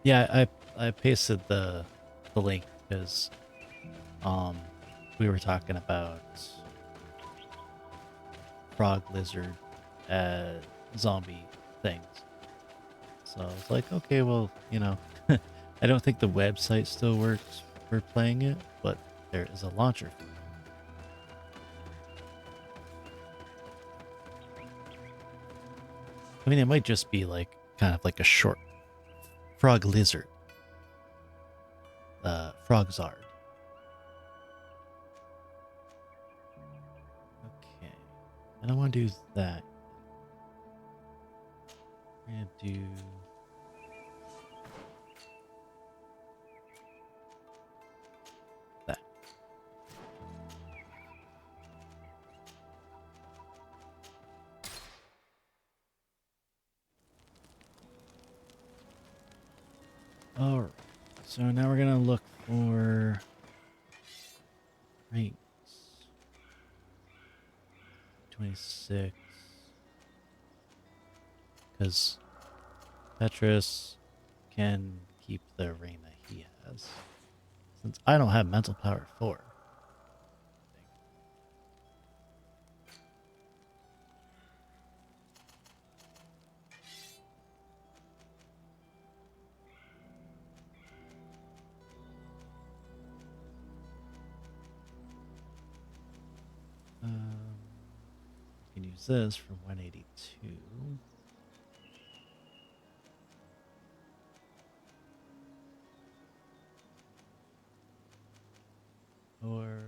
Yeah, I pasted the link because we were talking about frog lizard zombie things. So I was like, okay, well, you know, I don't think the website still works for playing it, but there is a launcher for it. I mean, it might just be like kind of like a short frog lizard. Frogzard. Okay. I don't want to do that. I'm going to do... that. Alright. So now we're going to look for... rings. 26. Because Petrus can keep the ring that he has. Since I don't have mental power 4. You can use this for 182. Or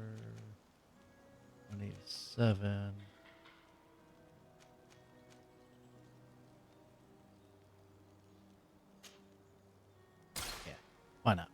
187. Yeah, why not?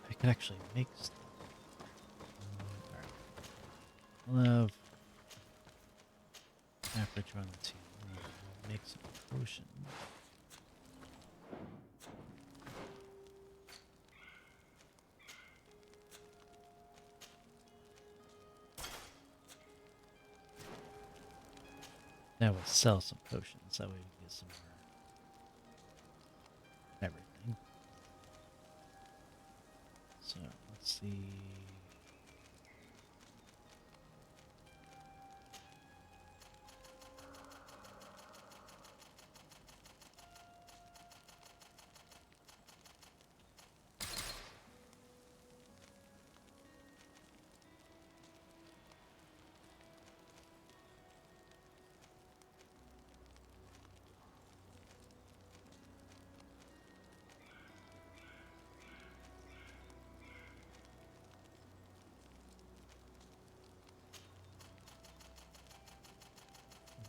I could actually make stuff. Alright. We'll have average run the team. We'll make some potions. Now we'll sell some potions. That way we can get some more everything. So let's see.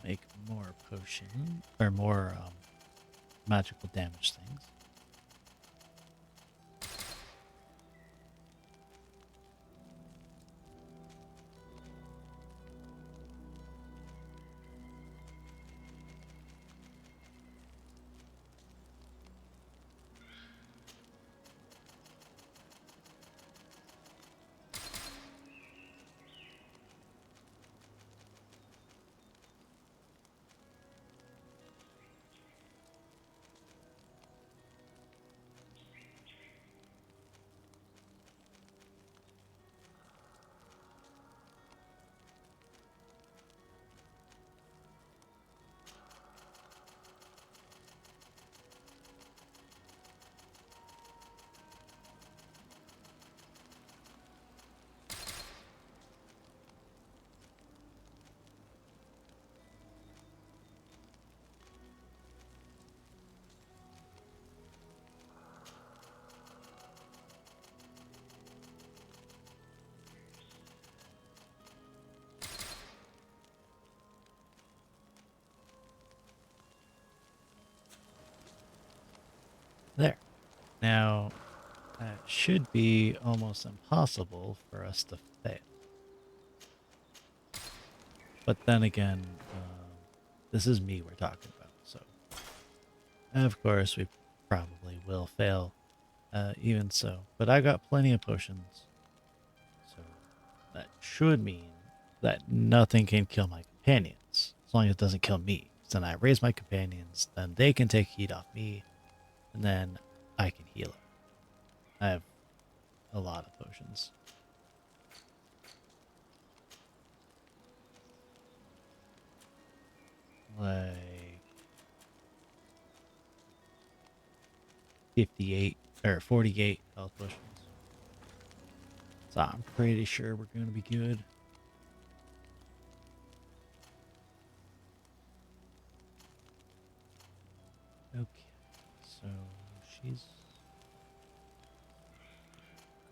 Make more potion or more magical damage things. There. Now, that should be almost impossible for us to fail. But then again, this is me we're talking about, so of course we probably will fail, even so. But I got plenty of potions, so that should mean that nothing can kill my companions, as long as it doesn't kill me. So then I raise my companions, then they can take heat off me, and then I can heal them. I have a lot of potions. Like 58 or 48 health potions. So I'm pretty sure we're going to be good. Okay, so she's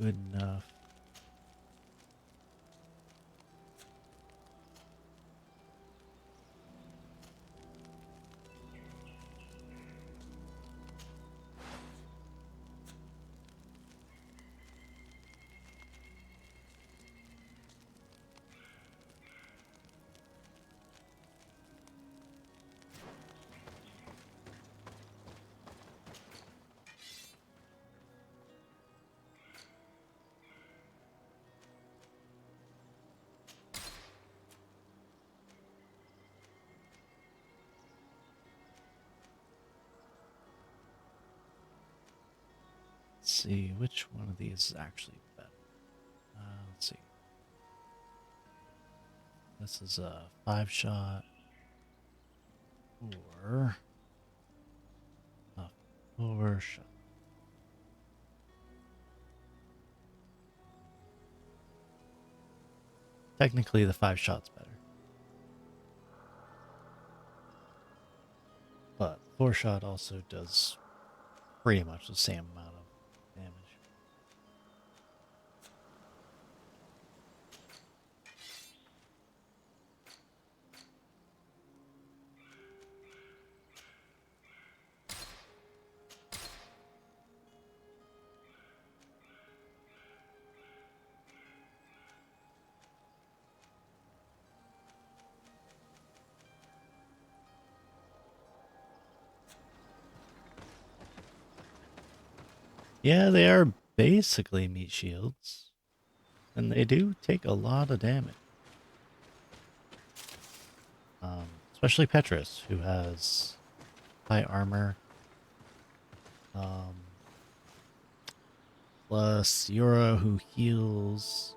good enough. Let's see, which one of these is actually better? Let's see. This is a 5-shot or a 4-shot. Technically, the 5-shot's better. But 4-shot also does pretty much the same amount of damage. Yeah, they are basically meat shields. And they do take a lot of damage. Especially Petrus, who has high armor. Plus Yura, who heals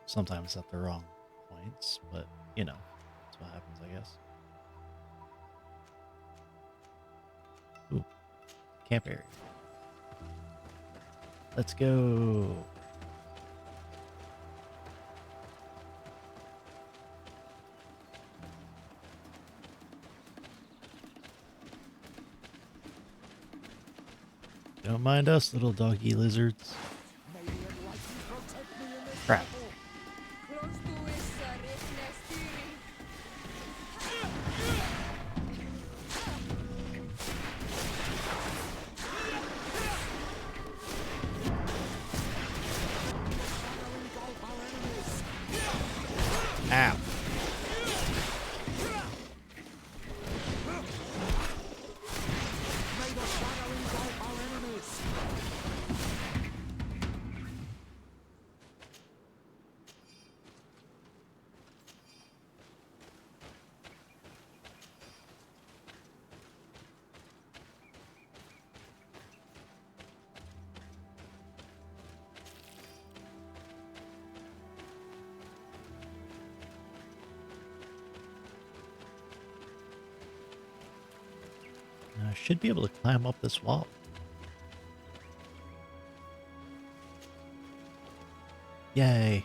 sometimes at the wrong points, but you know, that's what happens, I guess. Ooh, camp area. Let's go. Don't mind us, little doggy lizards. Crap. Ow. I should be able to climb up this wall. Yay.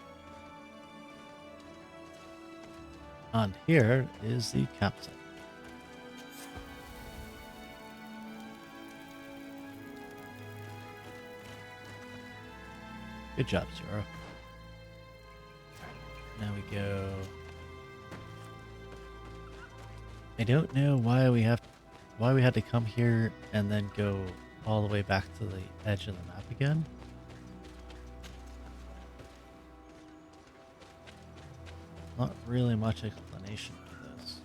And here is the campsite. Good job, Zero. Now we go. I don't know why we had to come here and then go all the way back to the edge of the map again. Not really much explanation for this.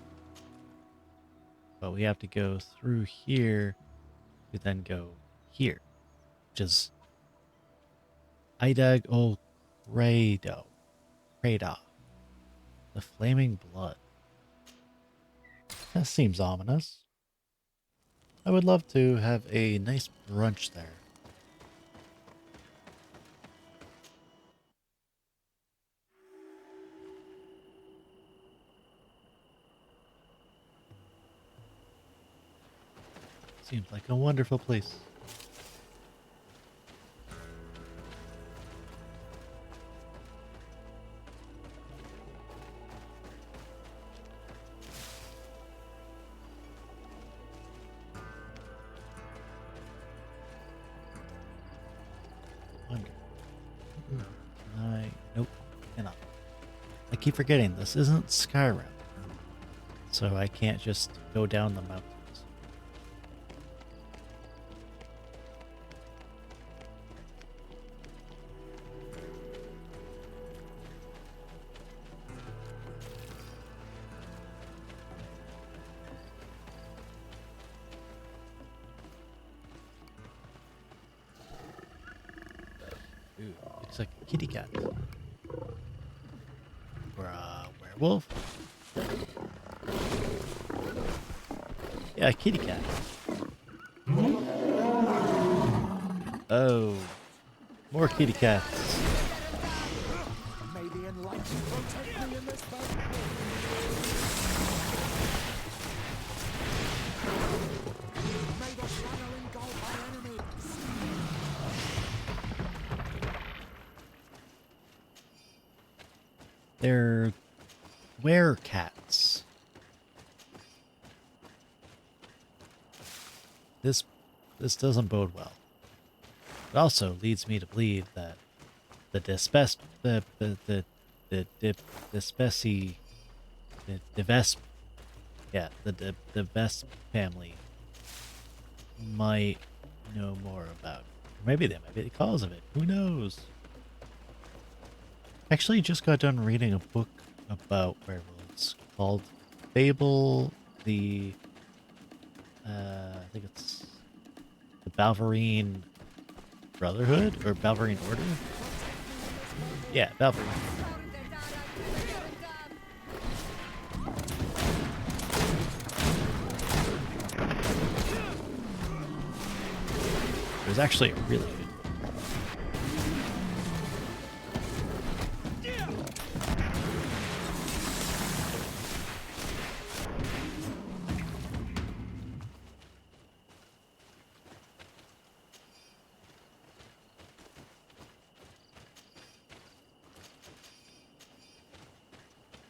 But we have to go through here to then go here, which is Idag ol Credo. The Flaming Blood. That seems ominous. I would love to have a nice brunch there. Seems like a wonderful place. Nope, cannot. I keep forgetting this isn't Skyrim, so I can't just go down the mountains. Ooh, looks like a kitty cat. Or a werewolf? Yeah, a kitty cat. Oh, more kitty cats. May the enlightened protect me in this battle. May the shadow engulf our enemies. They're werecats. This doesn't bode well. It also leads me to believe that the Vesp the Vesp family might know more about. Or maybe they might be the cause of it. Who knows? Actually, just got done reading a book about werewolves called Fable I think it's the Balverine Brotherhood or Balverine Order? Yeah, Balverine. It was actually a really good.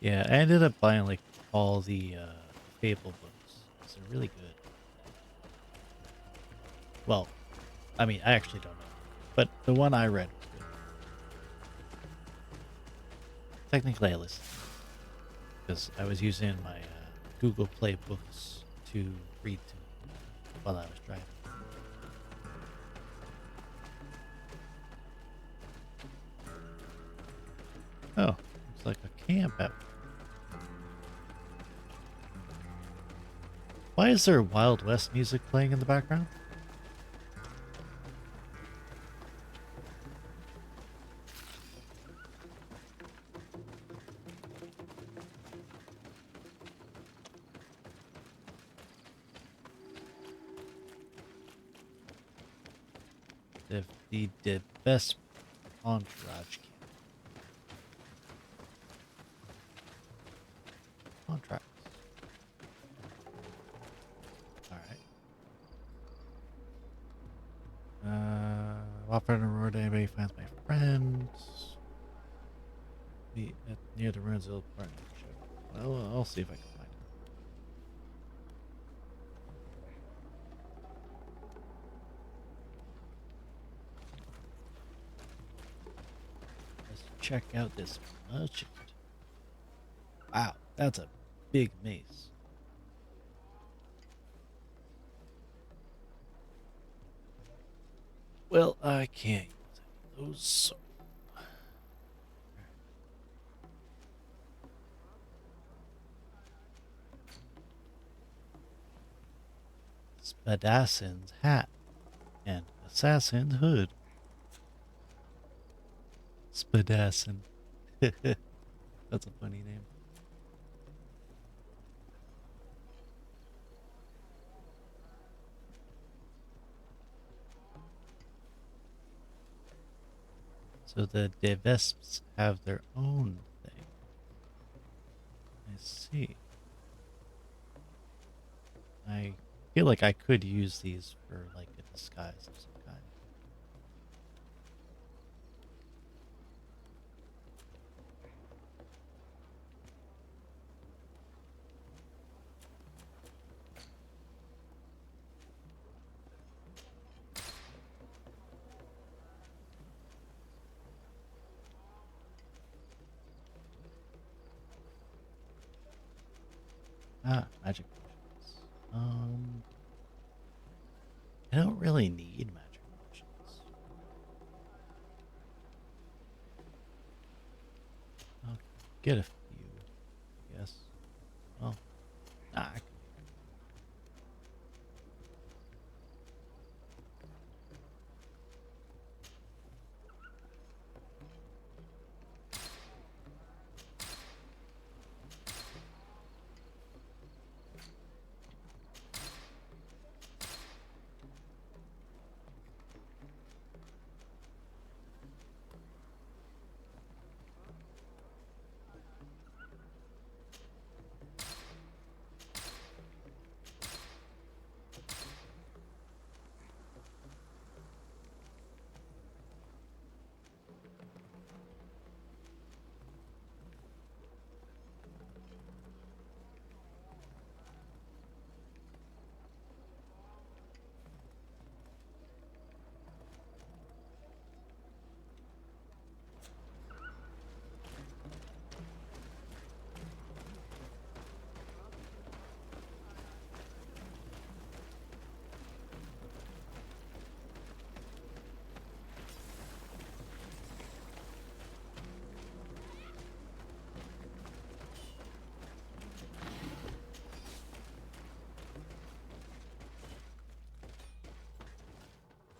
Yeah, I ended up buying like all the Fable books. They're really good. Well, I mean, I actually don't know, but the one I read was good. Technically, I listened because I was using my Google Play books to read to while I was driving. Oh, it's like a camp out. Why is there Wild West music playing in the background? The best entourage camp. Contracts. Alright. Walk around the road, anybody finds my friends. Be near the ruins of the partnership. Well, I'll see if I can find it. Let's check out this merchant. Wow, that's a big mace. Well, I can't use any of those. Spadassin's hat and assassin's hood. Spadassin. That's a funny name. So the Devesps have their own thing. I see. I feel like I could use these for like a disguise of some kind. Ah, magic potions. I don't really need magic potions. I'll get a few, I guess. Well, nah, I can.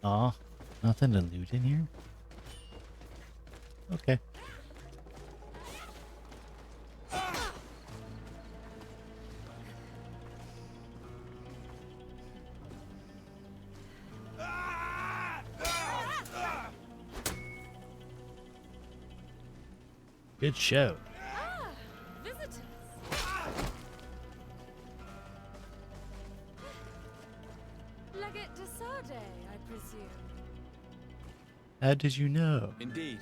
Aw, nothing to loot in here? Okay. Good show. Ah, visitors. Legate de Sarde, I presume. How did you know? Indeed.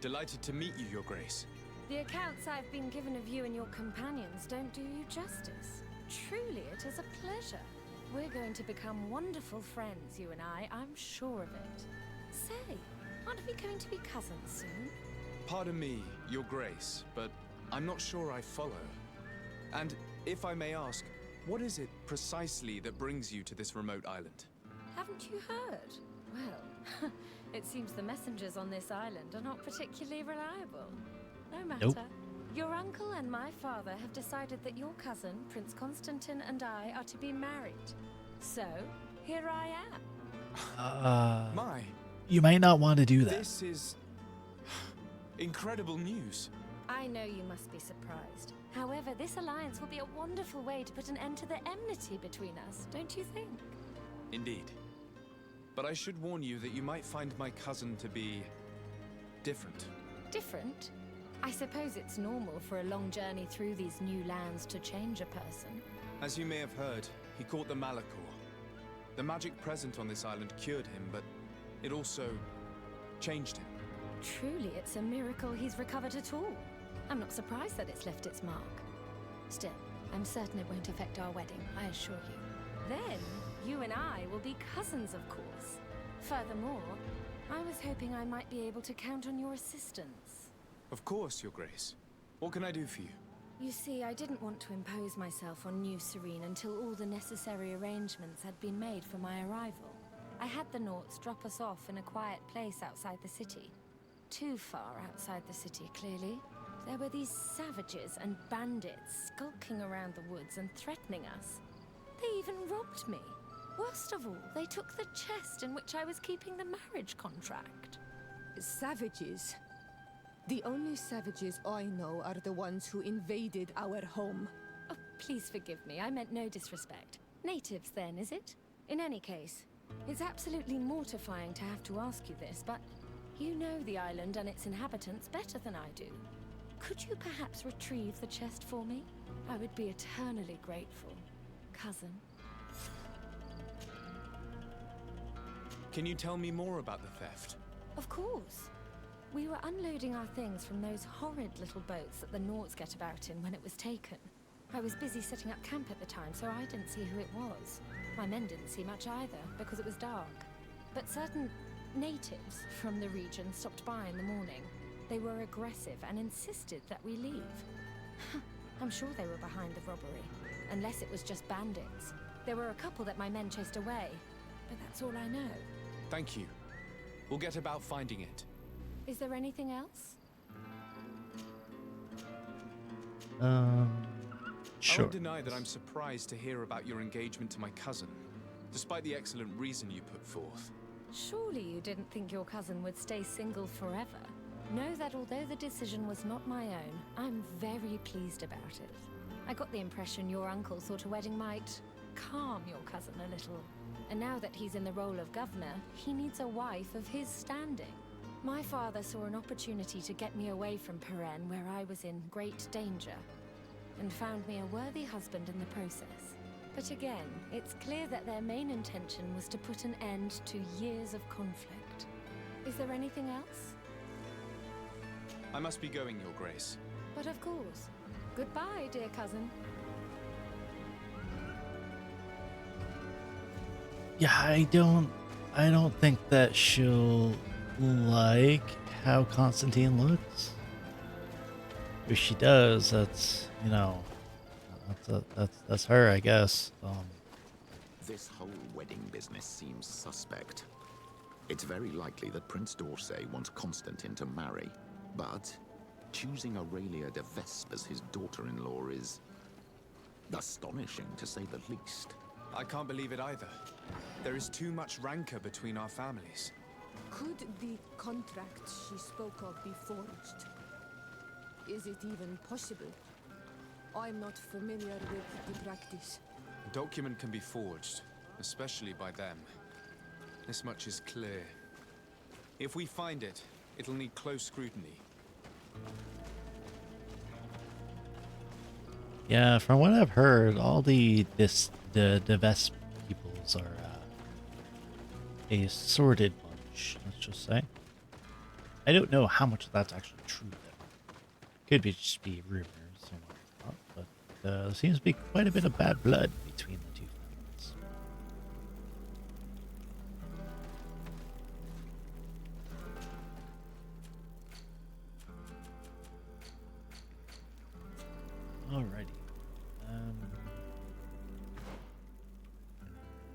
Delighted to meet you, Your Grace. The accounts I've been given of you and your companions don't do you justice. Truly, it is a pleasure. We're going to become wonderful friends, you and I'm sure of it. Say, aren't we going to be cousins soon? Pardon me, Your Grace, but I'm not sure I follow. And if I may ask, what is it precisely that brings you to this remote island? Haven't you heard? Well, it seems the messengers on this island are not particularly reliable. No matter. Nope. Your uncle and my father have decided that your cousin, Prince Constantine, and I are to be married. So, here I am. My. You might not want to do that. This is incredible news. I know you must be surprised. However, this alliance will be a wonderful way to put an end to the enmity between us, don't you think? Indeed. But I should warn you that you might find my cousin to be different. Different? I suppose it's normal for a long journey through these new lands to change a person. As you may have heard, he caught the Malachor. The magic present on this island cured him, but it also changed him. Truly, it's a miracle he's recovered at all. I'm not surprised that it's left its mark. Still, I'm certain it won't affect our wedding, I assure you. Then, you and I will be cousins, of course. Furthermore, I was hoping I might be able to count on your assistance. Of course, Your Grace. What can I do for you? You see, I didn't want to impose myself on New Serene until all the necessary arrangements had been made for my arrival. I had the Naughts drop us off in a quiet place outside the city. Too far outside the city, clearly. There were these savages and bandits skulking around the woods and threatening us. They even robbed me. Worst of all, they took the chest in which I was keeping the marriage contract. Savages? The only savages I know are the ones who invaded our home. Oh, please forgive me. I meant no disrespect. Natives, then, is it? In any case, it's absolutely mortifying to have to ask you this, but you know the island and its inhabitants better than I do. Could you perhaps retrieve the chest for me? I would be eternally grateful, cousin. Can you tell me more about the theft? Of course. We were unloading our things from those horrid little boats that the Naughts get about in when it was taken. I was busy setting up camp at the time, so I didn't see who it was. My men didn't see much either, because it was dark. But certain natives from the region stopped by in the morning. They were aggressive and insisted that we leave. I'm sure they were behind the robbery, unless it was just bandits. There were a couple that my men chased away, but that's all I know. Thank you. We'll get about finding it. Is there anything else? I Sure. won't deny that I'm surprised to hear about your engagement to my cousin, despite the excellent reason you put forth. Surely you didn't think your cousin would stay single forever. Know that although the decision was not my own, I'm very pleased about it. I got the impression your uncle thought a wedding might calm your cousin a little. And now that he's in the role of governor, he needs a wife of his standing. My father saw an opportunity to get me away from Peren, where I was in great danger, and found me a worthy husband in the process. But again, it's clear that their main intention was to put an end to years of conflict. Is there anything else? I must be going, Your Grace. But of course. Goodbye, dear cousin. Yeah, I don't think that she'll like how Constantine looks. If she does, that's, you know, that's her, I guess. This whole wedding business seems suspect. It's very likely that Prince d'Orsay wants Constantine to marry, but choosing Aurelia de Vespe as his daughter-in-law is astonishing, to say the least. I can't believe it either. There is too much rancor between our families. Could the contract she spoke of be forged? Is it even possible? I'm not familiar with the practice. A document can be forged, especially by them. This much is clear. If we find it, it'll need close scrutiny. Yeah, from what I've heard, all the Vest peoples are a sordid bunch, let's just say. I don't know how much of that's actually true, though. Could be just be rumors and whatnot, but there seems to be quite a bit of bad blood between the two families. Alrighty.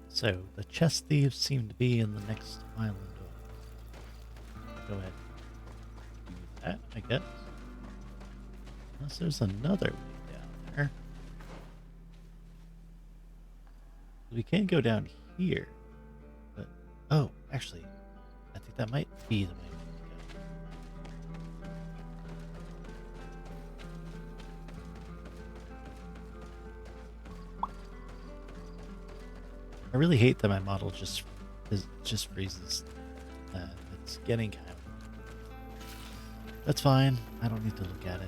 So, the chest thieves seem to be in the next island. Go ahead. Do that, I guess. Unless there's another way down there. We can go down here. But, oh, actually, I think that might be the way we can go. I really hate that my model just freezes. It's getting kind of... That's fine. I don't need to look at it.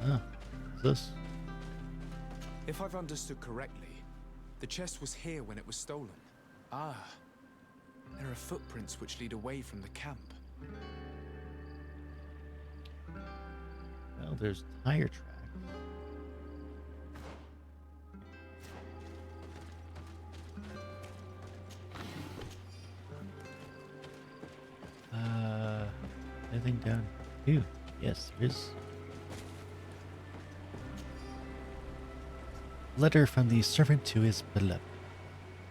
Oh, what's this? If I've understood correctly, the chest was here when it was stolen. Ah, there are footprints which lead away from the camp. Well, there's tire tracks. Anything down here? Yes, there is. Letter from the servant to his beloved.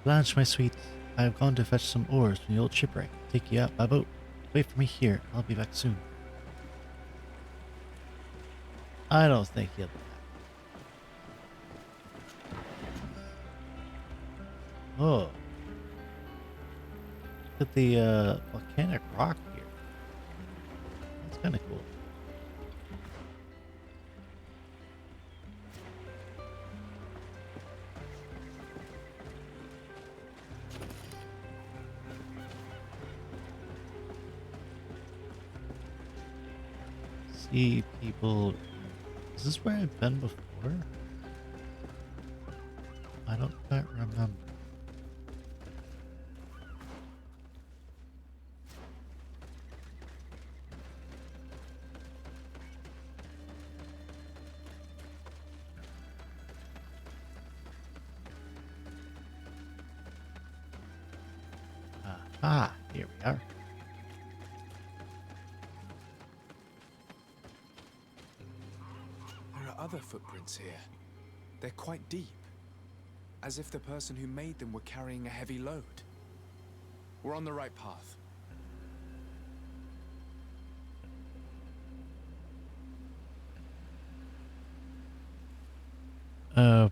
Blanche, my sweet, I have gone to fetch some oars from the old shipwreck. Take you out by boat. Wait for me here. I'll be back soon. I don't think he'll be back. Oh. Look at the volcanic rock here. That's kind of cool. See people. Is this where I've been before? I don't quite remember. Ah, here we are. There are other footprints here. They're quite deep, as if the person who made them were carrying a heavy load. We're on the right path. Oh.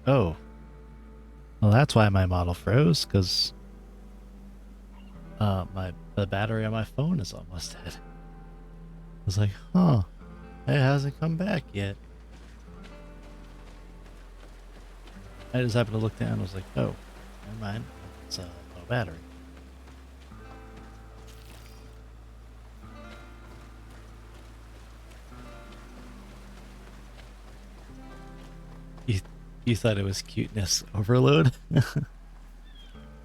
Well, that's why my model froze, because the battery on my phone is almost dead. I was like, huh, it hasn't come back yet. I just happened to look down and was like, oh, never mind. It's a low battery. You thought it was cuteness overload?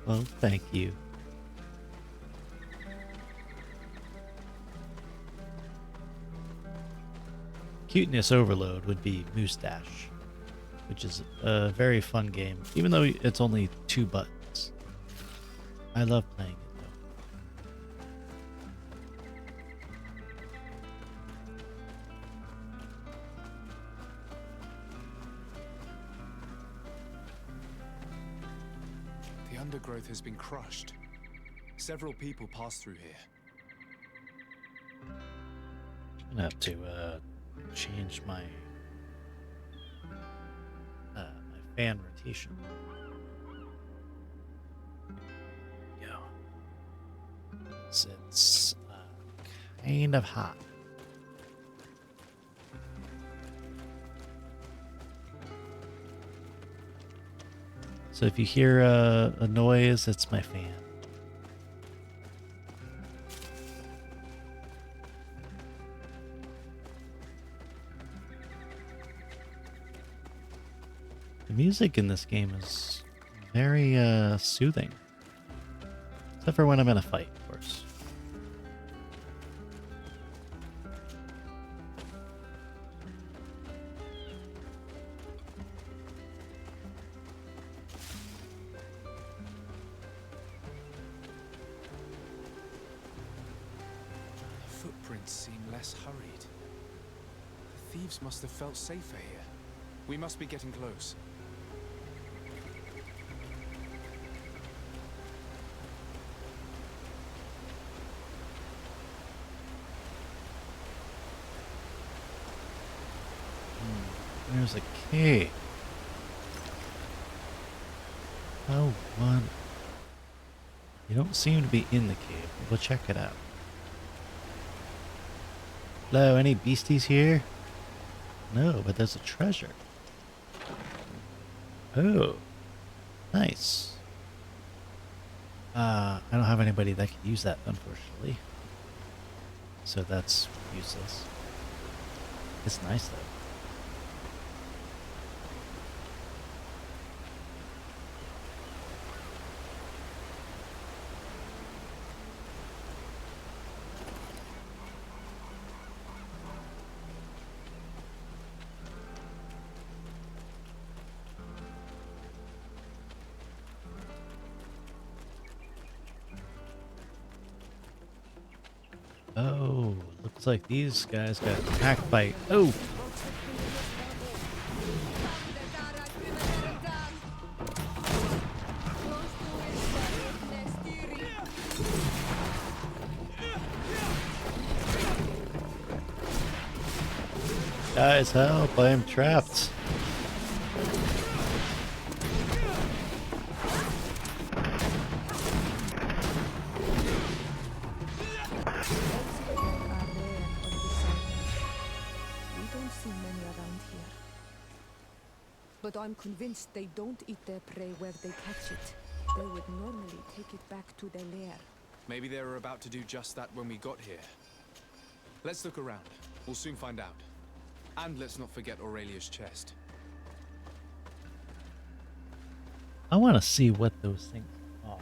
Well, thank you. Cuteness overload would be Moustache, which is a very fun game, even though it's only 2 buttons. I love playing it though. The undergrowth has been crushed. Several people pass through here. I'm gonna have to change my fan rotation. Go. So it's kind of hot. So if you hear a noise, it's my fan. The music in this game is very soothing. Except for when I'm in a fight, of course. The footprints seem less hurried. The thieves must have felt safer here. We must be getting close. There's a cave. Oh, what? You don't seem to be in the cave. We'll check it out. Hello, any beasties here? No, but there's a treasure. Oh, nice. I don't have anybody that can use that, unfortunately. So that's useless. It's nice, though. Oh, looks like these guys got attacked by... Oh! Guys, help! I am trapped. But I'm convinced they don't eat their prey where they catch it. They would normally take it back to their lair. Maybe they were about to do just that when we got here. Let's look around. We'll soon find out. And let's not forget Aurelia's chest. I want to see what those things are.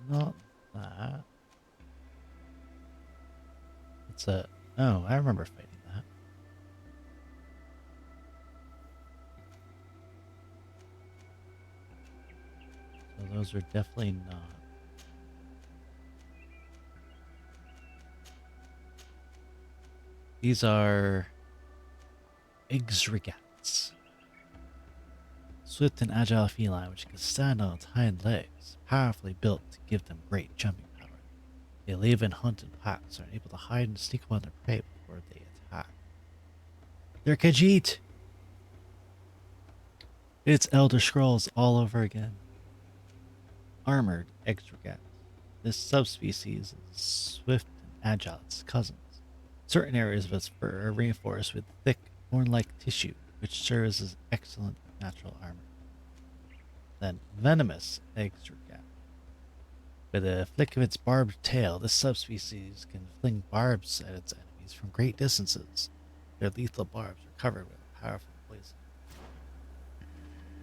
Not that. It's a... Oh, I remember fighting that. So those are definitely not. These are Extrigats. Swift and agile feline which can stand on its hind legs, powerfully built to give them great jumping power. They live and hunt in packs, are able to hide and sneak upon their prey before they attack. They're Khajiit! It's Elder Scrolls all over again. Armored Extrigat. This subspecies is swift and agile, its cousins. Certain areas of its fur are reinforced with thick, horn-like tissue, which serves as excellent natural armor. Then, venomous Extrigat. With a flick of its barbed tail, this subspecies can fling barbs at its enemies from great distances. Their lethal barbs are covered with powerful poison.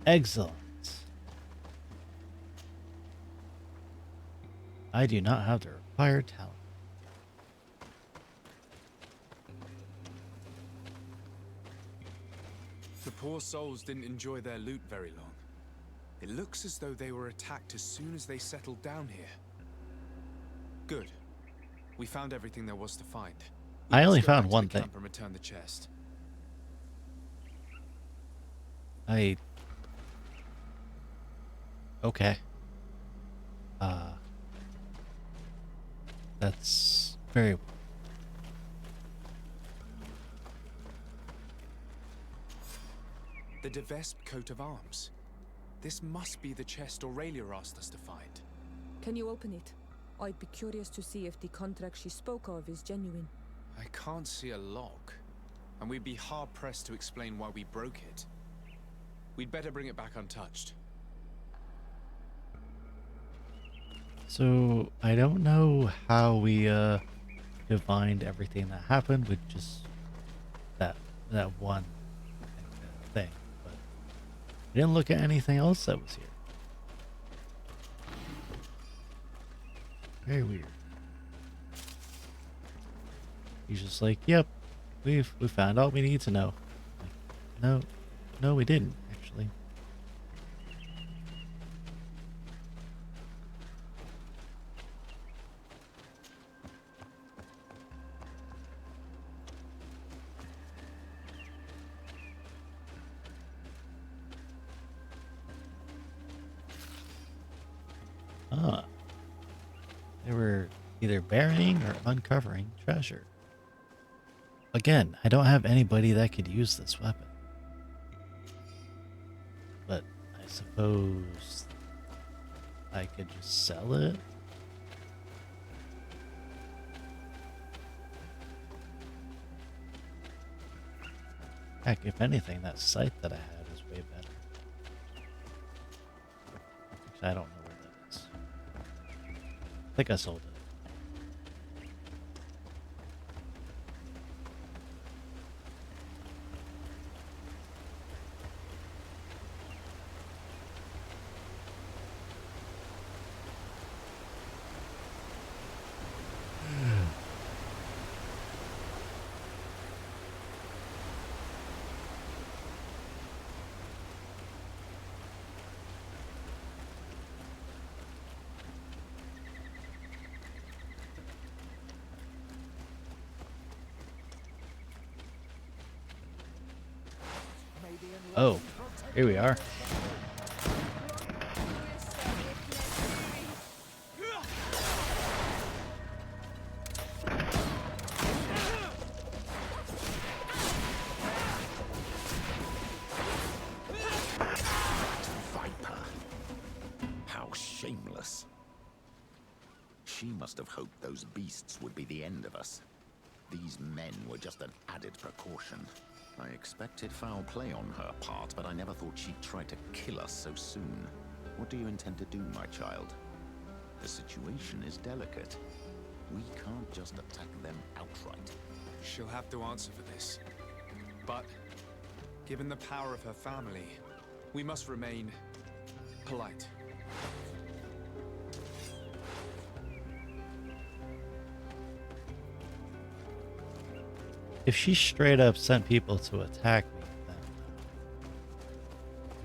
Excellent. I do not have the required talent. The poor souls didn't enjoy their loot very long. It looks as though they were attacked as soon as they settled down here. Good. We found everything there was to find. I only Let's go found back to one the thing. camp and return the chest. Okay. That's very... The Devesp coat of arms. This must be the chest Aurelia asked us to find. Can you open it? I'd be curious to see if the contract she spoke of is genuine. I can't see a lock, and we'd be hard-pressed to explain why we broke it. We'd better bring it back untouched. So, I don't know how we divined everything that happened with just that one thing, but we didn't look at anything else that was here. Very weird. He's just like, yep, we found all we need to know. Like, no, we didn't, actually. Ah. They were either burying or uncovering treasure. Again, I don't have anybody that could use this weapon. But I suppose I could just sell it. Heck, if anything, that scythe that I had is way better. Actually, I don't know where that is. I think I sold it. Oh, here we are. Viper. How shameless. She must have hoped those beasts would be the end of us. These men were just an added precaution. I expected foul play on her part, but I never thought she'd try to kill us so soon. What do you intend to do, my child? The situation is delicate. We can't just attack them outright. She'll have to answer for this. But, given the power of her family, we must remain polite. If she straight up sent people to attack me, then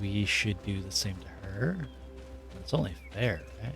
we should do the same to her. It's only fair, right?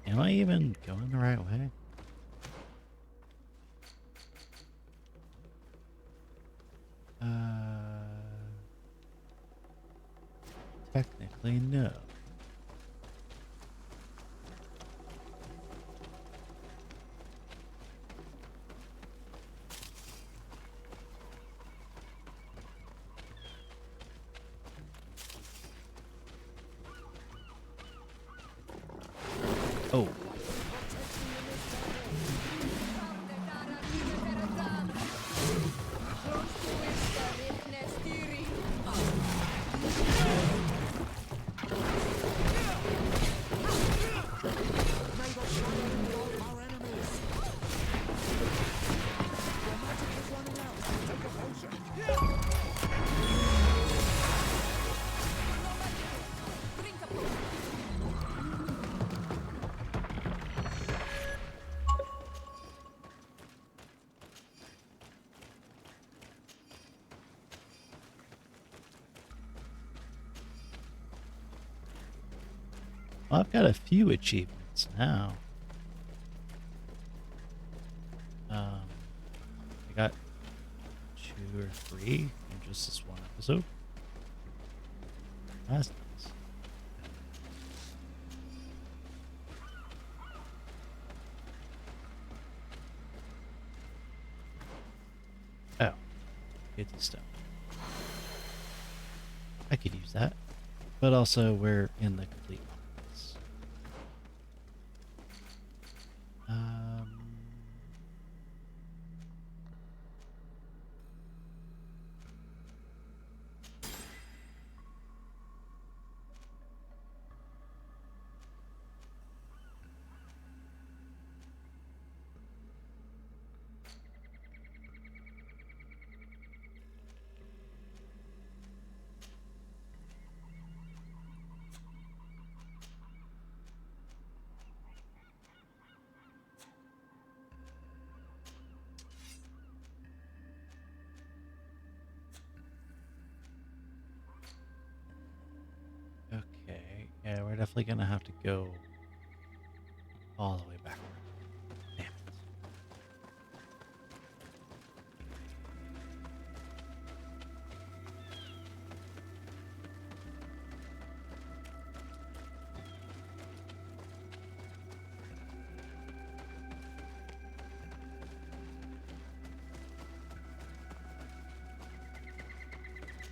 Am I even going the right way? Technically, no. Oh. Well, I've got a few achievements now. I got 2 or 3 in just this one episode. That's nice. Oh, get the stone. I could use that, but also we're in the complete mountains. Okay, yeah, we're definitely gonna have to go all the way backward. Damn it.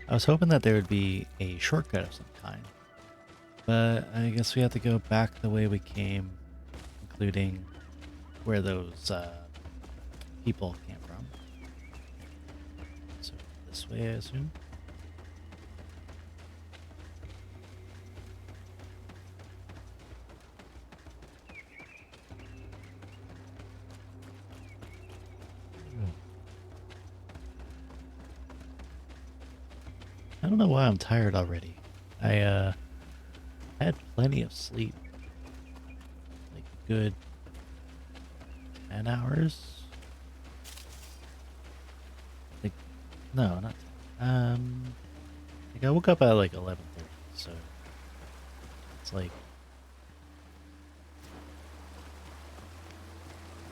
I was hoping that there would be a shortcut of some kind, but I guess we have to go back the way we came, including where those people came from. So this way, I assume. I don't know why I'm tired already. I had plenty of sleep. Like a good 10 hours? Like, no, not 10. Like I woke up at like 11:30, so it's like,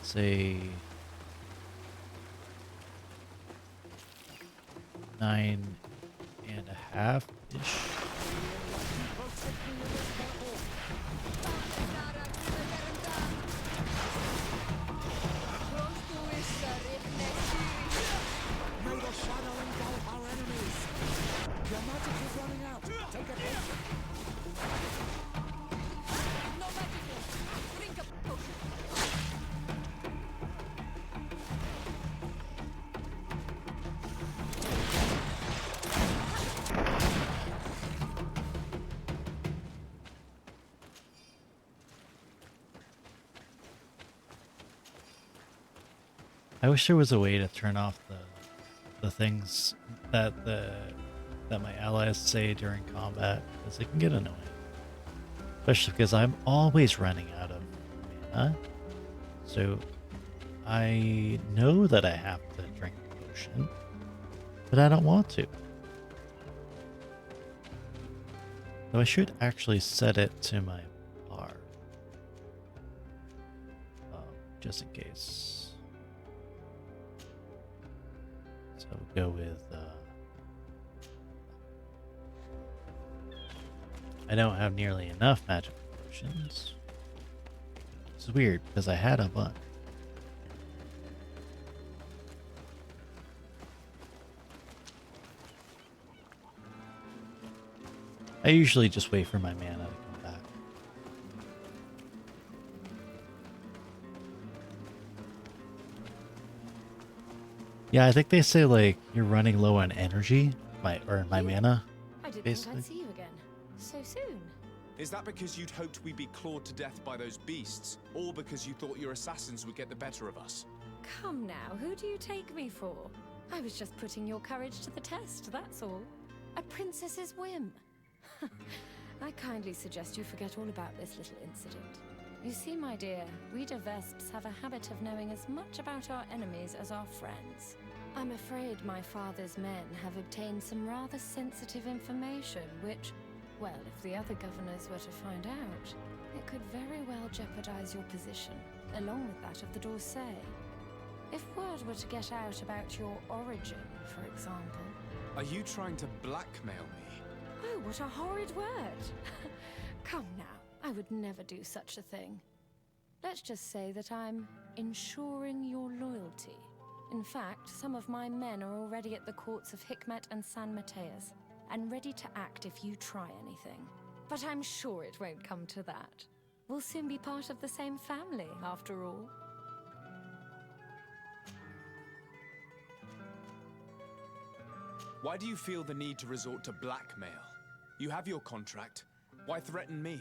say 9.5-ish. May the shadow engulf our enemies. Your magic is running out. Take a hit. No magic left. Drink a potion. I wish there was a way to turn off the things that my allies say during combat, because it can get annoying. Especially because I'm always running out of mana. So I know that I have to drink a potion, but I don't want to. So I should actually set it to my bar. Just in case. So go with, I don't have nearly enough magic potions. It's weird because I had a bunch. I usually just wait for my mana to come back. Yeah, I think they say like you're running low on energy, my mana. I didn't basically. think I'd see you again. So soon. Is that because you'd hoped we'd be clawed to death by those beasts, or because you thought your assassins would get the better of us? Come now, who do you take me for? I was just putting your courage to the test, that's all. A princess's whim. I kindly suggest you forget all about this little incident. You see, my dear, we Vesps have a habit of knowing as much about our enemies as our friends. I'm afraid my father's men have obtained some rather sensitive information, which, well, if the other governors were to find out, could very well jeopardize your position, along with that of the D'Orsay. If word were to get out about your origin, for example. Are you trying to blackmail me? Oh, what a horrid word! Come now, I would never do such a thing. Let's just say that I'm ensuring your loyalty. In fact, some of my men are already at the courts of Hikmet and San Mateus, and ready to act if you try anything. But I'm sure it won't come to that. We'll soon be part of the same family, after all. Why do you feel the need to resort to blackmail? You have your contract. Why threaten me?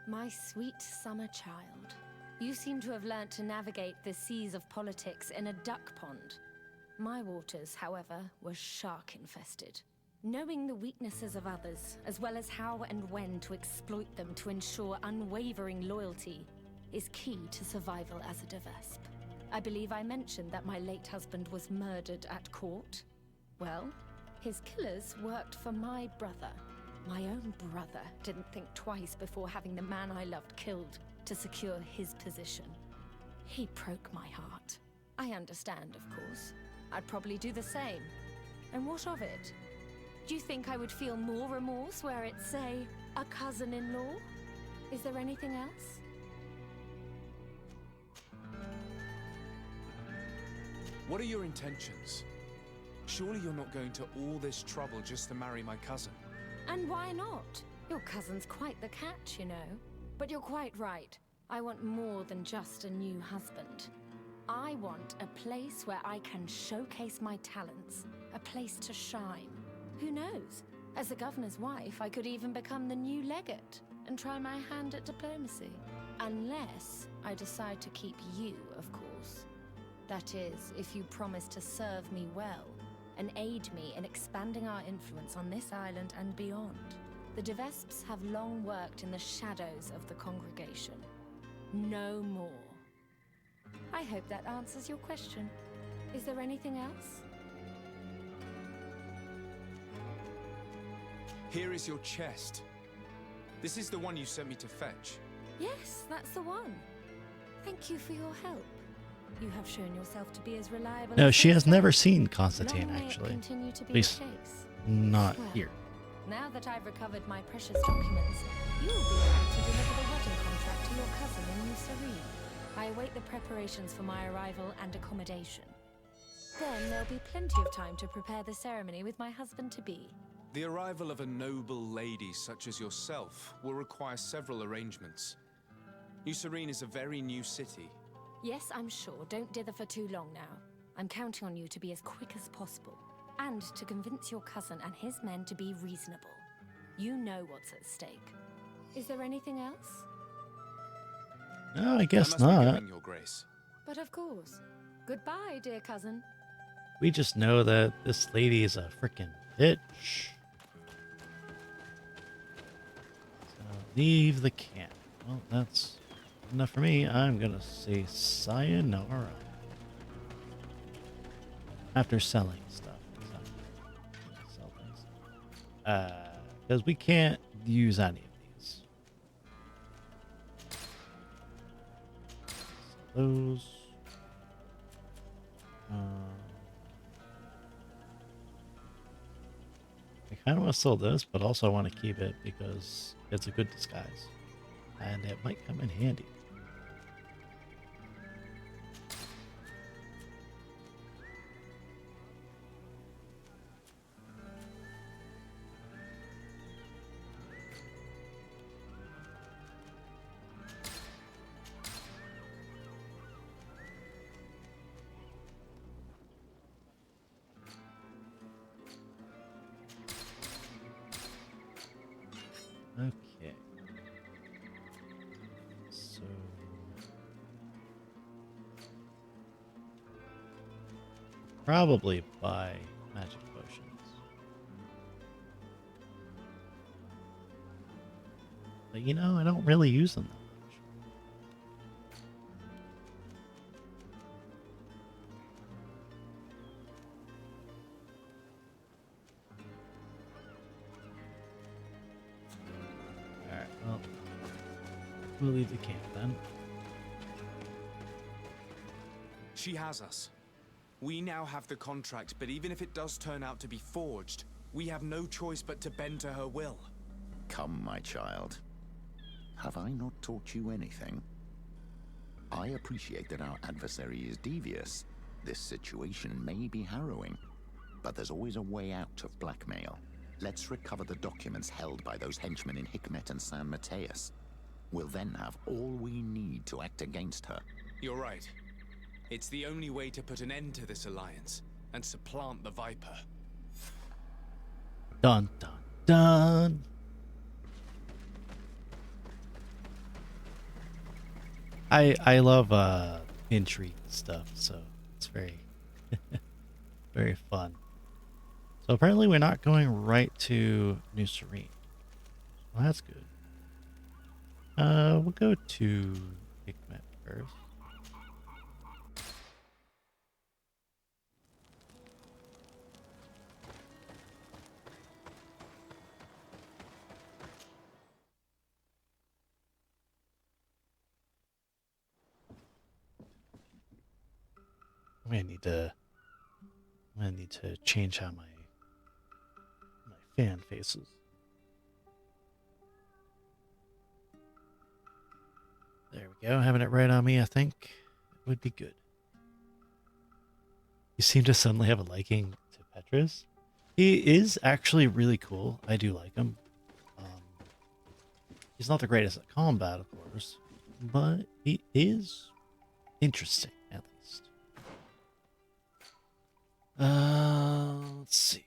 My sweet summer child. You seem to have learnt to navigate the seas of politics in a duck pond. My waters, however, were shark-infested. Knowing the weaknesses of others, as well as how and when to exploit them to ensure unwavering loyalty, is key to survival as a Devesp. I believe I mentioned that my late husband was murdered at court. Well, his killers worked for my brother. My own brother didn't think twice before having the man I loved killed to secure his position. He broke my heart. I understand, of course. I'd probably do the same. And what of it? Do you think I would feel more remorse were it, say, a cousin-in-law? Is there anything else? What are your intentions? Surely you're not going to all this trouble just to marry my cousin. And why not? Your cousin's quite the catch, you know. But you're quite right. I want more than just a new husband. I want a place where I can showcase my talents, a place to shine. Who knows? As the governor's wife, I could even become the new legate and try my hand at diplomacy. Unless I decide to keep you, of course. That is, if you promise to serve me well and aid me in expanding our influence on this island and beyond. The Devesps have long worked in the shadows of the congregation. No more. I hope that answers your question. Is there anything else? Here is your chest. This is the one you sent me to fetch. Yes, that's the one. Thank you for your help. You have shown yourself to be as reliable No, as she has yourself. never seen Constantine, Long may it actually. continue to be At least the case. not Well, here. Now that I've recovered my precious documents, you will be able to deliver the wedding contract to your cousin in New Serene. I await the preparations for my arrival and accommodation. Then there'll be plenty of time to prepare the ceremony with my husband-to-be. The arrival of a noble lady such as yourself will require several arrangements. New Serene is a very new city. Yes, I'm sure. Don't dither for too long now. I'm counting on you to be as quick as possible. And to convince your cousin and his men to be reasonable. You know what's at stake. Is there anything else? No, I guess I must be not. going, Your Grace. But of course. Goodbye, dear cousin. We just know that this lady is a freaking bitch. So leave the camp. Well, that's enough for me. I'm gonna say sayonara. After selling stuff. Sell things. Because we can't use any of these. Sell those. I kind of want to sell this, but also I want to keep it because it's a good disguise. And it might come in handy. Okay. So probably buy magic potions. But you know, I don't really use them that much. Alright, well. we'll leave the camp then. She has us. We now have the contract, but even if it does turn out to be forged, we have no choice but to bend to her will. Come, my child. Have I not taught you anything? I appreciate that our adversary is devious. This situation may be harrowing, but there's always a way out of blackmail. Let's recover the documents held by those henchmen in Hikmet and San Mateus. We'll then have all we need to act against her. You're right. It's the only way to put an end to this alliance and supplant the Viper. Dun dun dun. I love intrigue stuff, so it's very very fun. So apparently we're not going right to New Serene. Well, that's good. We'll go to Hikmet first. I'm gonna need to change how my fan faces. There we go, having it right on me, I think it would be good. You seem to suddenly have a liking to Petrus. He is actually really cool. I do like him. He's not the greatest at combat, of course, but he is interesting, at least. Let's see.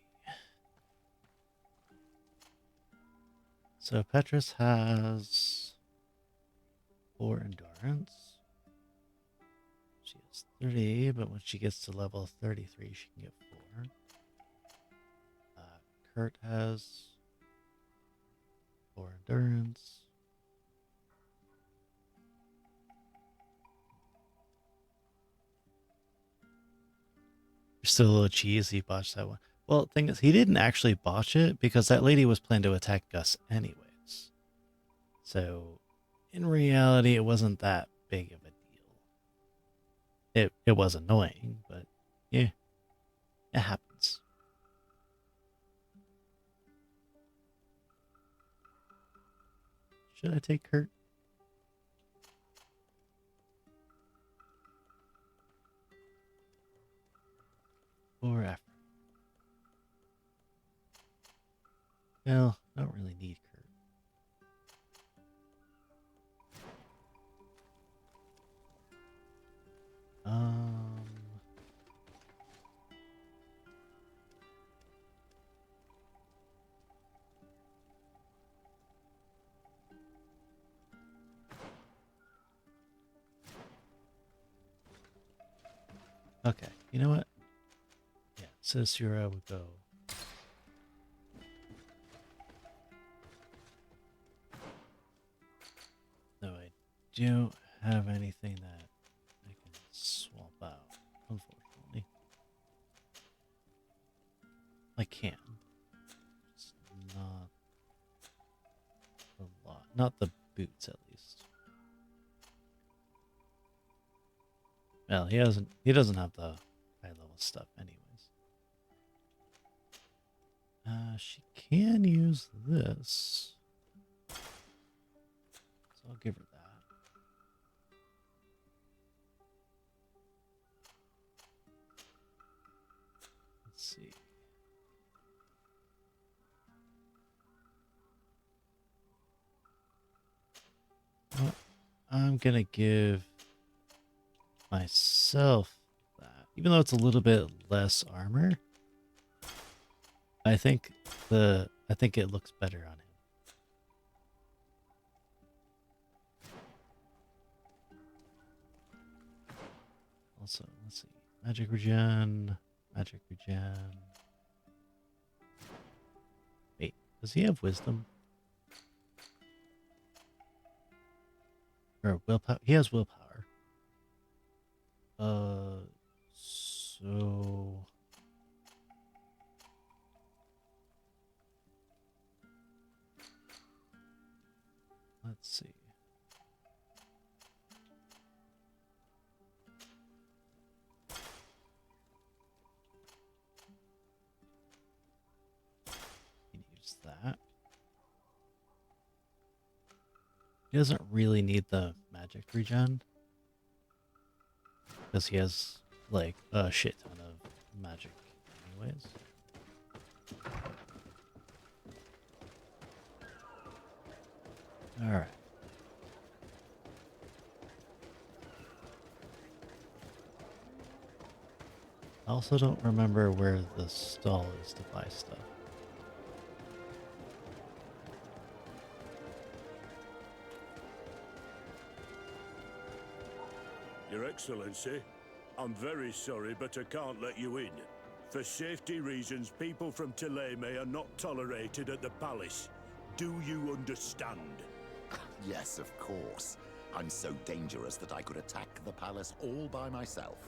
So Petrus has 4 endurance. She has 30, but when she gets to level 33, she can get 4. Kurt has 4 endurance. You're still a little cheesy. He botched that one. Well, the thing is, he didn't actually botch it because that lady was planned to attack Gus anyways. So, in reality, it wasn't that big of a deal. It was annoying, but yeah, it happens. Should I take Kurt? Or after? Well, I don't really need Kurt. Okay, you know what? Yeah, Sosura would go. No, I don't have anything that I can swap out, unfortunately. I can. It's not a lot. Not the boots, at least. Well, he doesn't have the high level stuff anyways. She can use this. So I'll give her that. Let's see. Well, I'm gonna give myself that. Even though it's a little bit less armor, I think it looks better on him. Also, let's see. Magic regen. Magic regen. Wait, does he have wisdom? Or willpower? He has willpower. So let's see. He doesn't really need the magic regen. Because he has, like, a shit ton of magic anyways. Alright. I also don't remember where the stall is to buy stuff. Your Excellency, I'm very sorry, but I can't let you in. For safety reasons, people from Thélème are not tolerated at the palace. Do you understand? Yes, of course. I'm so dangerous that I could attack the palace all by myself.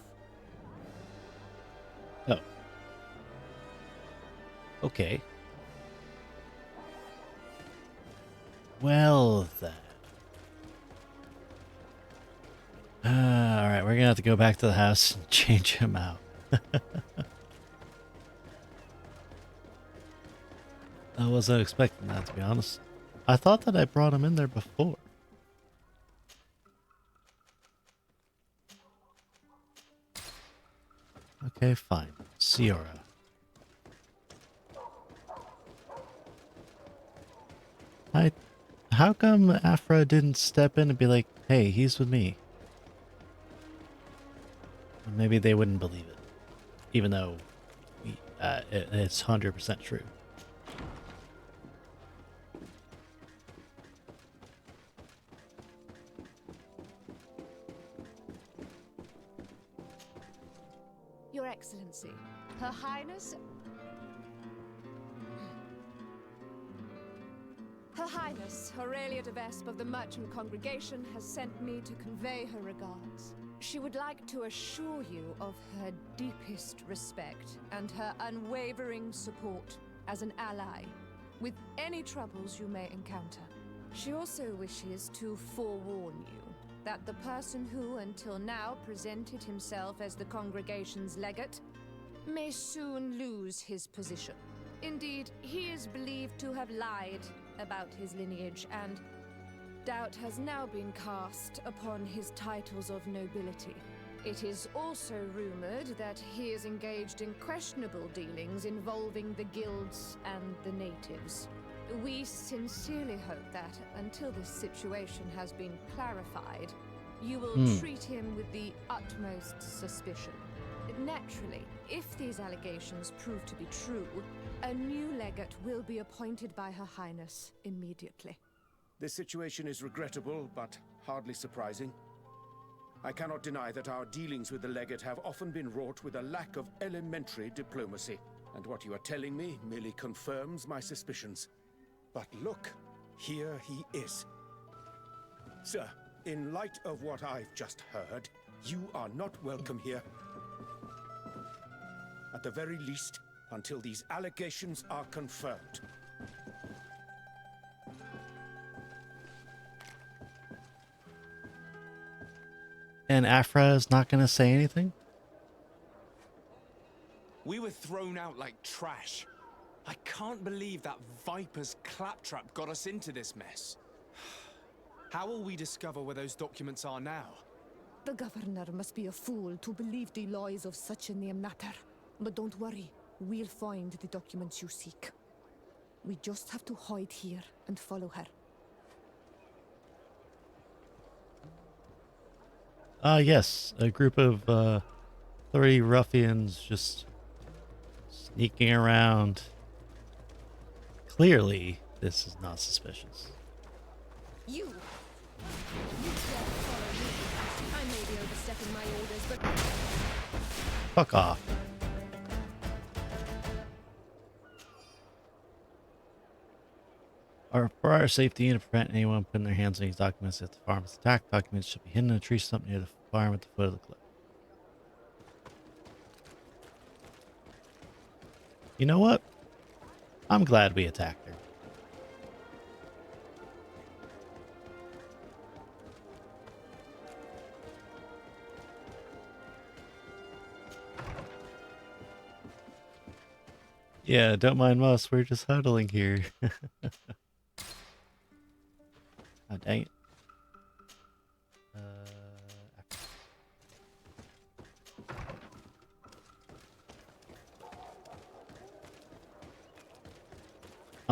Oh. Okay. Well then. Alright, we're gonna have to go back to the house and change him out. I wasn't expecting that, to be honest. I thought that I brought him in there before. Okay, fine. Siora. How come Afra didn't step in and be like, hey, he's with me? Maybe they wouldn't believe it. Even though it's 100% true. Your Excellency, Her Highness... Her Highness, Aurelia de Vespe of the Merchant Congregation has sent me to convey her regards. She would like to assure you of her deepest respect and her unwavering support as an ally with any troubles you may encounter. She also wishes to forewarn you that the person who until now presented himself as the congregation's legate may soon lose his position. Indeed, he is believed to have lied about his lineage, and doubt has now been cast upon his titles of nobility. It is also rumored that he is engaged in questionable dealings involving the guilds and the natives. We sincerely hope that, until this situation has been clarified, you will treat him with the utmost suspicion. Naturally, if these allegations prove to be true, a new legate will be appointed by Her Highness immediately. This situation is regrettable, but hardly surprising. I cannot deny that our dealings with the legate have often been wrought with a lack of elementary diplomacy, and what you are telling me merely confirms my suspicions. But look, here he is. Sir, in light of what I've just heard, you are not welcome here. At the very least, until these allegations are confirmed. And Afra is not going to say anything? We were thrown out like trash. I can't believe that Viper's claptrap got us into this mess. How will we discover where those documents are now? The governor must be a fool to believe the lies of such a name matter. But don't worry, we'll find the documents you seek. We just have to hide here and follow her. Yes, a group of 30 ruffians just sneaking around. Clearly, this is not suspicious. You dare follow me. I may be overstepping my orders, but... Fuck off. For our safety and to prevent anyone putting their hands on these documents if the farm is attacked, documents should be hidden in a tree stump near the farm at the foot of the cliff. You know what? I'm glad we attacked her. Yeah, don't mind us. We're just huddling here. Oh, dang it.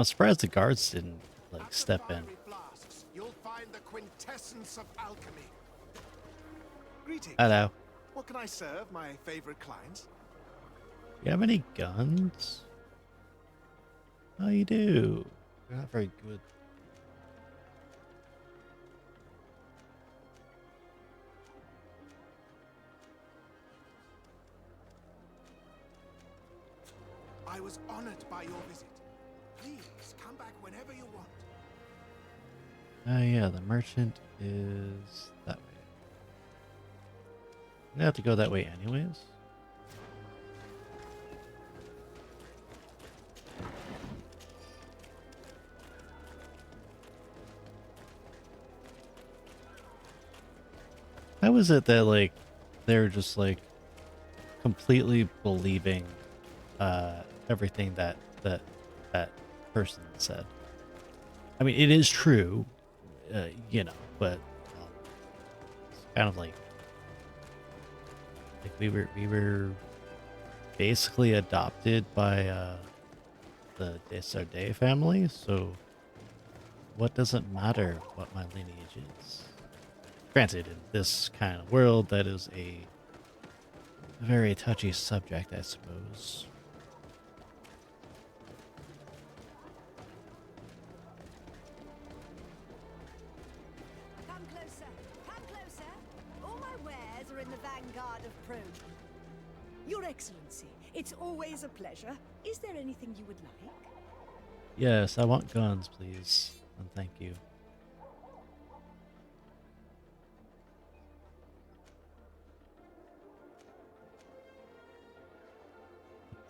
I'm surprised the guards didn't like step in. Flasks, you'll find the quintessence of alchemy. Greetings. Hello. What can I serve my favorite clients? You have any guns? Oh, you do. You're not very good. I was honored by your visit. Please come back whenever you want. Oh yeah, the merchant is that way. I have to go that way anyways. How is it that like they're just like completely believing everything that person said? I mean, it is true, you know, but it's kind of like we were basically adopted by the Desardet family, so what does it matter what my lineage is? Granted, in this kind of world, that is a very touchy subject, I suppose. Come closer. Come closer. All my wares are in the vanguard of Prome. Your Excellency, it's always a pleasure. Is there anything you would like? Yes, I want guns, please. And thank you.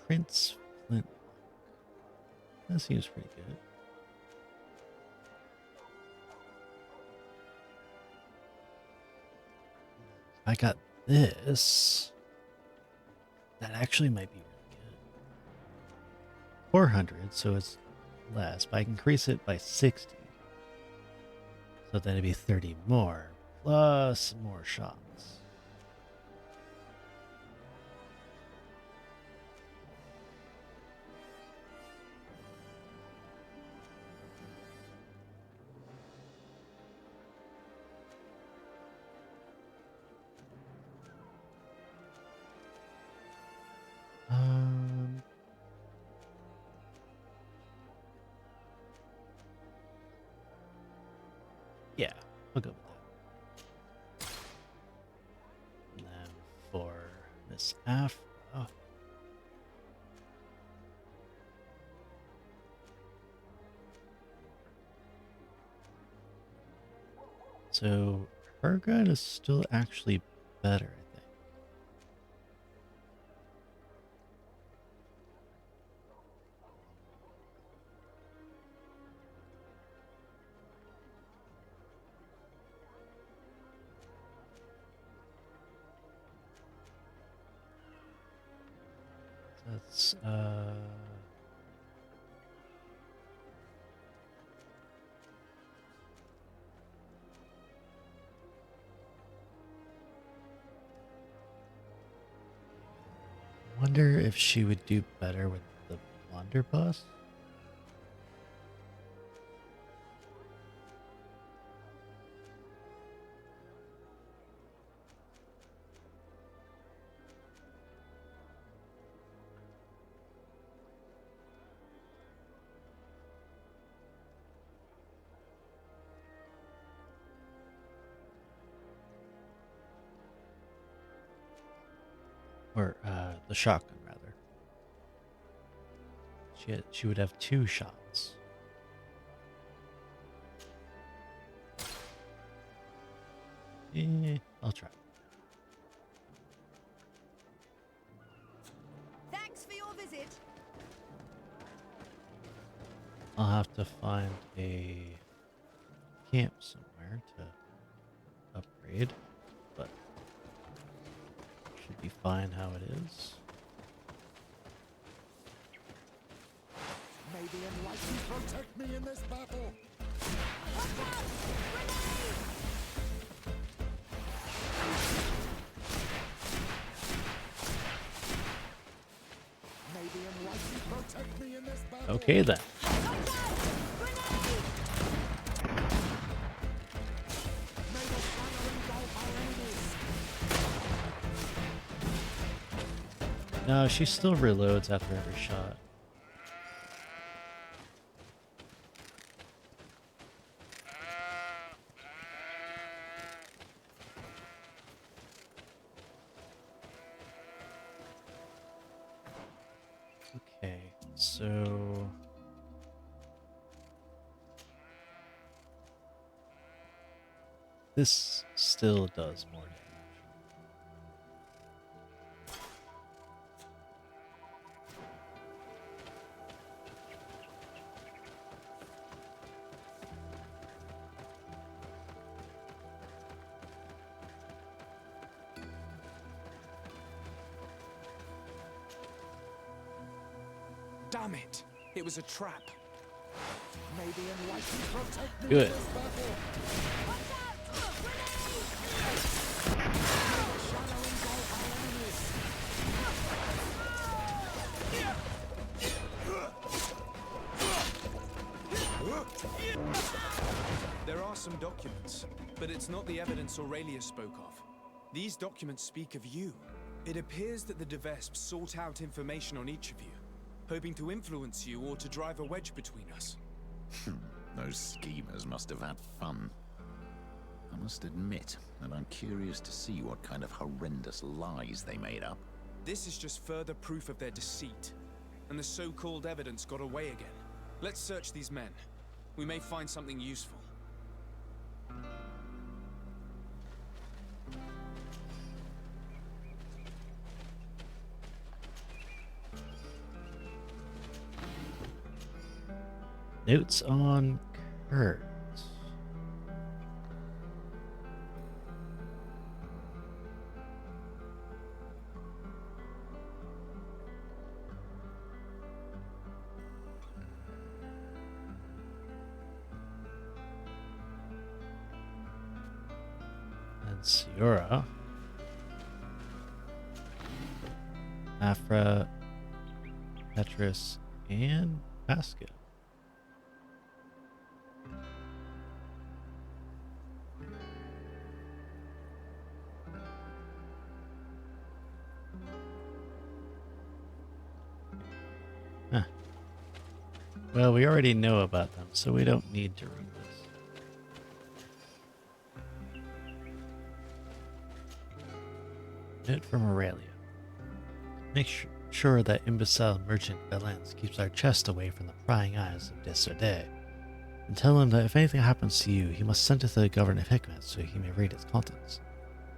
Prince Flint. That seems pretty good. I got this. That actually might be really good. 400, so it's less, but I can increase it by 60. So then it'd be 30 more, plus more shots. Yeah, I'll go with that. And then for Miss Afra. So her gun is still actually better, I think. That's wonder if she would do better with the blunderbuss. Or the shotgun rather. She would have 2 shots. I'll try. Thanks for your visit. I'll have to find a camp somewhere to upgrade, but should be fine how it is. May the Enlightened protect me in this battle. May the Enlightened protect me in this battle. Okay then. No, she still reloads after every shot. Okay, so this still does more damage. Damn it! It was a trap. May the enlightened protect me Good. in this battle. There are some documents, but it's not the evidence Aurelia spoke of. These documents speak of you. It appears that the Devesps sought out information on each of you, hoping to influence you or to drive a wedge between us. Those schemers must have had fun. I must admit that I'm curious to see what kind of horrendous lies they made up. This is just further proof of their deceit, and the so-called evidence got away again. Let's search these men. We may find something useful. Notes on Kurt. And Ciora. Afra, Petrus, and Pascal. Huh. Well, we already know about them, so we don't need to read this. Note from Aurelia. Make sure that imbecile merchant Valence keeps our chest away from the prying eyes of Desaudet. And tell him that if anything happens to you, he must send it to the Governor of Hikmet so he may read its contents.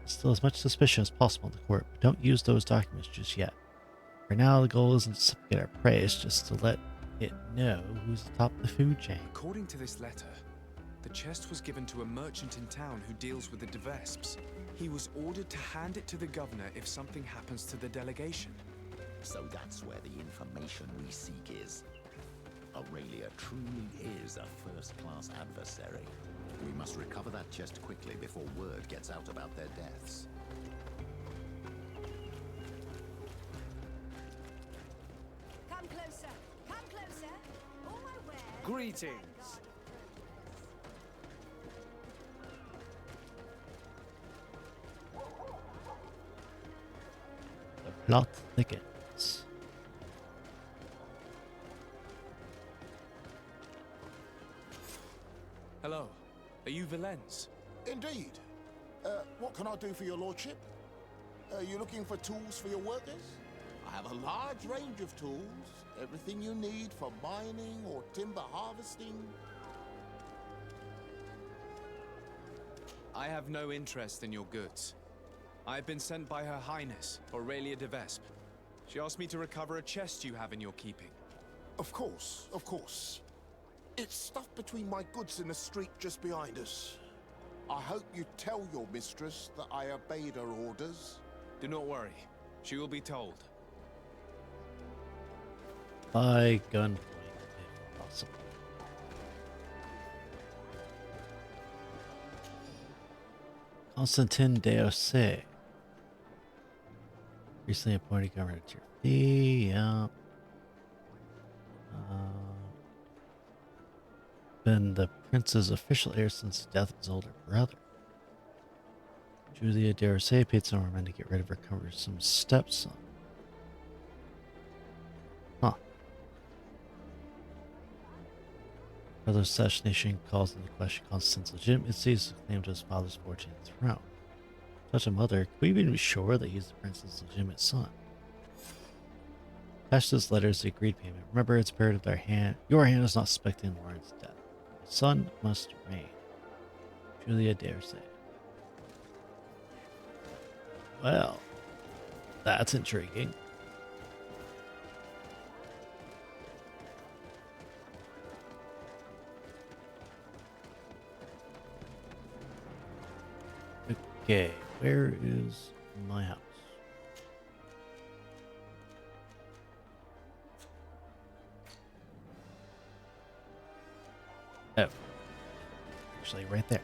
Instill as much suspicion as possible in the court, but don't use those documents just yet. For now, the goal isn't to get our prey, it's just to let it know who's atop the food chain. According to this letter, the chest was given to a merchant in town who deals with the Devesps. He was ordered to hand it to the governor if something happens to the delegation. So that's where the information we seek is. Aurelia truly is a first-class adversary. We must recover that chest quickly before word gets out about their deaths. Come closer. Come closer. All my wares. Greetings. The plot thickens. Hello. Are you Valence? Indeed. What can I do for your lordship? Are you looking for tools for your workers? I have a large range of tools. Everything you need for mining or timber harvesting. I have no interest in your goods. I have been sent by Her Highness, Aurelia de Vesp. She asked me to recover a chest you have in your keeping. Of course, of course. It's stuffed between my goods in the street just behind us. I hope you tell your mistress that I obeyed her orders. Do not worry. She will be told. By gunpoint, if possible. Constantin Deosse. Recently appointed governor to Turkey. Yeah. Been the prince's official heir since the death of his older brother. Julia Deosse paid some more men to get rid of her cumbersome stepson. Brother's assassination calls into question Constantine's legitimacy as claim to his father's 14th throne. Such a mother, could we even be sure that he's the prince's legitimate son? Attached to this letter is the agreed payment. Remember, it's imperative that your hand is not suspected in Warren's death. My son must reign. Truly, I dare say. Well, that's intriguing. Okay, where is my house? Oh, actually right there.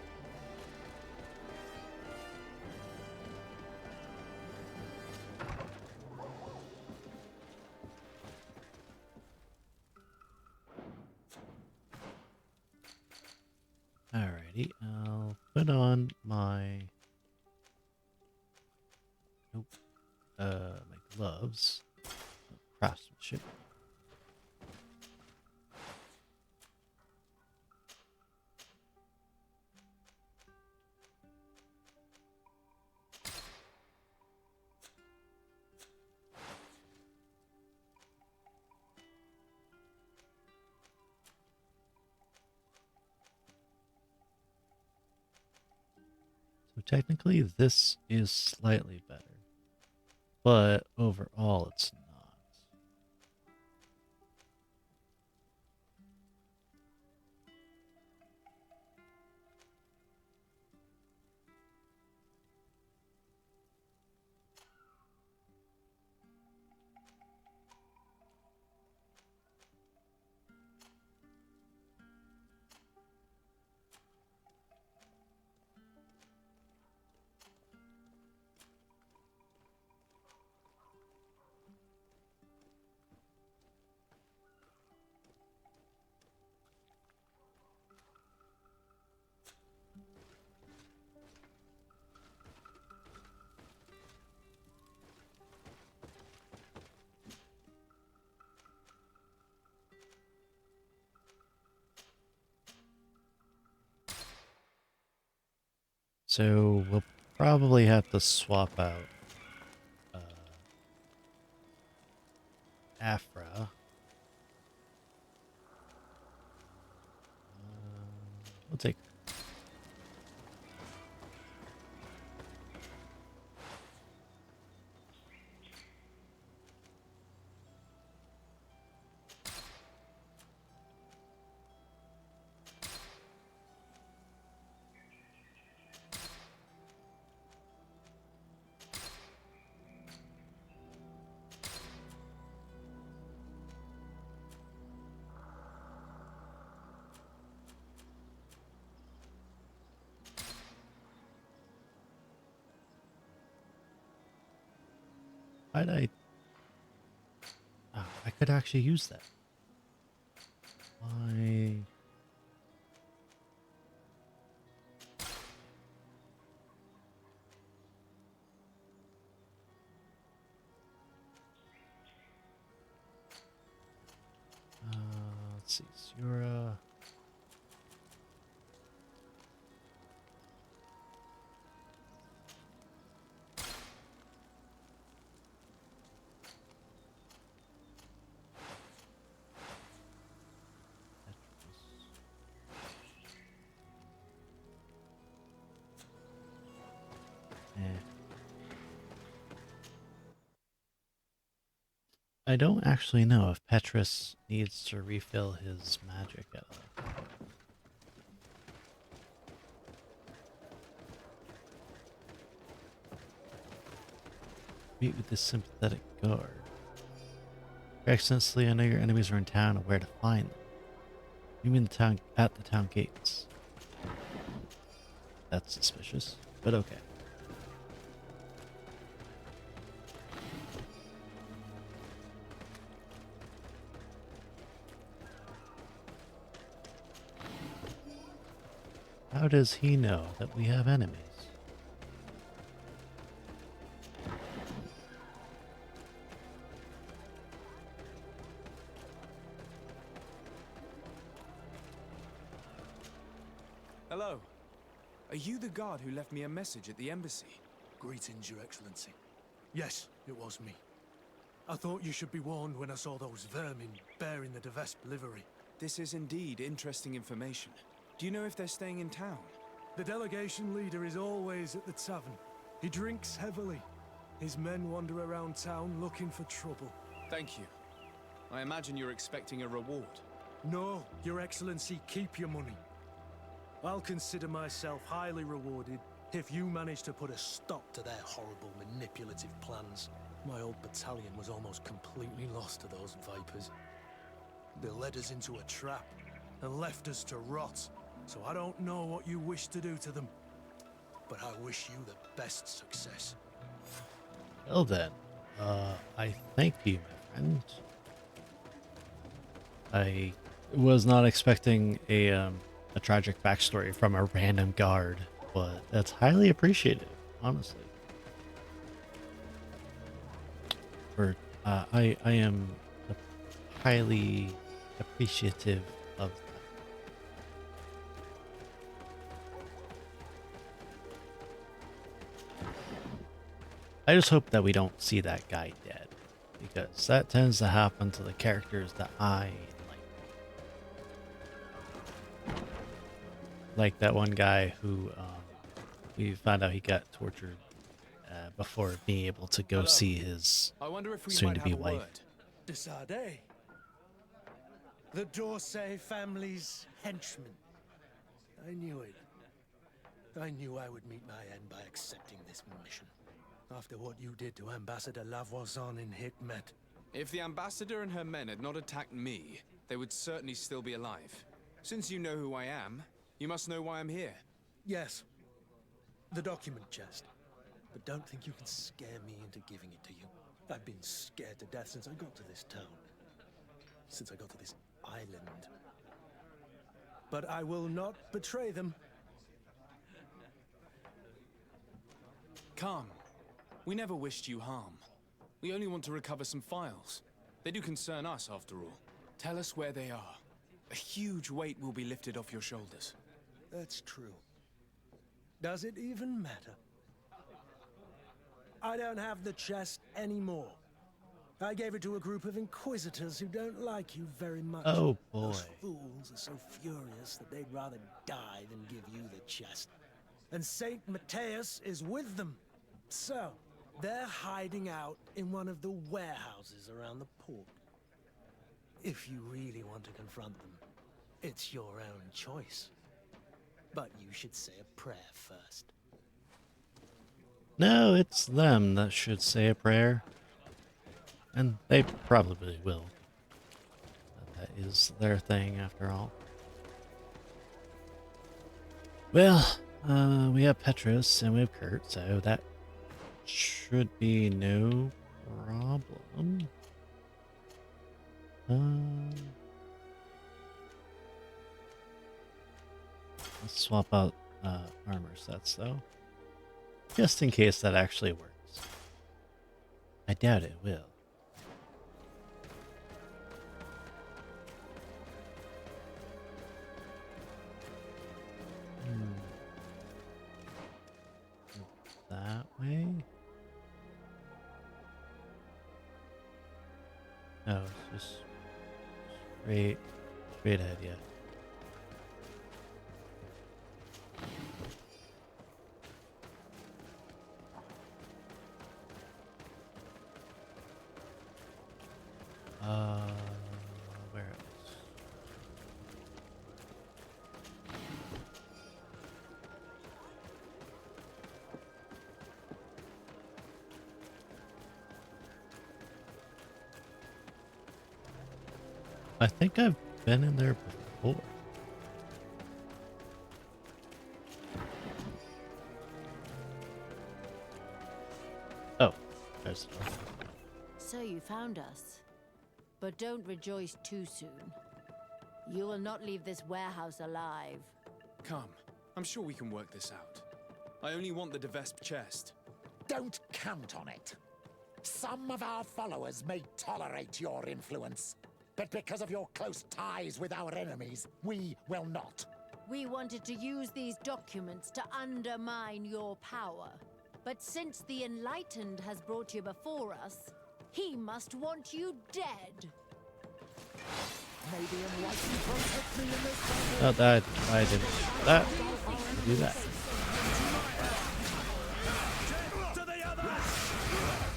Alrighty, I'll put on my my gloves, craftsmanship. So technically this is slightly better, but overall it's not. So we'll probably have to swap out Afra. We'll take. Why'd I? Oh, I could actually use that. Why? Let's see, Sura. I don't actually know if Petrus needs to refill his magic at all. Meet with this sympathetic guard. Your Excellency, I know your enemies are in town and where to find them. You mean the town at the town gates? That's suspicious, but okay. How does he know that we have enemies? Are you the guard who left me a message at the embassy? Greetings, Your Excellency. Yes, it was me. I thought you should be warned when I saw those vermin bearing the Devesp livery. This is indeed interesting information. Do you know if they're staying in town? The delegation leader is always at the tavern. He drinks heavily. His men wander around town looking for trouble. Thank you. I imagine you're expecting a reward. No, Your Excellency, keep your money. I'll consider myself highly rewarded if you manage to put a stop to their horrible manipulative plans. My old battalion was almost completely lost to those vipers. They led us into a trap and left us to rot. So I don't know what you wish to do to them, but I wish you the best success. Well then, I thank you, my friend. I was not expecting a tragic backstory from a random guard, but that's highly appreciated, honestly. I am highly appreciative of that. I just hope that we don't see that guy dead, because that tends to happen to the characters that I like that one guy who we found out he got tortured before being able to go see his soon-to-be wife. De Sardet, the D'Orsay family's henchman. I knew it. I knew I would meet my end by accepting this mission. After what you did to Ambassador Lavoisin in Hikmet. If the ambassador and her men had not attacked me, they would certainly still be alive. Since you know who I am, you must know why I'm here. Yes. The document chest. But don't think you can scare me into giving it to you. I've been scared to death since I got to this town. Since I got to this island. But I will not betray them. Calm. We never wished you harm. We only want to recover some files. They do concern us, after all. Tell us where they are. A huge weight will be lifted off your shoulders. That's true. Does it even matter? I don't have the chest anymore. I gave it to a group of inquisitors who don't like you very much. Oh boy. Those fools are so furious that they'd rather die than give you the chest. And Saint Matthias is with them. So, they're hiding out in one of the warehouses around the port. If you really want to confront them, it's your own choice. But you should say a prayer first. No, it's them that should say a prayer. And they probably will. That is their thing, after all. Well, we have Petrus and we have Kurt, so that should be no problem. Let's swap out armor sets, though. Just in case that actually works. I doubt it will. That way? No, it's just straight ahead, yeah. Where else? I think I've been in there before. Oh, there's the door. So you found us. But don't rejoice too soon. You will not leave this warehouse alive. Come. I'm sure we can work this out. I only want the Devesp chest. Don't count on it. Some of our followers may tolerate your influence, but because of your close ties with our enemies, we will not. We wanted to use these documents to undermine your power. But since the Enlightened has brought you before us, he must want you dead. Maybe Enlightened protect me in this battle. Oh, that I didn't do that. I'll do that.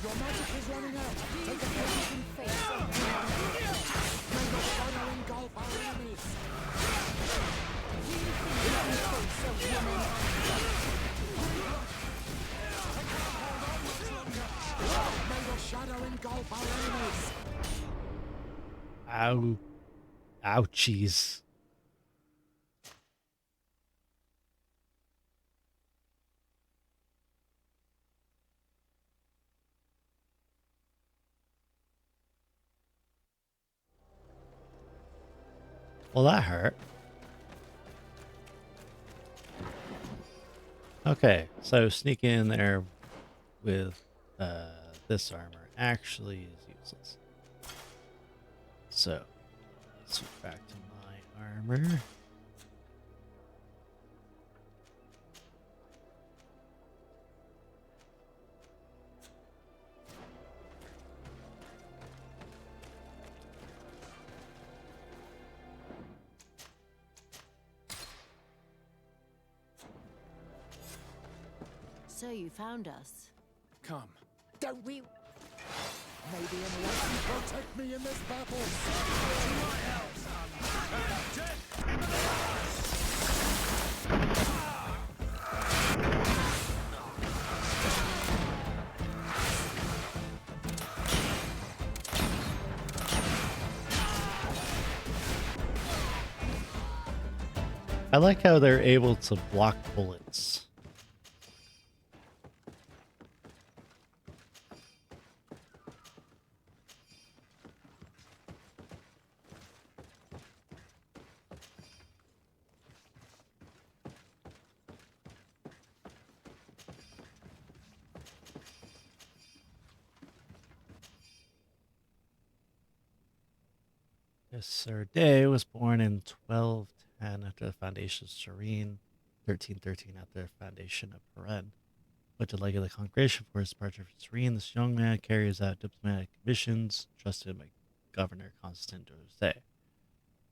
Your magic is running out. Take a position face. May the shadow engulf our enemies. May the shadow engulf our enemies. Ow. Ouchies. Well, that hurt. Okay, so sneaking in there with this armor actually is useless. So, let's switch back to my armor. So you found us. Come. Don't we? May the Enlightened protect me in this battle. I like how they're able to block bullets. Yes, Sir Day was born in 1210 after the foundation of Serene, 1313 after the foundation of Peren. But to leg of the congregation for his departure from Serene, this young man carries out diplomatic missions trusted by Governor Constantine Day.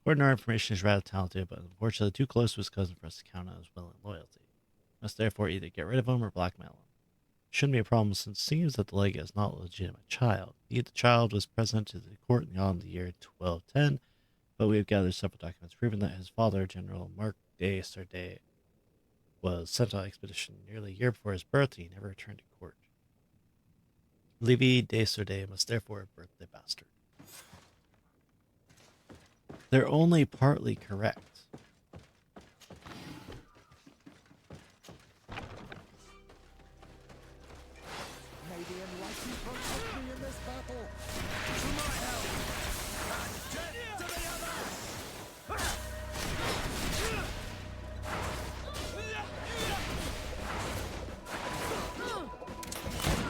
According to our information, he's rather talented, but unfortunately too close to his cousin for us to count on his will and loyalty. Must therefore either get rid of him or blackmail him. Shouldn't be a problem since it seems that the legate is not a legitimate child. Indeed, the child was present to the court in the autumn of the year 1210, but we have gathered several documents proving that his father, General Marc de Sardet, was sent on an expedition nearly a year before his birth, and he never returned to court. Livy de Sardet must therefore have birthed the bastard. They're only partly correct. May the Enlightened protect me in this battle. To my help! And death to the others!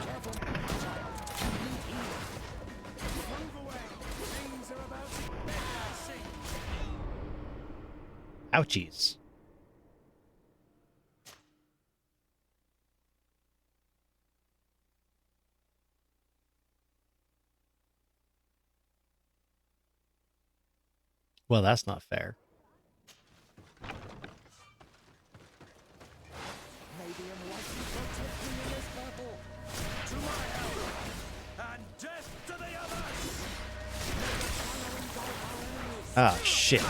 Careful, child. You need healing. Move away. Things are about to get messy. Ouchies. Well, that's not fair. May the Enlightened protect me in this battle. To my help! And death to the others! May the shadow engulf our enemies. Ah, shit.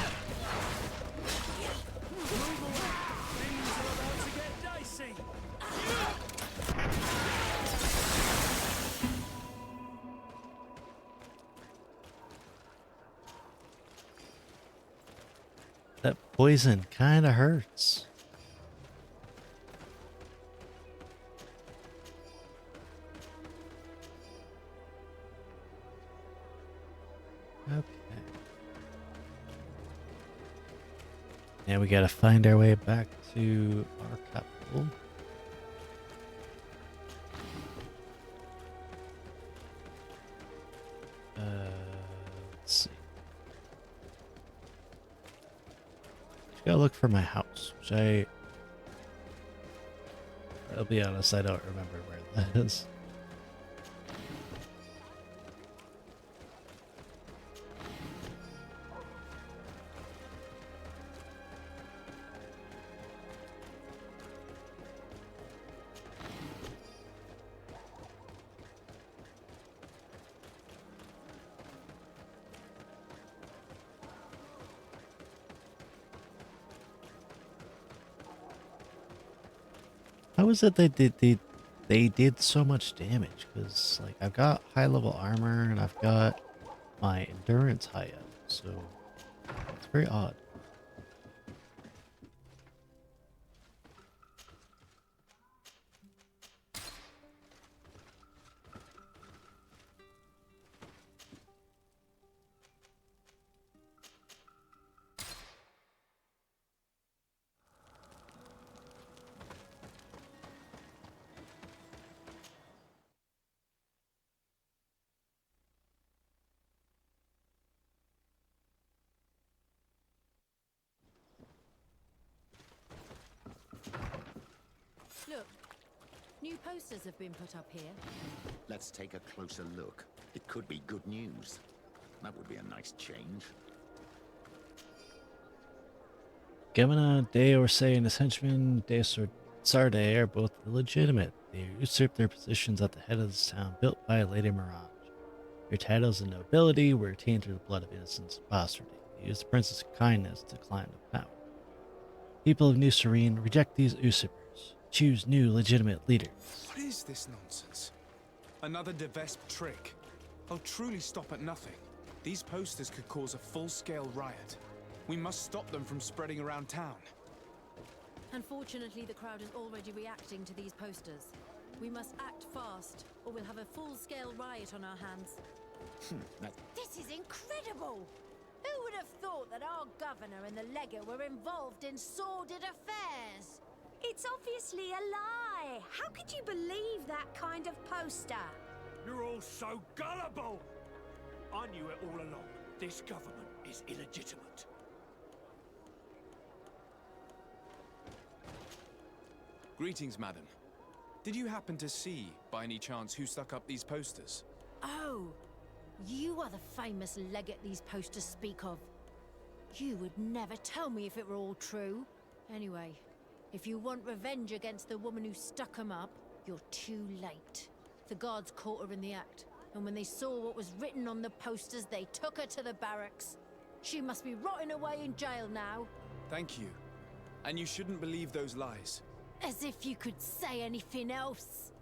Move away! Things are about to get dicey! That poison kind of hurts. Okay. Now we gotta find our way back to our capital. Let's see. gotta look for my house, which I'll be honest, I don't remember where that is. How is it they did so much damage? Because like I've got high level armor and I've got my endurance high up, so it's very odd. Look, new posters have been put up here. Let's take a closer look. It could be good news. That would be a nice change. Gemina, De Orsay, and his henchman De Sarde are both illegitimate. They usurped their positions at the head of this town built by Lady Mirage. Their titles and nobility were attained through the blood of innocence and bastardy. They used the prince's kindness to climb to power. People of New Serene reject these usurpers. Choose new legitimate leaders. What is this nonsense? Another Devesp trick. I'll truly stop at nothing. These posters could cause a full-scale riot. We must stop them from spreading around town. Unfortunately, the crowd is already reacting to these posters. We must act fast, or we'll have a full-scale riot on our hands. This is incredible! Who would have thought that our governor and the legate were involved in sordid affairs? It's obviously a lie. How could you believe that kind of poster? You're all so gullible! I knew it all along. This government is illegitimate. Greetings, madam. Did you happen to see, by any chance, who stuck up these posters? Oh, you are the famous legate these posters speak of. You would never tell me if it were all true. Anyway, if you want revenge against the woman who stuck 'em up, you're too late. The guards caught her in the act, and when they saw what was written on the posters, they took her to the barracks. She must be rotting away in jail now. Thank you. And you shouldn't believe those lies. As if you could say anything else.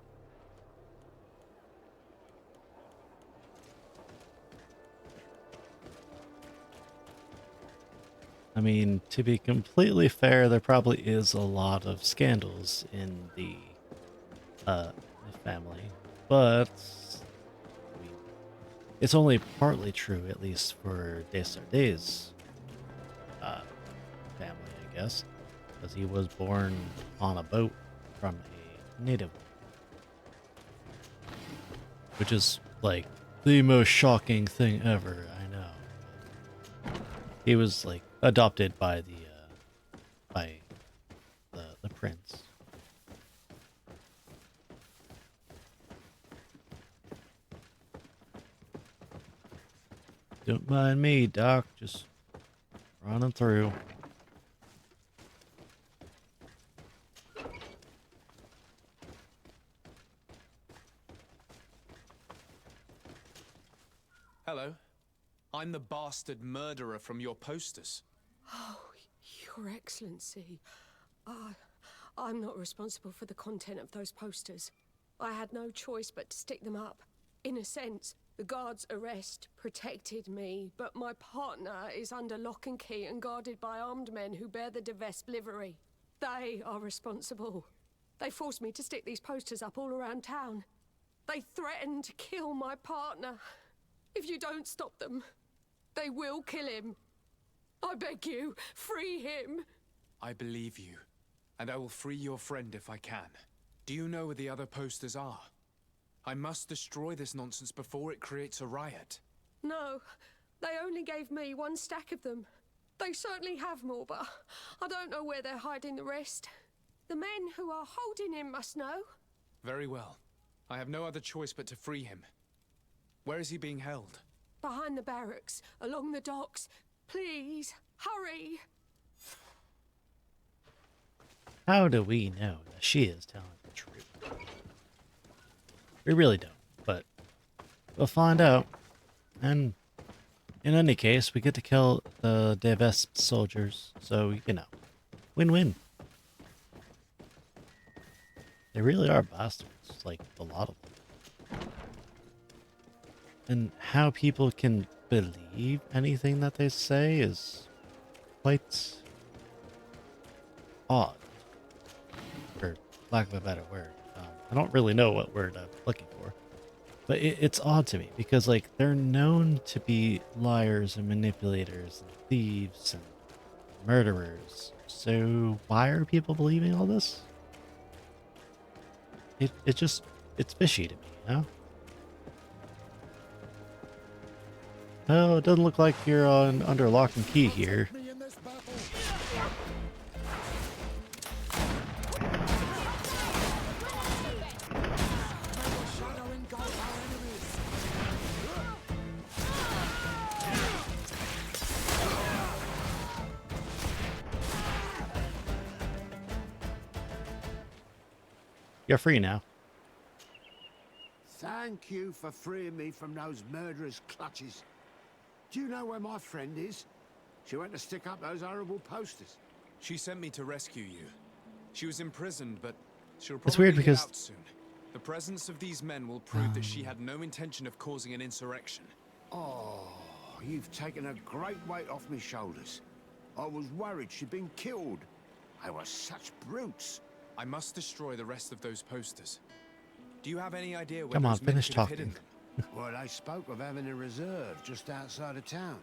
I mean, to be completely fair, there probably is a lot of scandals in the family, but I mean, it's only partly true, at least for Desardes' family, I guess, because he was born on a boat from a native, which is like the most shocking thing ever. I know. He was like adopted by the prince. Don't mind me, Doc. Just running through. Hello. I'm the bastard murderer from your posters. Oh, Your Excellency. I'm not responsible for the content of those posters. I had no choice but to stick them up. In a sense, the guard's arrest protected me, but my partner is under lock and key and guarded by armed men who bear the Devesp livery. They are responsible. They forced me to stick these posters up all around town. They threatened to kill my partner. If you don't stop them, they will kill him. I beg you, free him. I believe you, and I will free your friend if I can. Do you know where the other posters are? I must destroy this nonsense before it creates a riot. No, they only gave me one stack of them. They certainly have more, but I don't know where they're hiding the rest. The men who are holding him must know. Very well. I have no other choice but to free him. Where is he being held? Behind the barracks, along the docks. Please, hurry! How do we know that she is telling the truth? We really don't, but we'll find out. And in any case, we get to kill the Devesp soldiers, so, you know, win-win. They really are bastards, like, a lot of them. And how people can believe anything that they say is quite odd, for lack of a better word. I don't really know what word I'm looking for, but it's odd to me because, like, they're known to be liars and manipulators and thieves and murderers. So why are people believing all this? It's fishy to me, you know? Well, it doesn't look like you're under lock and key here. You're free now. Thank you for freeing me from those murderers' clutches. Do you know where my friend is? She went to stick up those horrible posters. She sent me to rescue you. She was imprisoned, but she'll It's probably weird get because out soon. The presence of these men will prove that she had no intention of causing an insurrection. Oh, you've taken a great weight off me shoulders. I was worried she'd been killed. They were such brutes. I must destroy the rest of those posters. Do you have any idea where Come on, those men finish could have talking. hidden them? Well, they spoke of having a reserve just outside of town.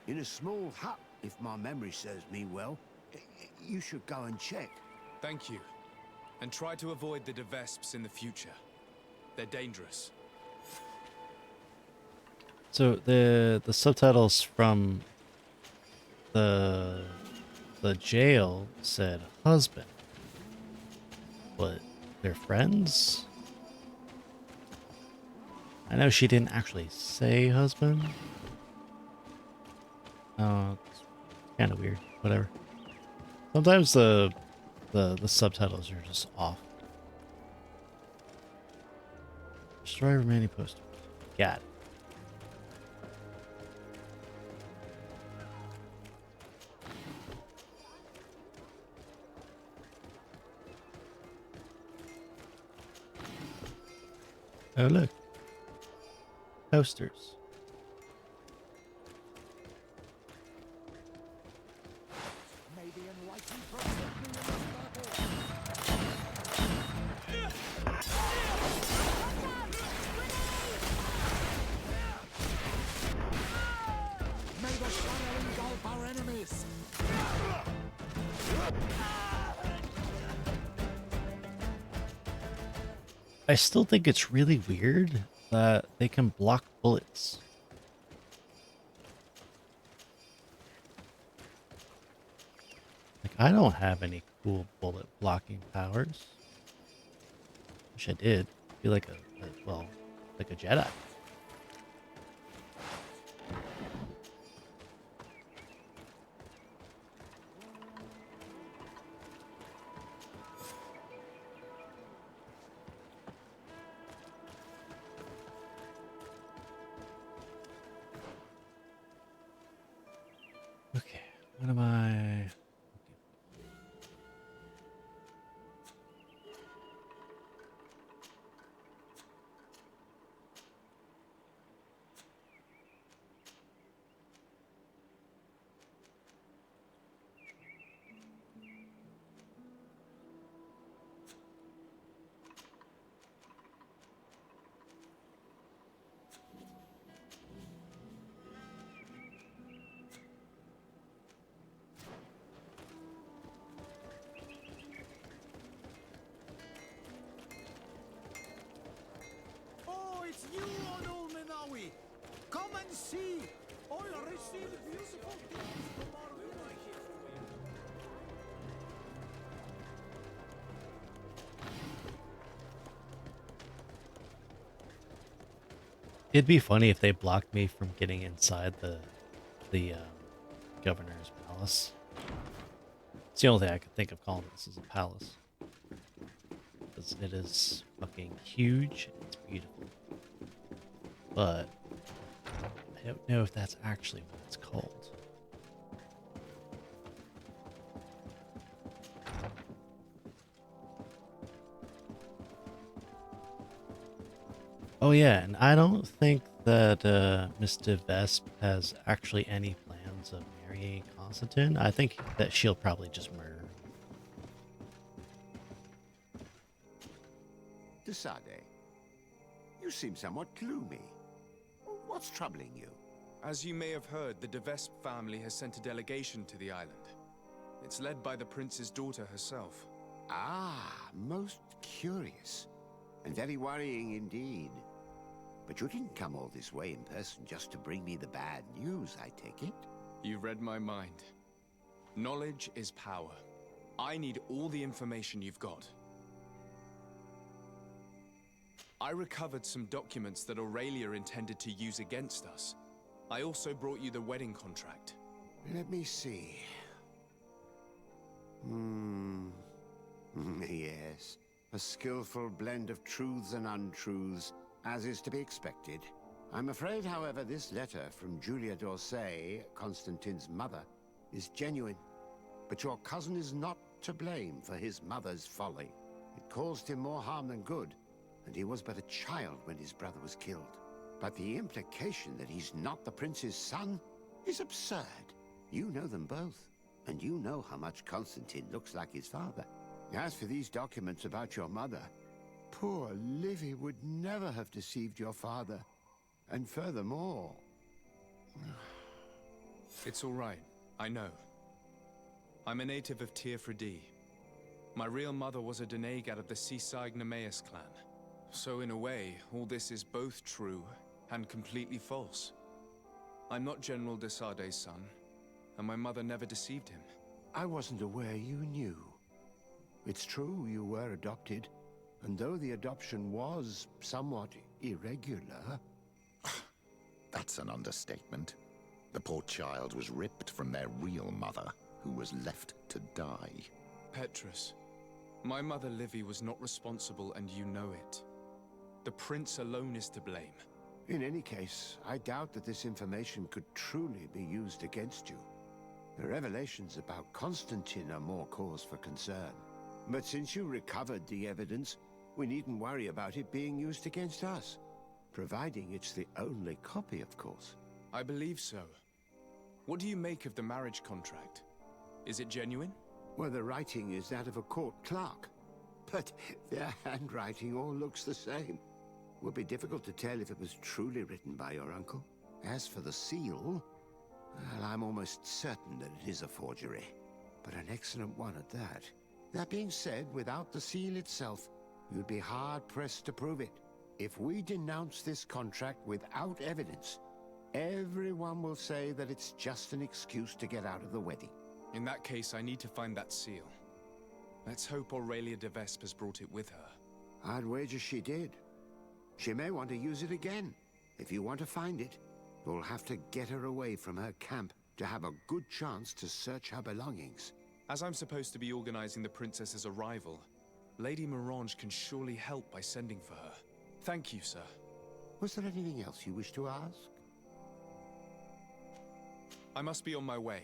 In a small hut, if my memory serves me well. You should go and check. Thank you. And try to avoid the Devesps in the future. They're dangerous. So the subtitles from the jail said husband, but they're friends. I know she didn't actually say husband. Oh, it's kind of weird. Whatever. Sometimes the subtitles are just off. Destroy remaining posters. Got it. Oh, look. Posters. May the shadow engulf our enemies. I still think it's really weird that they can block bullets. Like, I don't have any cool bullet blocking powers. Wish I did. Be like well, like a Jedi. Okay, what am I? Oh, it's you on Old Minawi. Come and see. I received beautiful gifts from our village. It'd be funny if they blocked me from getting inside the governor's palace. It's the only thing I could think of calling this is a palace. Because it is fucking huge. It's beautiful. But I don't know if that's actually what it's called. Oh yeah, and I don't think that Mr. Vesp has actually any plans of marrying Constantine. I think that she'll probably just murder him. Desade, you seem somewhat gloomy. What's troubling you? As you may have heard, the De Vesp family has sent a delegation to the island. It's led by the prince's daughter herself. Ah, most curious. And very worrying indeed. But you didn't come all this way in person just to bring me the bad news, I take it? You've read my mind. Knowledge is power. I need all the information you've got. I recovered some documents that Aurelia intended to use against us. I also brought you the wedding contract. Let me see. Yes. A skillful blend of truths and untruths, as is to be expected. I'm afraid, however, this letter from Julia d'Orsay, Constantine's mother, is genuine. But your cousin is not to blame for his mother's folly. It caused him more harm than good, and he was but a child when his brother was killed. But the implication that he's not the prince's son is absurd. You know them both, and you know how much Constantine looks like his father. As for these documents about your mother, poor Livy would never have deceived your father. And furthermore... It's all right. I know. I'm a native of Teofridi. My real mother was a Deneg out of the seaside Nemeus clan. So in a way, all this is both true and completely false. I'm not General de Sarde's son, and my mother never deceived him. I wasn't aware you knew. It's true you were adopted, and though the adoption was somewhat irregular... That's an understatement. The poor child was ripped from their real mother, who was left to die. Petrus, my mother Livy was not responsible, and you know it. The prince alone is to blame. In any case, I doubt that this information could truly be used against you. The revelations about Constantine are more cause for concern. But since you recovered the evidence, we needn't worry about it being used against us. Providing it's the only copy, of course. I believe so. What do you make of the marriage contract? Is it genuine? Well, the writing is that of a court clerk. But their handwriting all looks the same. Would be difficult to tell if it was truly written by your uncle. As for the seal, well, I'm almost certain that it is a forgery. But an excellent one at that. That being said, without the seal itself, you'd be hard-pressed to prove it. If we denounce this contract without evidence, everyone will say that it's just an excuse to get out of the wedding. In that case, I need to find that seal. Let's hope Aurelia de Vesp has brought it with her. I'd wager she did. She may want to use it again. If you want to find it, you'll have to get her away from her camp to have a good chance to search her belongings. As I'm supposed to be organizing the princess's arrival, Lady Morange can surely help by sending for her. Thank you, sir. Was there anything else you wish to ask? I must be on my way.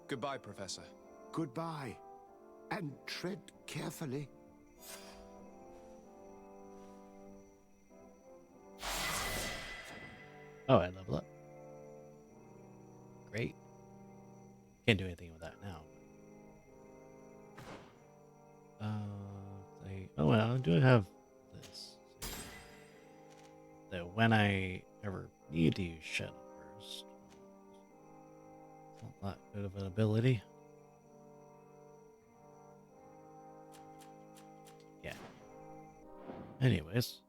Goodbye, Professor. Goodbye. And tread carefully. Oh, I level up. Great. Can't do anything with that now. Oh well, I do have this. That when I ever need to use Shadow Burst, it's not that good of an ability. Yeah. Anyways.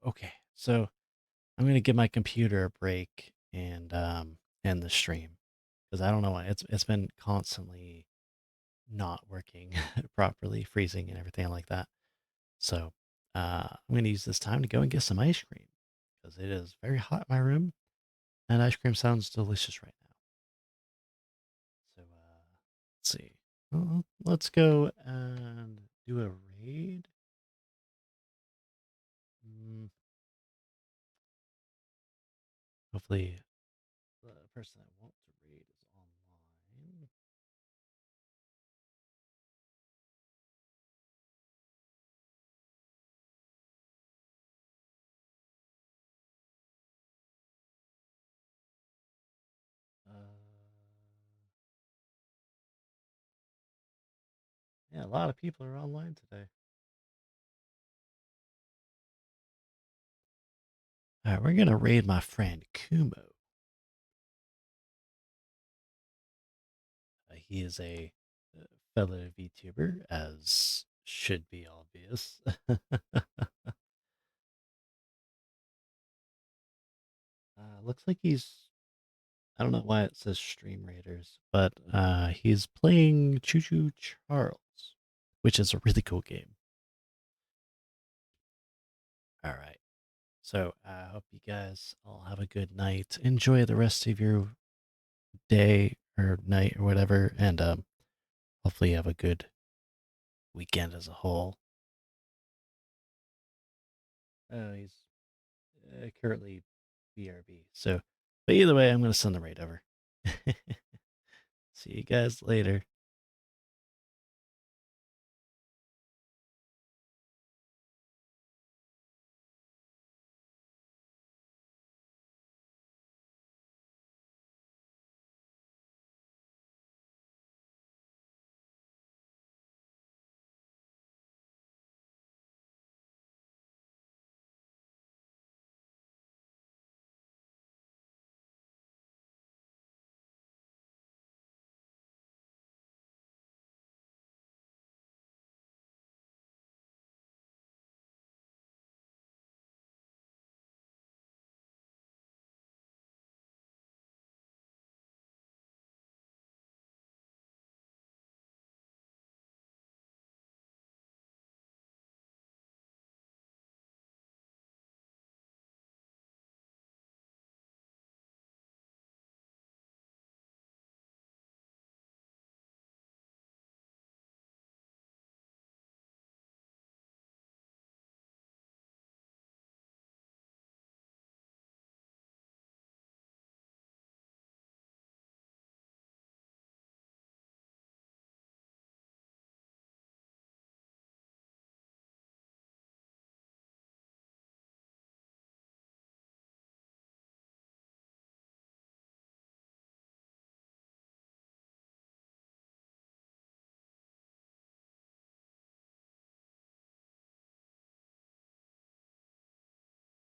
Okay, so I'm gonna give my computer a break and end the stream because I don't know why it's been constantly not working properly, freezing and everything like that. So I'm going to use this time to go and get some ice cream because it is very hot in my room, and ice cream sounds delicious right now. So, let's see. Well, let's go and do a raid. Mm, hopefully, the person I want to raid is online. Yeah, a lot of people are online today. All right, we're gonna raid my friend Kumo. He is a fellow VTuber, as should be obvious. Looks like he's. I don't know why it says Stream Raiders, but he's playing Choo Choo Charles, which is a really cool game. All right. So I hope you guys all have a good night. Enjoy the rest of your day or night or whatever, and hopefully you have a good weekend as a whole. He's currently BRB. So, but either way, I'm going to send the raid over. See you guys later.